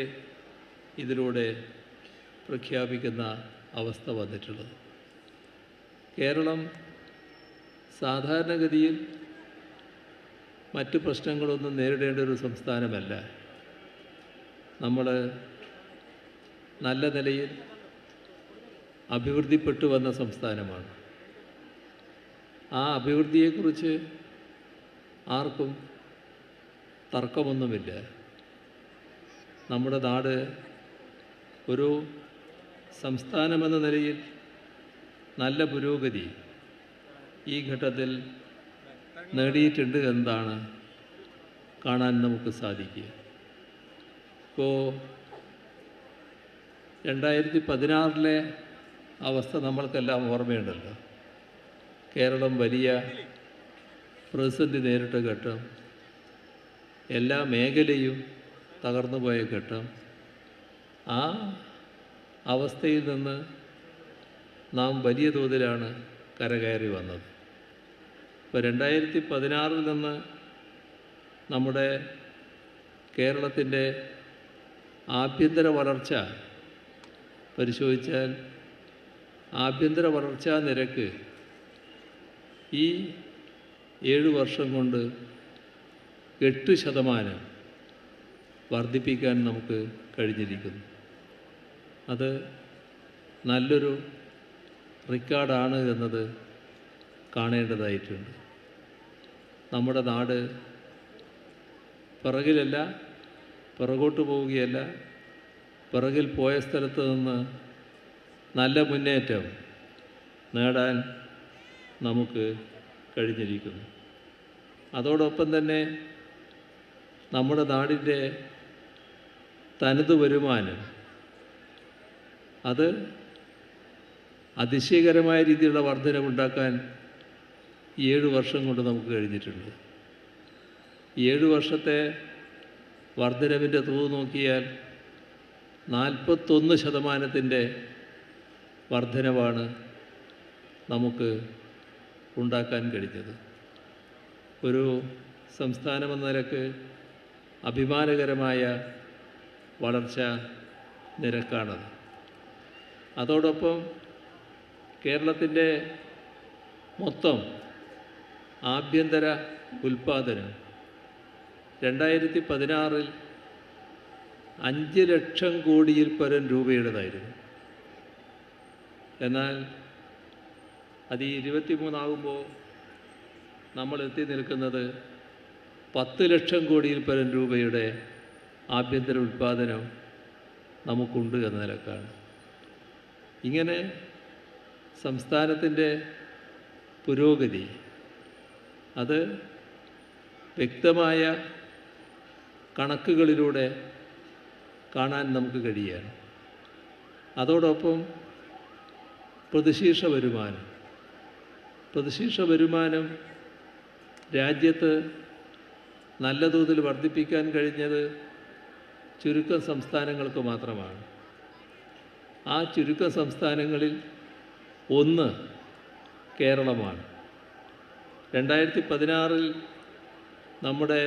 ഇതിലൂടെ പ്രഖ്യാപിക്കുന്ന അവസ്ഥ വന്നിട്ടുള്ളത്. കേരളം സാധാരണഗതിയിൽ മറ്റ് പ്രശ്നങ്ങളൊന്നും നേരിടേണ്ട ഒരു സംസ്ഥാനമല്ല. നമ്മൾ നല്ല നിലയിൽ അഭിവൃദ്ധിപ്പെട്ടു വന്ന സംസ്ഥാനമാണ്. ആ അഭിവൃദ്ധിയെക്കുറിച്ച് ആർക്കും തർക്കമൊന്നുമില്ല. നമ്മുടെ നാട് ഒരു സംസ്ഥാനമെന്ന നിലയിൽ നല്ല പുരോഗതി ഈ ഘട്ടത്തിൽ നേടിയിട്ടുണ്ട് എന്നതാണ് കാണാൻ നമുക്ക് സാധിക്കുക. ഇപ്പോൾ 2016 അവസ്ഥ നമ്മൾക്കെല്ലാം ഓർമ്മയുണ്ടല്ലോ. കേരളം വലിയ പ്രതിസന്ധി നേരിട്ട ഘട്ടം, എല്ലാ മേഖലയും തകർന്നു പോയ ഘട്ടം. ആ അവസ്ഥയിൽ നിന്ന് നാം വലിയ തോതിലാണ് കരകയറി വന്നത്. ഇപ്പോൾ 2016 നിന്ന് നമ്മുടെ കേരളത്തിൻ്റെ ആഭ്യന്തര വളർച്ച പരിശോധിച്ചാൽ ആഭ്യന്തര വളർച്ചാ നിരക്ക് ഈ 7 വർഷം കൊണ്ട് 8% വർദ്ധിപ്പിക്കാൻ നമുക്ക് കഴിഞ്ഞിരിക്കുന്നു. അത് നല്ലൊരു റെക്കോർഡാണ് എന്നത് കാണേണ്ടതായിട്ടുണ്ട്. നമ്മുടെ നാട് പിറകിലല്ല, പിറകോട്ട് പോവുകയല്ല, പിറകിൽ പോയ സ്ഥലത്ത് നിന്ന് നല്ല മുന്നേറ്റം നേടാൻ നമുക്ക് കഴിഞ്ഞിരിക്കുന്നു. അതോടൊപ്പം തന്നെ നമ്മുടെ നാടിൻ്റെ തനത് വരുമാനം അത് അതിശയകരമായ രീതിയിലുള്ള വർധനവുണ്ടാക്കാൻ 7 വർഷം കൊണ്ട് നമുക്ക് കഴിഞ്ഞിട്ടുണ്ട്. 7 വർഷത്തെ വർധനവിൻ്റെ തോത് നോക്കിയാൽ 41% വർധനവാണ് നമുക്ക് ഉണ്ടാക്കാൻ കഴിഞ്ഞത്. ഒരു സംസ്ഥാനമെന്ന നിലക്ക് അഭിമാനകരമായ വളർച്ച നിരക്കാണത്. അതോടൊപ്പം കേരളത്തിൻ്റെ മൊത്തം ആഭ്യന്തര ഉൽപ്പാദനം 2016 5 ലക്ഷം കോടിയിൽ പരം രൂപയുടേതായിരുന്നു. എന്നാൽ അത് ഈ 23 ആകുമ്പോൾ നമ്മൾ എത്തി നിൽക്കുന്നത് 10 ലക്ഷം കോടിയിൽ പരം രൂപയുടെ ആഭ്യന്തര ഉൽപ്പാദനം നമുക്കുണ്ട് എന്ന നിലക്കാണ്. ഇങ്ങനെ സംസ്ഥാനത്തിൻ്റെ പുരോഗതി അത് വ്യക്തമായ കണക്കുകളിലൂടെ കാണാൻ നമുക്ക് കഴിയാണ്. അതോടൊപ്പം പ്രതിശീർഷ വരുമാനം രാജ്യത്ത് നല്ല തോതിൽ വർദ്ധിപ്പിക്കാൻ കഴിഞ്ഞത് ചുരുക്കം സംസ്ഥാനങ്ങൾക്ക് മാത്രമാണ്. ആ ചുരുക്കം സംസ്ഥാനങ്ങളിൽ ഒന്ന് കേരളമാണ്. 2016 നമ്മുടെ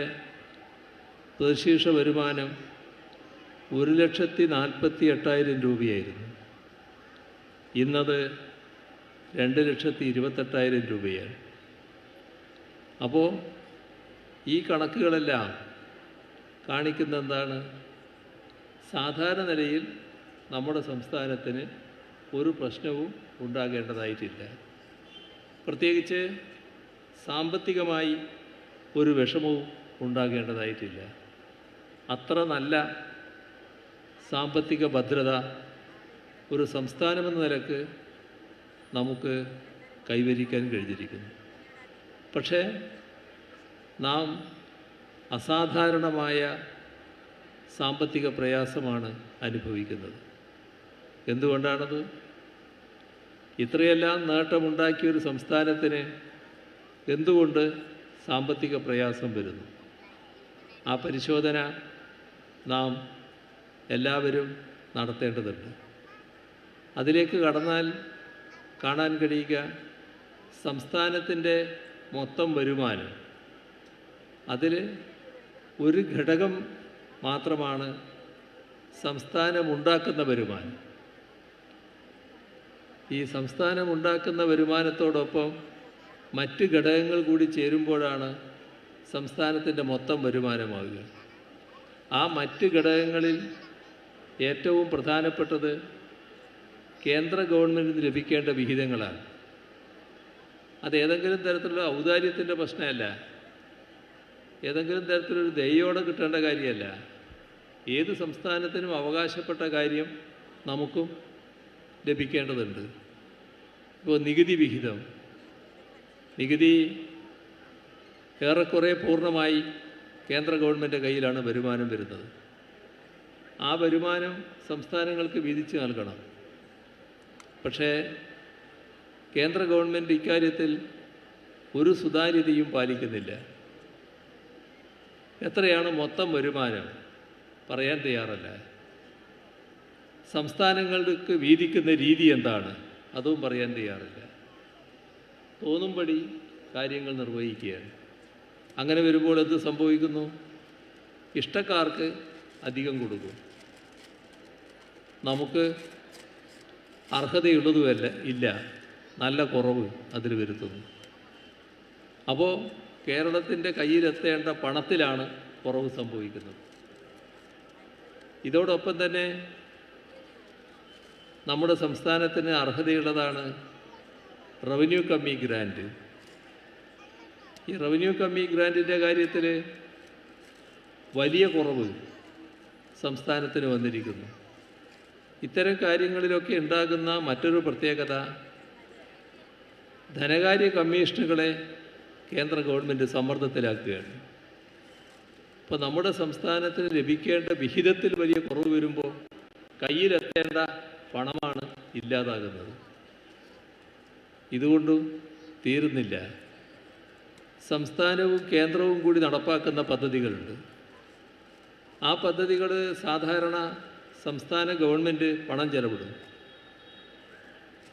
പ്രതിശീർഷ വരുമാനം 1,48,000 രൂപയായിരുന്നു. ഇന്നത് 2,28,000 രൂപയാണ്. അപ്പോൾ ഈ കണക്കുകളെല്ലാം കാണിക്കുന്ന എന്താണ്? സാധാരണ നിലയിൽ നമ്മുടെ സംസ്ഥാനത്തിന് ഒരു പ്രശ്നവും ഉണ്ടാകേണ്ടതായിട്ടില്ല. പ്രത്യേകിച്ച് സാമ്പത്തികമായി ഒരു വിഷമവും ഉണ്ടാകേണ്ടതായിട്ടില്ല. അത്ര നല്ല സാമ്പത്തിക ഭദ്രത ഒരു സംസ്ഥാനമെന്ന നിലക്ക് നമുക്ക് കൈവരിക്കാൻ കഴിഞ്ഞിരിക്കുന്നു. പക്ഷേ നാം അസാധാരണമായ സാമ്പത്തിക പ്രയാസമാണ് അനുഭവിക്കുന്നത്. എന്തുകൊണ്ടാണത്? ഇത്രയെല്ലാം നേട്ടമുണ്ടാക്കിയൊരു സംസ്ഥാനത്തിന് എന്തുകൊണ്ട് സാമ്പത്തിക പ്രയാസം വരുന്നു? ആ പരിശോധന നാം എല്ലാവരും നടത്തേണ്ടതുണ്ട്. അതിലേക്ക് കടന്നാൽ കാണാൻ കഴിയുക സംസ്ഥാനത്തിൻ്റെ മൊത്തം വരുമാനം അതിൽ ഒരു ഘടകം മാത്രമാണ് സംസ്ഥാനമുണ്ടാക്കുന്ന വരുമാനം. ഈ സംസ്ഥാനമുണ്ടാക്കുന്ന വരുമാനത്തോടൊപ്പം മറ്റ് ഘടകങ്ങൾ കൂടി ചേരുമ്പോഴാണ് സംസ്ഥാനത്തിൻ്റെ മൊത്തം വരുമാനമാകുക. ആ മറ്റ് ഘടകങ്ങളിൽ ഏറ്റവും പ്രധാനപ്പെട്ടത് കേന്ദ്ര ഗവൺമെൻറ്റിന് ലഭിക്കേണ്ട വിഹിതങ്ങളാണ്. അത് ഏതെങ്കിലും തരത്തിലുള്ള ഔദാര്യത്തിൻ്റെ പ്രശ്നമല്ല, ഏതെങ്കിലും തരത്തിലൊരു ദയോടെ കിട്ടേണ്ട കാര്യമല്ല. ഏത് സംസ്ഥാനത്തിനും അവകാശപ്പെട്ട കാര്യം നമുക്കും ലഭിക്കേണ്ടതുണ്ട്. ഇപ്പോൾ നികുതി വിഹിതം, നികുതി ഏറെക്കുറെ പൂർണ്ണമായി കേന്ദ്ര ഗവൺമെൻറ് കയ്യിലാണ് വരുമാനം വരുന്നത്. ആ വരുമാനം സംസ്ഥാനങ്ങൾക്ക് വീതിച്ച് നൽകണം. പക്ഷേ കേന്ദ്ര ഗവൺമെൻറ് ഇക്കാര്യത്തിൽ ഒരു സുതാര്യതയും പാലിക്കുന്നില്ല. എത്രയാണ് മൊത്തം വരുമാനം പറയാൻ തയ്യാറല്ല. സംസ്ഥാനങ്ങൾക്ക് വീതിക്കുന്ന രീതി എന്താണ് അതും പറയാൻ തയ്യാറില്ല. തോന്നുംപടി കാര്യങ്ങൾ നിർവഹിക്കുകയാണ്. അങ്ങനെ വരുമ്പോൾ എന്ത് സംഭവിക്കുന്നു? ഇഷ്ടക്കാർക്ക് അധികം കൊടുക്കും, നമുക്ക് അർഹതയുള്ളതുമല്ല ഇല്ല, നല്ല കുറവ് അതിൽ വരുത്തുന്നു. അപ്പോൾ കേരളത്തിൻ്റെ കയ്യിലെത്തേണ്ട പണത്തിലാണ് കുറവ് സംഭവിക്കുന്നത്. ഇതോടൊപ്പം തന്നെ നമ്മുടെ സംസ്ഥാനത്തിന് അർഹതയുള്ളതാണ് റവന്യൂ കമ്മി ഗ്രാൻറ്റ്. ഈ റവന്യൂ കമ്മി ഗ്രാൻറ്റിൻ്റെ കാര്യത്തിൽ വലിയ കുറവ് സംസ്ഥാനത്തിന് വന്നിരിക്കുന്നു. ഇത്തരം കാര്യങ്ങളിലൊക്കെ ഉണ്ടാകുന്ന മറ്റൊരു പ്രത്യേകത, ധനകാര്യ കമ്മീഷനുകളെ കേന്ദ്ര ഗവൺമെൻറ് സമ്മർദ്ദത്തിലാക്കുകയാണ്. ഇപ്പോൾ നമ്മുടെ സംസ്ഥാനത്തിന് ലഭിക്കേണ്ട വിഹിതത്തിൽ വലിയ കുറവ് വരുമ്പോൾ കയ്യിലെത്തേണ്ട പണമാണ് ഇല്ലാതാകുന്നത്. ഇതുകൊണ്ടും തീരുന്നില്ല. സംസ്ഥാനവും കേന്ദ്രവും കൂടി നടപ്പാക്കുന്ന പദ്ധതികളുണ്ട്. ആ പദ്ധതികൾ സാധാരണ സംസ്ഥാന ഗവൺമെൻറ് പണം ചെലവിടും.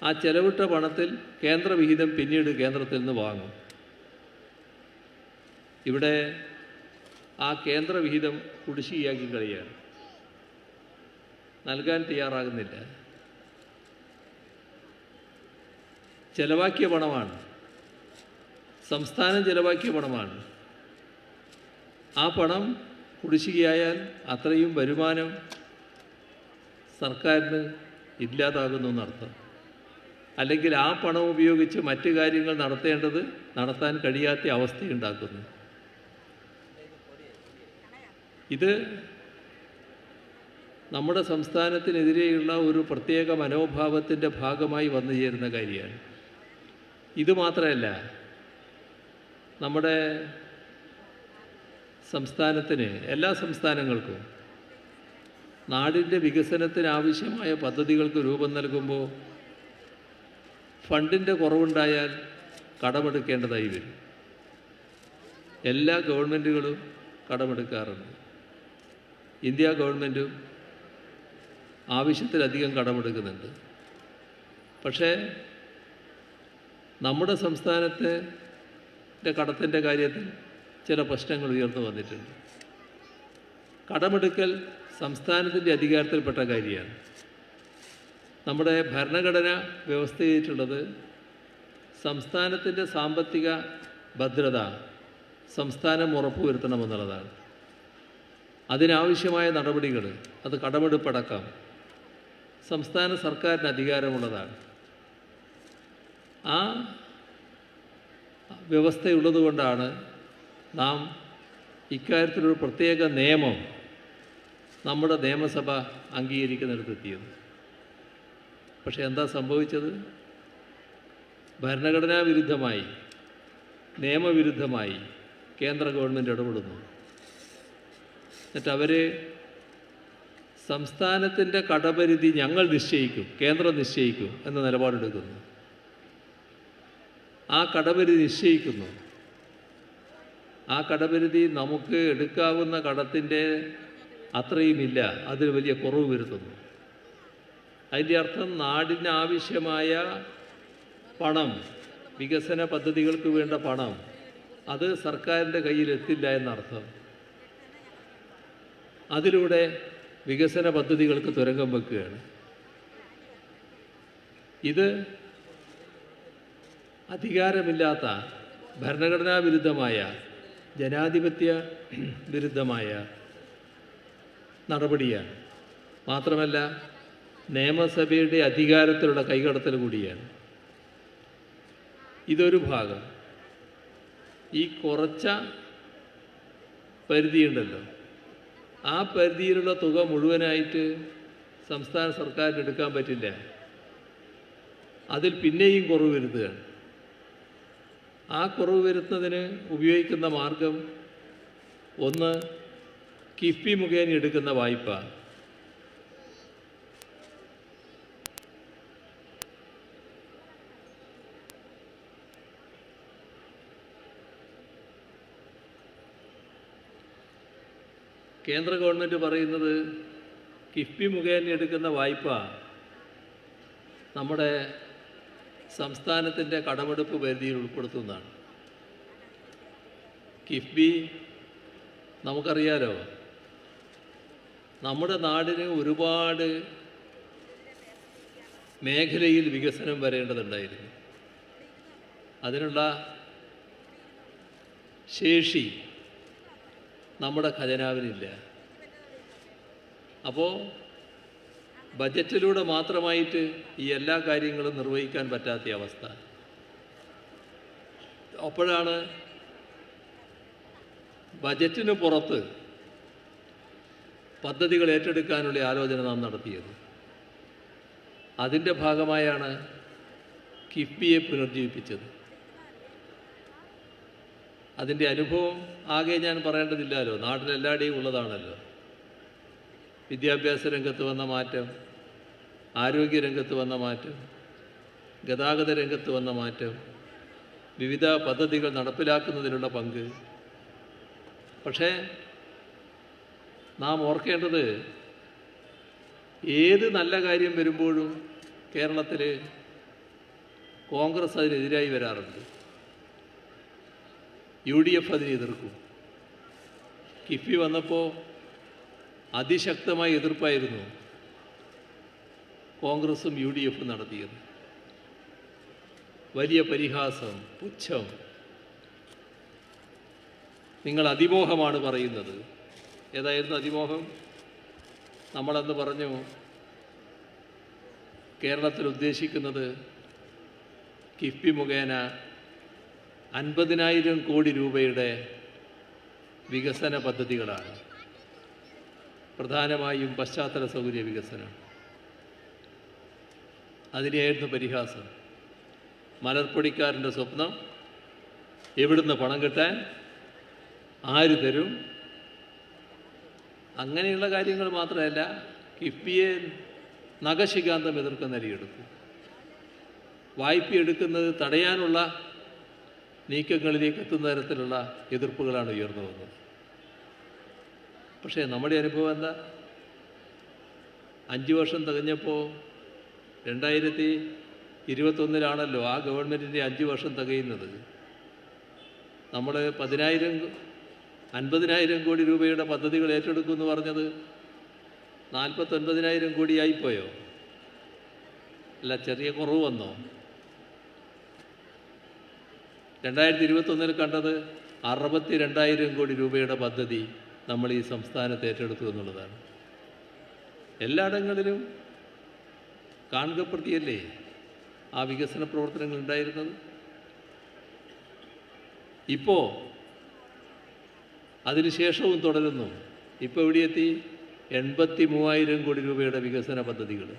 ആ ചെലവിട്ട പണത്തിൽ കേന്ദ്രവിഹിതം പിന്നീട് കേന്ദ്രത്തിൽ നിന്ന് വാങ്ങും. ഇവിടെ ആ കേന്ദ്രവിഹിതം കുടിശ്ശികയാക്കി കളിയാണ്, നൽകാൻ തയ്യാറാകുന്നില്ല. ചെലവാക്കിയ പണമാണ്, സംസ്ഥാനം ചെലവാക്കിയ പണമാണ്. ആ പണം കുടിശ്ശികയായാൽ അത്രയും വരുമാനം സർക്കാരിന് ഇല്ലാതാകുന്നു എന്നർത്ഥം. അല്ലെങ്കിൽ ആ പണം ഉപയോഗിച്ച് മറ്റു കാര്യങ്ങൾ നടത്താൻ കഴിയാത്ത അവസ്ഥയുണ്ടാക്കുന്നു. ഇത് നമ്മുടെ സംസ്ഥാനത്തിനെതിരെയുള്ള ഒരു പ്രത്യേക മനോഭാവത്തിൻ്റെ ഭാഗമായി വന്നു ചേരുന്ന കാര്യമാണ്. ഇത് മാത്രമല്ല, നമ്മുടെ സംസ്ഥാനത്തിന്, എല്ലാ സംസ്ഥാനങ്ങൾക്കും നാടിൻ്റെ വികസനത്തിന് ആവശ്യമായ പദ്ധതികൾക്ക് രൂപം നൽകുമ്പോൾ ഫണ്ടിൻ്റെ കുറവുണ്ടായാൽ കടമെടുക്കേണ്ടതായി വരും. എല്ലാ ഗവൺമെൻറ്റുകളും കടമെടുക്കാറുണ്ട്. ഇന്ത്യ ഗവൺമെൻറ്റും ആവശ്യത്തിലധികം കടമെടുക്കുന്നുണ്ട്. പക്ഷേ നമ്മുടെ സംസ്ഥാനത്തെ കടത്തിൻ്റെ കാര്യത്തിൽ ചില പ്രശ്നങ്ങൾ ഉയർന്നു വന്നിട്ടുണ്ട്. കടമെടുക്കൽ സംസ്ഥാനത്തിൻ്റെ അധികാരത്തിൽപ്പെട്ട കാര്യമാണ്. നമ്മുടെ ഭരണഘടന വ്യവസ്ഥ ചെയ്തിട്ടുള്ളത് സംസ്ഥാനത്തിൻ്റെ സാമ്പത്തിക ഭദ്രത സംസ്ഥാനം ഉറപ്പുവരുത്തണമെന്നുള്ളതാണ്. അതിനാവശ്യമായ നടപടികൾ, അത് കടമെടുപ്പടക്കം സംസ്ഥാന സർക്കാരിന് അധികാരമുള്ളതാണ്. ആ വ്യവസ്ഥയുള്ളതുകൊണ്ടാണ് നാം ഇക്കാര്യത്തിലൊരു പ്രത്യേക നിയമം നമ്മുടെ നിയമസഭ അംഗീകരിക്കുന്നിടത്തെത്തിയത്. പക്ഷെ എന്താ സംഭവിച്ചത്? ഭരണഘടനാ വിരുദ്ധമായി, നിയമവിരുദ്ധമായി കേന്ദ്ര ഗവൺമെൻറ് ഇടപെടുന്നു. എന്നിട്ട് അവർ സംസ്ഥാനത്തിൻ്റെ കടപരിധി ഞങ്ങൾ നിശ്ചയിക്കും, കേന്ദ്രം നിശ്ചയിക്കും എന്ന നിലപാടെടുക്കുന്നു. ആ കടപരിധി നിശ്ചയിക്കുന്നു. ആ കടപരിധി നമുക്ക് എടുക്കാവുന്ന കടത്തിൻ്റെ അത്രയുമില്ല, അതിൽ വലിയ കുറവ് വരുത്തുന്നു. അതിൻ്റെ അർത്ഥം നാടിന് ആവശ്യമായ പണം, വികസന പദ്ധതികൾക്ക് വേണ്ട പണം, അത് സർക്കാരിൻ്റെ കയ്യിലെത്തില്ല എന്നർത്ഥം. അതിലൂടെ വികസന പദ്ധതികൾക്ക് തുരങ്കം വെക്കുകയാണ്. ഇത് അധികാരമില്ലാത്ത, ഭരണഘടനാ വിരുദ്ധമായ, ജനാധിപത്യ വിരുദ്ധമായ നടപടിയാണ്. മാത്രമല്ല നിയമസഭയുടെ അധികാരത്തിലുള്ള കൈകടത്തൽ കൂടിയാണ്. ഇതൊരു ഭാഗം. ഈ കുറച്ച പരിധിയുണ്ടല്ലോ, ആ പരിധിയിലുള്ള തുക മുഴുവനായിട്ട് സംസ്ഥാന സർക്കാരിന് എടുക്കാൻ പറ്റില്ല. അതിൽ പിന്നെയും കുറവ് വരുത്തുകയാണ്. ആ കുറവ് വരുത്തുന്നതിന് ഉപയോഗിക്കുന്ന മാർഗം ഒന്ന്, കിഫ്ബി മുഖേന എടുക്കുന്ന വായ്പ. കേന്ദ്ര ഗവൺമെൻറ് പറയുന്നത് കിഫ്ബി മുഖേന എടുക്കുന്ന വായ്പ നമ്മുടെ സംസ്ഥാനത്തിൻ്റെ കടമെടുപ്പ് പരിധിയിൽ ഉൾപ്പെടുത്തുന്നതാണ്. കിഫ്ബി നമുക്കറിയാലോ, നമ്മുടെ നാടിന് ഒരുപാട് മേഖലയിൽ വികസനം വരേണ്ടതുണ്ടായിരുന്നു. അതിനുള്ള ശേഷി നമ്മുടെ ഖജനാവിനില്ല. അപ്പോൾ ബജറ്റിലൂടെ മാത്രമായിട്ട് ഈ എല്ലാ കാര്യങ്ങളും നിർവഹിക്കാൻ പറ്റാത്ത അവസ്ഥ. അപ്പോഴാണ് ബജറ്റിന് പുറത്ത് പദ്ധതികൾ ഏറ്റെടുക്കാനുള്ള ആലോചന നാം നടത്തിയത്. അതിൻ്റെ ഭാഗമായാണ് കിഫ്ബിയെ പുനർജീവിപ്പിച്ചത്. അതിൻ്റെ അനുഭവം ആകെ ഞാൻ പറയേണ്ടതില്ലല്ലോ, നാട്ടിലെല്ലായിടെയും ഉള്ളതാണല്ലോ. വിദ്യാഭ്യാസ രംഗത്ത് വന്ന മാറ്റം, ആരോഗ്യ രംഗത്ത് വന്ന മാറ്റം, ഗതാഗത രംഗത്ത് വന്ന മാറ്റം, വിവിധ പദ്ധതികൾ നടപ്പിലാക്കുന്നതിനുള്ള പങ്ക്. പക്ഷേ നാം ഓർക്കേണ്ടത്, ഏത് നല്ല കാര്യം വരുമ്പോഴും കേരളത്തിൽ കോൺഗ്രസ് അതിനെതിരായി വരാറുണ്ട്. UDF അതിനെ എതിർക്കും. കിഫ്ബി വന്നപ്പോൾ അതിശക്തമായ എതിർപ്പായിരുന്നു കോൺഗ്രസും UDF നടത്തിയത്. വലിയ പരിഹാസം, പുച്ഛം. നിങ്ങൾ അതിമോഹമാണ് പറയുന്നത്. ഏതായിരുന്നു അതിമോഹം? നമ്മളന്ന് പറഞ്ഞു, കേരളത്തിൽ ഉദ്ദേശിക്കുന്നത് കിഫ്ബി മുഖേന 50,000 കോടി രൂപയുടെ വികസന പദ്ധതികളാണ്. പ്രധാനമായും പശ്ചാത്തല സൗകര്യ വികസനം. അതിനെയായിരുന്നു പരിഹാസം. മലർപ്പൊടിക്കാരൻ്റെ സ്വപ്നം, എവിടുന്ന് പണം കിട്ടാൻ, ആര് തരും? അങ്ങനെയുള്ള കാര്യങ്ങൾ മാത്രമല്ല, കിഫ്ബിയെ നഖശികാന്തം എതിർക്കുന്ന നിലയെടുത്തു. വായ്പ എടുക്കുന്നത് തടയാനുള്ള നീക്കങ്ങളിലേക്ക് എത്തുന്ന തരത്തിലുള്ള എതിർപ്പുകളാണ് ഉയർന്നു വന്നത്. പക്ഷേ നമ്മുടെ അനുഭവം എന്താ? 5 വർഷം തികഞ്ഞപ്പോൾ 2021 ആ ഗവൺമെൻറ്റിൻ്റെ 5 വർഷം തികയുന്നത്. നമ്മൾ 50,000 കോടി രൂപയുടെ പദ്ധതികൾ ഏറ്റെടുക്കുമെന്ന് പറഞ്ഞത് 49,000 കോടിയായിപ്പോയോ? അല്ല, ചെറിയ കുറവ് വന്നോ? 2021 കണ്ടത് 62,000 കോടി രൂപയുടെ പദ്ധതി നമ്മൾ ഈ സംസ്ഥാനത്ത് ഏറ്റെടുത്തു എന്നുള്ളതാണ്. എല്ലായിടങ്ങളിലും കാണുകപ്രതിയല്ലേ ആ വികസന പ്രവർത്തനങ്ങൾ ഉണ്ടായിരുന്നത്. ഇപ്പോൾ അതിനുശേഷവും തുടരുന്നു. ഇപ്പോൾ എവിടെയെത്തി? 83,000 കോടി രൂപയുടെ വികസന പദ്ധതികൾ.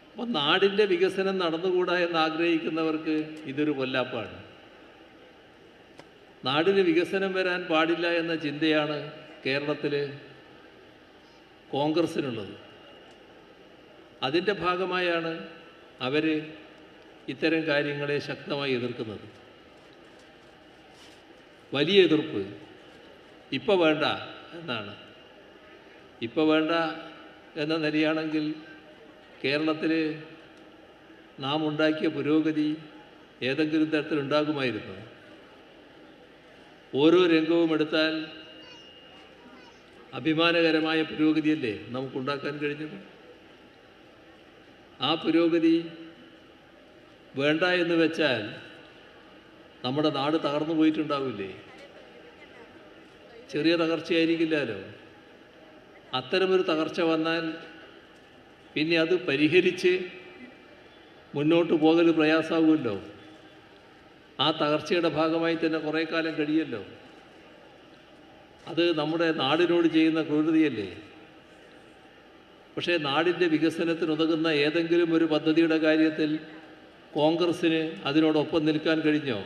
അപ്പോൾ നാടിൻ്റെ വികസനം നടന്നുകൂടാ എന്ന് ആഗ്രഹിക്കുന്നവർക്ക് ഇതൊരു പൊല്ലാപ്പാണ്. നാടിന് വികസനം വരാൻ പാടില്ല എന്ന ചിന്തയാണ് കേരളത്തിൽ കോൺഗ്രസ്സിനുള്ളത്. അതിൻ്റെ ഭാഗമായാണ് അവർ ഇത്തരം കാര്യങ്ങളെ ശക്തമായി എതിർക്കുന്നത്. വലിയ എതിർപ്പ്. ഇപ്പോൾ വേണ്ട എന്നാണ്. ഇപ്പോൾ വേണ്ട എന്ന നിലയാണെങ്കിൽ കേരളത്തിൽ നാം ഉണ്ടാക്കിയ പുരോഗതി ഏതെങ്കിലും തരത്തിലുണ്ടാകുമായിരുന്നു. ഓരോ രംഗവും എടുത്താൽ അഭിമാനകരമായ പുരോഗതിയല്ലേ നമുക്കുണ്ടാക്കാൻ കഴിഞ്ഞത്. ആ പുരോഗതി വേണ്ട എന്ന് വെച്ചാൽ നമ്മുടെ നാട് തകർന്നു പോയിട്ടുണ്ടാവില്ലേ? ചെറിയ തകർച്ചയായിരിക്കില്ലല്ലോ. അത്തരമൊരു തകർച്ച വന്നാൽ പിന്നെ അത് പരിഹരിച്ച് മുന്നോട്ട് പോകൽ പ്രയാസമാകുമല്ലോ. ആ തകർച്ചയുടെ ഭാഗമായി തന്നെ കുറേ കാലം കഴിയല്ലോ. അത് നമ്മുടെ നാടിനോട് ചെയ്യുന്ന ക്രൂരതയല്ലേ. പക്ഷേ നാടിൻ്റെ വികസനത്തിനുതകുന്ന ഏതെങ്കിലും ഒരു പദ്ധതിയുടെ കാര്യത്തിൽ കോൺഗ്രസ്സിന് അതിനോടൊപ്പം നിൽക്കാൻ കഴിഞ്ഞോ?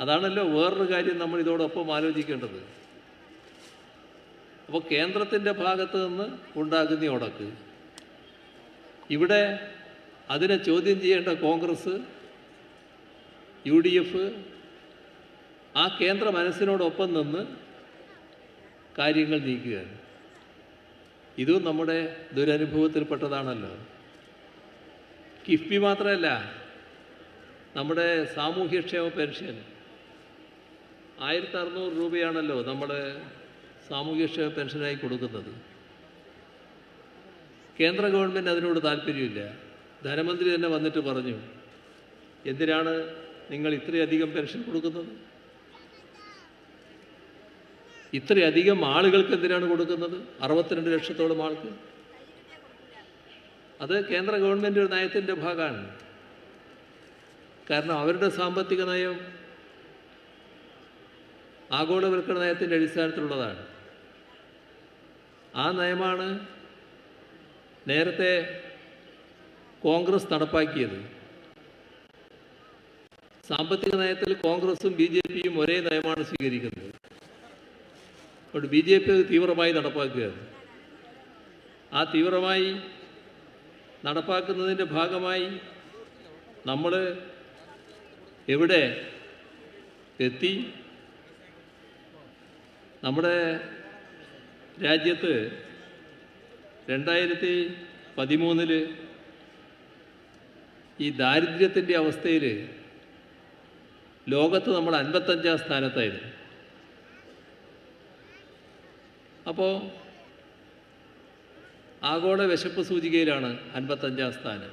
അതാണല്ലോ വേറൊരു കാര്യം നമ്മൾ ഇതോടൊപ്പം ആലോചിക്കേണ്ടത്. അപ്പോൾ കേന്ദ്രത്തിൻ്റെ ഭാഗത്ത് നിന്ന് ഉണ്ടാകുന്ന ഉടക്ക്, ഇവിടെ അതിനെ ചോദ്യം ചെയ്യേണ്ട കോൺഗ്രസ്, UDF ആ കേന്ദ്ര മനസ്സിനോടൊപ്പം നിന്ന് കാര്യങ്ങൾ നീക്കുകയാണ്. ഇതും നമ്മുടെ ദുരനുഭവത്തിൽപ്പെട്ടതാണല്ലോ. കിഫ്ബി മാത്രമല്ല, നമ്മുടെ സാമൂഹ്യക്ഷേമ പെൻഷൻ 1600 രൂപയാണല്ലോ നമ്മൾ സാമൂഹ്യക്ഷേമ പെൻഷനായി കൊടുക്കുന്നത്. കേന്ദ്ര ഗവൺമെൻറ് അതിനോട് താല്പര്യമില്ല. ധനമന്ത്രി തന്നെ വന്നിട്ട് പറഞ്ഞു, എന്തിനാണ് നിങ്ങൾ ഇത്രയധികം പെൻഷൻ കൊടുക്കുന്നത്? ഇത്രയധികം ആളുകൾക്ക് എന്തിനാണ് കൊടുക്കുന്നത്? 62 ലക്ഷത്തോളം ആൾക്ക്. അത് കേന്ദ്ര ഗവൺമെൻറ് ഒരു നയത്തിൻ്റെ ഭാഗമാണ്. കാരണം അവരുടെ സാമ്പത്തിക നയം ആഗോളവൽക്കരണ നയത്തിൻ്റെ അടിസ്ഥാനത്തിലുള്ളതാണ്. ആ നയമാണ് നേരത്തെ കോൺഗ്രസ് നടപ്പാക്കിയത്. സാമ്പത്തിക നയത്തിൽ കോൺഗ്രസും BJPയും ഒരേ നയമാണ് സ്വീകരിക്കുന്നത്. അതുകൊണ്ട് BJP അത് തീവ്രമായി നടപ്പാക്കുകയാണ്. ആ തീവ്രമായി നടപ്പാക്കുന്നതിൻ്റെ ഭാഗമായി നമ്മൾ എവിടെ എത്തി? നമ്മുടെ രാജ്യത്ത് 2013 ഈ ദാരിദ്ര്യത്തിൻ്റെ അവസ്ഥയിൽ ലോകത്ത് നമ്മൾ 55-ാം സ്ഥാനത്തായിരുന്നു. അപ്പോൾ ആഗോള വിശപ്പ് സൂചികയിലാണ് 55-ാം സ്ഥാനം.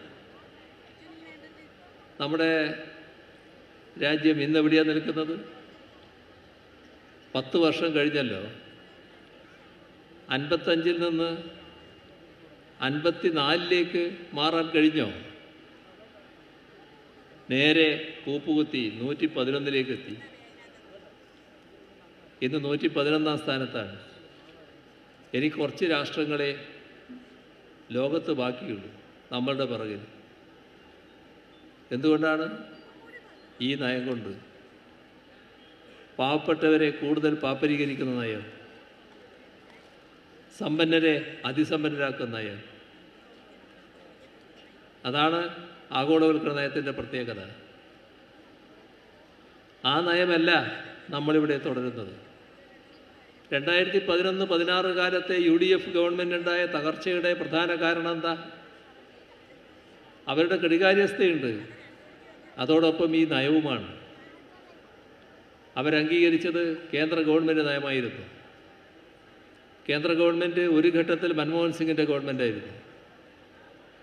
നമ്മുടെ രാജ്യം ഇന്നെവിടെയാണ് നിൽക്കുന്നത്? 10 വർഷം കഴിഞ്ഞല്ലോ. 55-ൽ നിന്ന് 54-ലേക്ക് മാറാൻ കഴിഞ്ഞോ? നേരെ കൂപ്പുകുത്തി 111-ലേക്ക് എത്തി. ഇന്ന് 111-ാം സ്ഥാനത്താണ്. എനിക്ക് കുറച്ച് രാഷ്ട്രങ്ങളെ ലോകത്ത് ബാക്കിയുള്ളൂ നമ്മളുടെ പിറകിൽ. എന്തുകൊണ്ടാണ്? ഈ നയം കൊണ്ട്. പാവപ്പെട്ടവരെ കൂടുതൽ പാപ്പരീകരിക്കുന്ന നയം, സമ്പന്നരെ അതിസമ്പന്നരാക്കുന്ന നയം. അതാണ് ആഗോളവൽക്കരണ നയത്തിൻ്റെ പ്രത്യേകത. ആ നയമല്ല നമ്മളിവിടെ തുടരുന്നത്. 2011-16 കാലത്തെ UDF ഗവൺമെൻറ്റുണ്ടായ തകർച്ചയുടെ പ്രധാന കാരണം എന്താ? അവരുടെ കെടുകാര്യസ്ഥയുണ്ട്, അതോടൊപ്പം ഈ നയവുമാണ്. അവരംഗീകരിച്ചത് കേന്ദ്ര ഗവൺമെൻറ് നയമായിരുന്നു. കേന്ദ്ര ഗവൺമെൻറ് ഒരു ഘട്ടത്തിൽ മൻമോഹൻ സിംഗിൻ്റെ ഗവൺമെൻറ്റായിരുന്നു,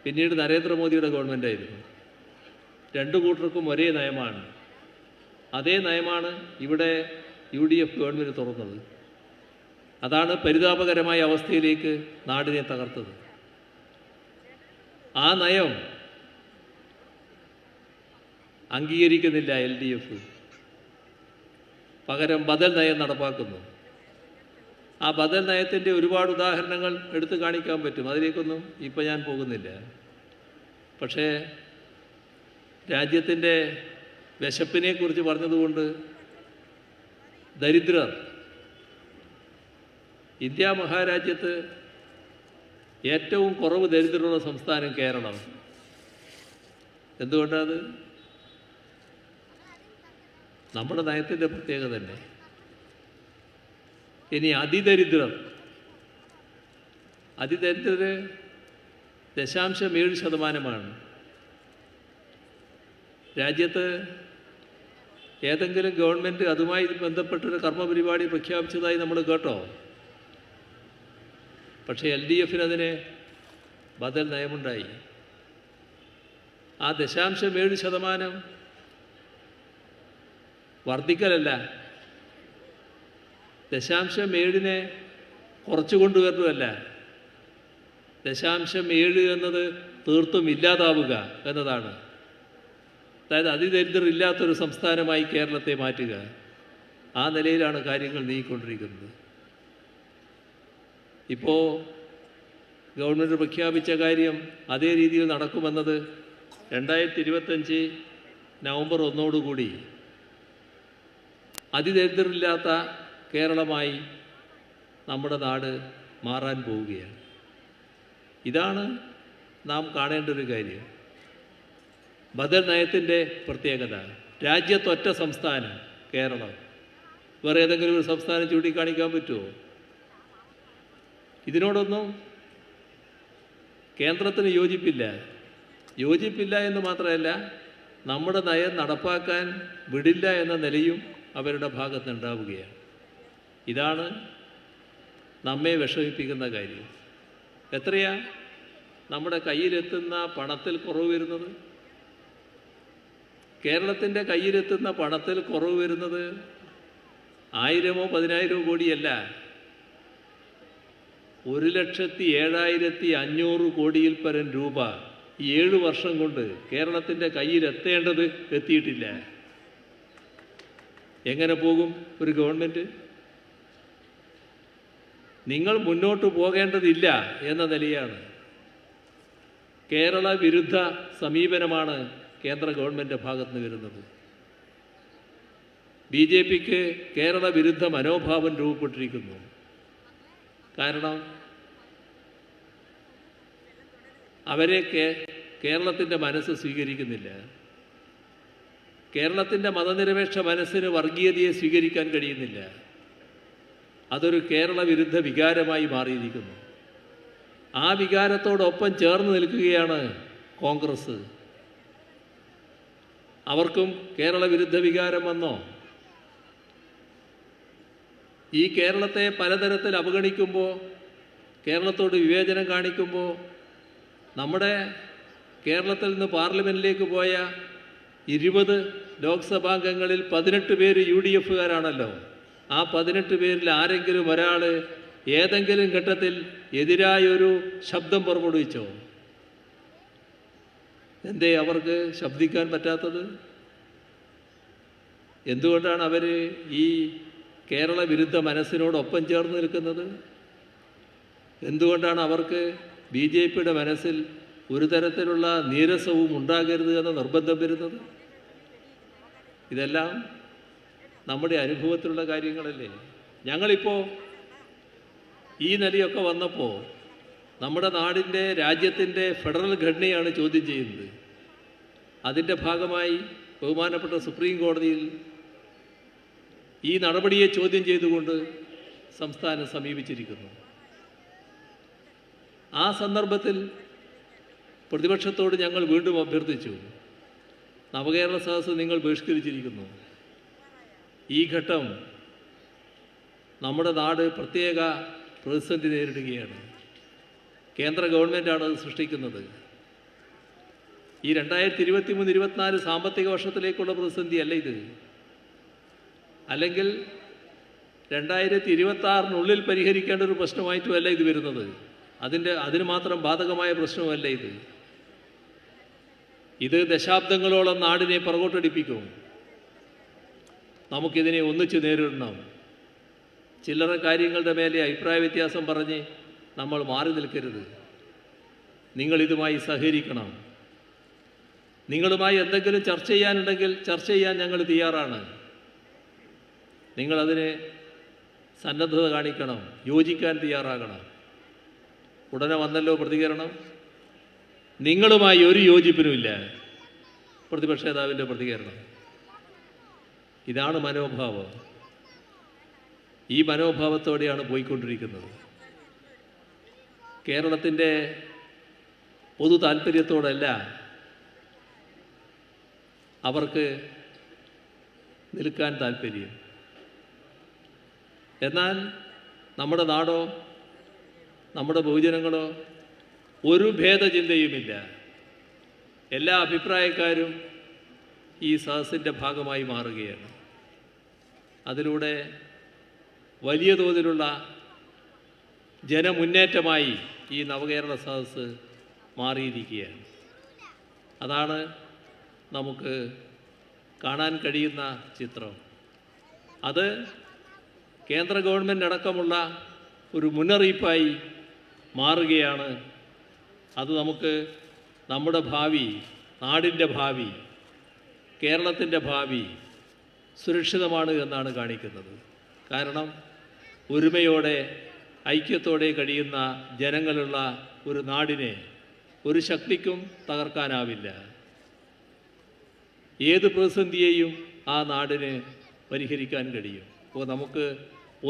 പിന്നീട് നരേന്ദ്രമോദിയുടെ ഗവൺമെൻറ്റായിരുന്നു. രണ്ടു കൂട്ടർക്കും ഒരേ നയമാണ്. അതേ നയമാണ് ഇവിടെ UDF ഗവൺമെൻറ് തുറന്നത്. അതാണ് പരിതാപകരമായ അവസ്ഥയിലേക്ക് നാടിനെ തകർത്തത്. ആ നയം അംഗീകരിക്കുന്നില്ല LDF. പകരം ബദൽ നയം നടപ്പാക്കുന്നു. ആ ബദൽ നയത്തിൻ്റെ ഒരുപാട് ഉദാഹരണങ്ങൾ എടുത്തു കാണിക്കാൻ പറ്റും. അതിലേക്കൊന്നും ഇപ്പം ഞാൻ പോകുന്നില്ല. പക്ഷേ രാജ്യത്തിൻ്റെ വിശപ്പിനെക്കുറിച്ച് പറഞ്ഞതുകൊണ്ട് ദരിദ്രർ, ഇന്ത്യ മഹാരാജ്യത്ത് ഏറ്റവും കുറവ് ദരിദ്രരുള്ള സംസ്ഥാനം കേരളം. എന്തുകൊണ്ടത്? നമ്മുടെ നയത്തിൻ്റെ പ്രത്യേകത തന്നെ. ഇനി അതിദരിദ്രർ 0.7% രാജ്യത്ത്. ഏതെങ്കിലും ഗവൺമെൻറ് അതുമായി ബന്ധപ്പെട്ടൊരു കർമ്മപരിപാടി പ്രഖ്യാപിച്ചതായി നമ്മൾ കേട്ടോ? പക്ഷേ LDFന് അതിന് ബദൽ നയമുണ്ടായി. ആ 0.7% വർദ്ധിക്കലല്ല, 0.7 കുറച്ചു കൊണ്ടുവരുന്നതല്ല. 0.7 എന്നത് തീർത്തും ഇല്ലാതാവുക എന്നതാണ്. അതായത് അതിദരിദ്രരില്ലാത്തൊരു സംസ്ഥാനമായി കേരളത്തെ മാറ്റുക. ആ നിലയിലാണ് കാര്യങ്ങൾ നീങ്ങിക്കൊണ്ടിരിക്കുന്നത്. ഇപ്പോൾ ഗവൺമെൻറ് പ്രഖ്യാപിച്ച കാര്യം അതേ രീതിയിൽ നടക്കുമെന്നത് 2025 നവംബർ 1 അതിദരിദ്രരില്ലാത്ത കേരളമായി നമ്മുടെ നാട് മാറാൻ പോവുകയാണ്. ഇതാണ് നാം കാണേണ്ട ഒരു കാര്യം. ബദൽ നയത്തിൻ്റെ പ്രത്യേകത. രാജ്യത്തൊറ്റ സംസ്ഥാനം കേരളം. വേറെ ഏതെങ്കിലും ഒരു സംസ്ഥാനം ചൂണ്ടിക്കാണിക്കാൻ പറ്റുമോ? ഇതിനോടൊന്നും കേന്ദ്രത്തിന് യോജിപ്പില്ല എന്ന് മാത്രമല്ല, നമ്മുടെ നയം നടപ്പാക്കാൻ വിടില്ല എന്ന നിലയും അവരുടെ ഭാഗത്തുണ്ടാവുകയാണ്. ഇതാണ് നമ്മെ വിഷമിപ്പിക്കുന്ന കാര്യം. എത്രയാ നമ്മുടെ കയ്യിലെത്തുന്ന പണത്തിൽ കുറവ് വരുന്നത്? കേരളത്തിൻ്റെ കയ്യിലെത്തുന്ന പണത്തിൽ കുറവ് വരുന്നത് 1000-ഓ 10,000-ഓ കോടിയല്ല, 1,07,500 കോടിയിൽ പരം രൂപ 7 വർഷം കൊണ്ട് കേരളത്തിൻ്റെ കയ്യിലെത്തേണ്ടത് എത്തിയിട്ടില്ല. എങ്ങനെ പോകും ഒരു ഗവൺമെൻറ്? നിങ്ങൾ മുന്നോട്ട് പോകേണ്ടതില്ല എന്ന നിലയാണ്. കേരള വിരുദ്ധ സമീപനമാണ് കേന്ദ്ര ഗവൺമെൻറ് ഭാഗത്ത് നിന്ന് വരുന്നത്. BJPക്ക് കേരള വിരുദ്ധ മനോഭാവം രൂപപ്പെട്ടിരിക്കുന്നു. കാരണം അവരെ കേരളത്തിൻ്റെ മനസ്സ് സ്വീകരിക്കുന്നില്ല. കേരളത്തിൻ്റെ മതനിരപേക്ഷ മനസ്സിന് വർഗീയതയെ സ്വീകരിക്കാൻ കഴിയുന്നില്ല. അതൊരു കേരള വിരുദ്ധ വികാരമായി മാറിയിരിക്കുന്നു. ആ വികാരത്തോടൊപ്പം ചേർന്ന് നിൽക്കുകയാണ് കോൺഗ്രസ്. അവർക്കും കേരള വിരുദ്ധ വികാരം വന്നോ? ഈ കേരളത്തെ പലതരത്തിൽ അവഗണിക്കുമ്പോൾ, കേരളത്തോട് വിവേചനം കാണിക്കുമ്പോൾ, നമ്മുടെ കേരളത്തിൽ നിന്ന് പാർലമെൻറ്റിലേക്ക് പോയ 20 ലോക്സഭാംഗങ്ങളിൽ 18 പേര് UDFകാരാണല്ലോ. ആ 18 പേരിൽ ആരെങ്കിലും ഒരാൾ ഏതെങ്കിലും ഘട്ടത്തിൽ എതിരായൊരു ശബ്ദം പുറപ്പെടുവിച്ചോ? എന്തേ അവർക്ക് ശബ്ദിക്കാൻ പറ്റാത്തത്? എന്തുകൊണ്ടാണ് അവർ ഈ കേരള വിരുദ്ധ മനസ്സിനോടൊപ്പം ചേർന്ന് നിൽക്കുന്നത്? എന്തുകൊണ്ടാണ് അവർക്ക് BJPയുടെ മനസ്സിൽ ഒരു തരത്തിലുള്ള നീരസവും ഉണ്ടാകരുത് എന്ന നിർബന്ധം വരുന്നത്? ഇതെല്ലാം നമ്മുടെ അനുഭവത്തിലുള്ള കാര്യങ്ങളല്ലേ. ഞങ്ങളിപ്പോൾ ഈ നിലയൊക്കെ വന്നപ്പോൾ നമ്മുടെ നാടിൻ്റെ രാജ്യത്തിൻ്റെ ഫെഡറൽ ഘടനയാണ് ചോദ്യം ചെയ്യുന്നത്. അതിൻ്റെ ഭാഗമായി ബഹുമാനപ്പെട്ട സുപ്രീം കോടതിയിൽ ഈ നടപടിയെ ചോദ്യം ചെയ്തുകൊണ്ട് സംസ്ഥാനം സമീപിച്ചിരിക്കുന്നു. ആ സന്ദർഭത്തിൽ പ്രതിപക്ഷത്തോട് ഞങ്ങൾ വീണ്ടും അഭ്യർത്ഥിച്ചു, നവകേരള സദസ്സ് നിങ്ങൾ ബഹിഷ്കരിച്ചിരിക്കുന്നു. ഈ ഘട്ടം നമ്മുടെ നാട് പ്രത്യേക പ്രതിസന്ധി നേരിടുകയാണ്. കേന്ദ്ര ഗവൺമെൻറ്റാണ് അത് സൃഷ്ടിക്കുന്നത്. ഈ 2023-24 സാമ്പത്തിക വർഷത്തിലേക്കുള്ള പ്രതിസന്ധിയല്ല ഇത്. അല്ലെങ്കിൽ 2026 പരിഹരിക്കേണ്ട ഒരു പ്രശ്നമായിട്ടുമല്ല ഇത് വരുന്നത്. അതിന് മാത്രം ബാധകമായ പ്രശ്നമല്ല ഇത്. ഇത് ദശാബ്ദങ്ങളോളം നാടിനെ പുറകോട്ടടിപ്പിക്കും. നമുക്കിതിനെ ഒന്നിച്ച് നേരിടണം. ചില്ലറ കാര്യങ്ങളുടെ മേലെ അഭിപ്രായ വ്യത്യാസം പറഞ്ഞ് നമ്മൾ മാറി നിൽക്കരുത്. നിങ്ങളിതുമായി സഹകരിക്കണം. നിങ്ങളുമായി എന്തെങ്കിലും ചർച്ച ചെയ്യാനുണ്ടെങ്കിൽ ചർച്ച ചെയ്യാൻ ഞങ്ങൾ തയ്യാറാണ്. നിങ്ങളതിന് സന്നദ്ധത കാണിക്കണം, യോജിക്കാൻ തയ്യാറാകണം. ഉടനെ വന്നല്ലോ പ്രതികരണം. നിങ്ങളുമായി ഒരു യോജിപ്പിനുമില്ല. പ്രതിപക്ഷ നേതാവിൻ്റെ പ്രതികരണം. ഇതാണ് മനോഭാവം. ഈ മനോഭാവത്തോടെയാണ് പോയിക്കൊണ്ടിരിക്കുന്നത്. കേരളത്തിൻ്റെ പൊതു താല്പര്യത്തോടല്ല അവർക്ക് നിൽക്കാൻ താല്പര്യം. എന്നാൽ നമ്മുടെ നാടോ നമ്മുടെ ബഹുജനങ്ങളോ ഒരു ഭേദചിന്തയുമില്ല. എല്ലാ അഭിപ്രായക്കാരും ഈ സദസ്സിൻ്റെ ഭാഗമായി മാറുകയാണ്. അതിലൂടെ വലിയ തോതിലുള്ള ജനമുന്നേറ്റമായി ഈ നവകേരള സദസ്സ് മാറിയിരിക്കുകയാണ്. അതാണ് നമുക്ക് കാണാൻ കഴിയുന്ന ചിത്രം. അത് കേന്ദ്ര ഗവൺമെൻറ് അടക്കമുള്ള ഒരു മുന്നറിയിപ്പായി മാറുകയാണ്. അത് നമുക്ക് നമ്മുടെ ഭാവി, നാടിൻ്റെ ഭാവി, കേരളത്തിൻ്റെ ഭാവി സുരക്ഷിതമാണ് എന്നാണ് കാണിക്കുന്നത്. കാരണം ഒരുമയോടെ ഐക്യത്തോടെ കഴിയുന്ന ജനങ്ങളുള്ള ഒരു നാടിനെ ഒരു ശക്തിക്കും തകർക്കാനാവില്ല. ഏത് പ്രതിസന്ധിയെയും ആ നാടിന് പരിഹരിക്കാൻ കഴിയും. അപ്പോൾ നമുക്ക്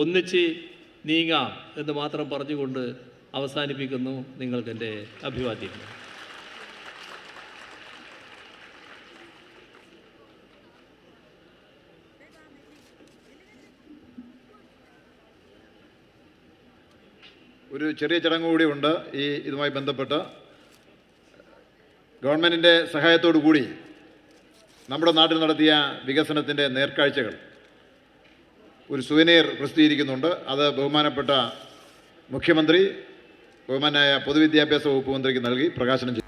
ഒന്നിച്ച് നീങ്ങാം എന്ന് മാത്രം പറഞ്ഞുകൊണ്ട് അവസാനിപ്പിക്കുന്നു. നിങ്ങൾക്കെൻ്റെ അഭിവാദ്യം. ഒരു ചെറിയ ചടങ്ങ് കൂടി ഉണ്ട് ഇതുമായി ബന്ധപ്പെട്ട്. ഗവൺമെൻറ്റിൻ്റെ സഹായത്തോടു കൂടി നമ്മുടെ നാട്ടിൽ നടത്തിയ വികസനത്തിൻ്റെ നേർക്കാഴ്ചകൾ ഒരു സുവനീർ പ്രസിദ്ധീകരിക്കുന്നുണ്ട്. അത് ബഹുമാനപ്പെട്ട മുഖ്യമന്ത്രി, ബഹുമാനായ പൊതുവിദ്യാഭ്യാസ വകുപ്പ് മന്ത്രിക്ക് നൽകി പ്രകാശനം ചെയ്യും.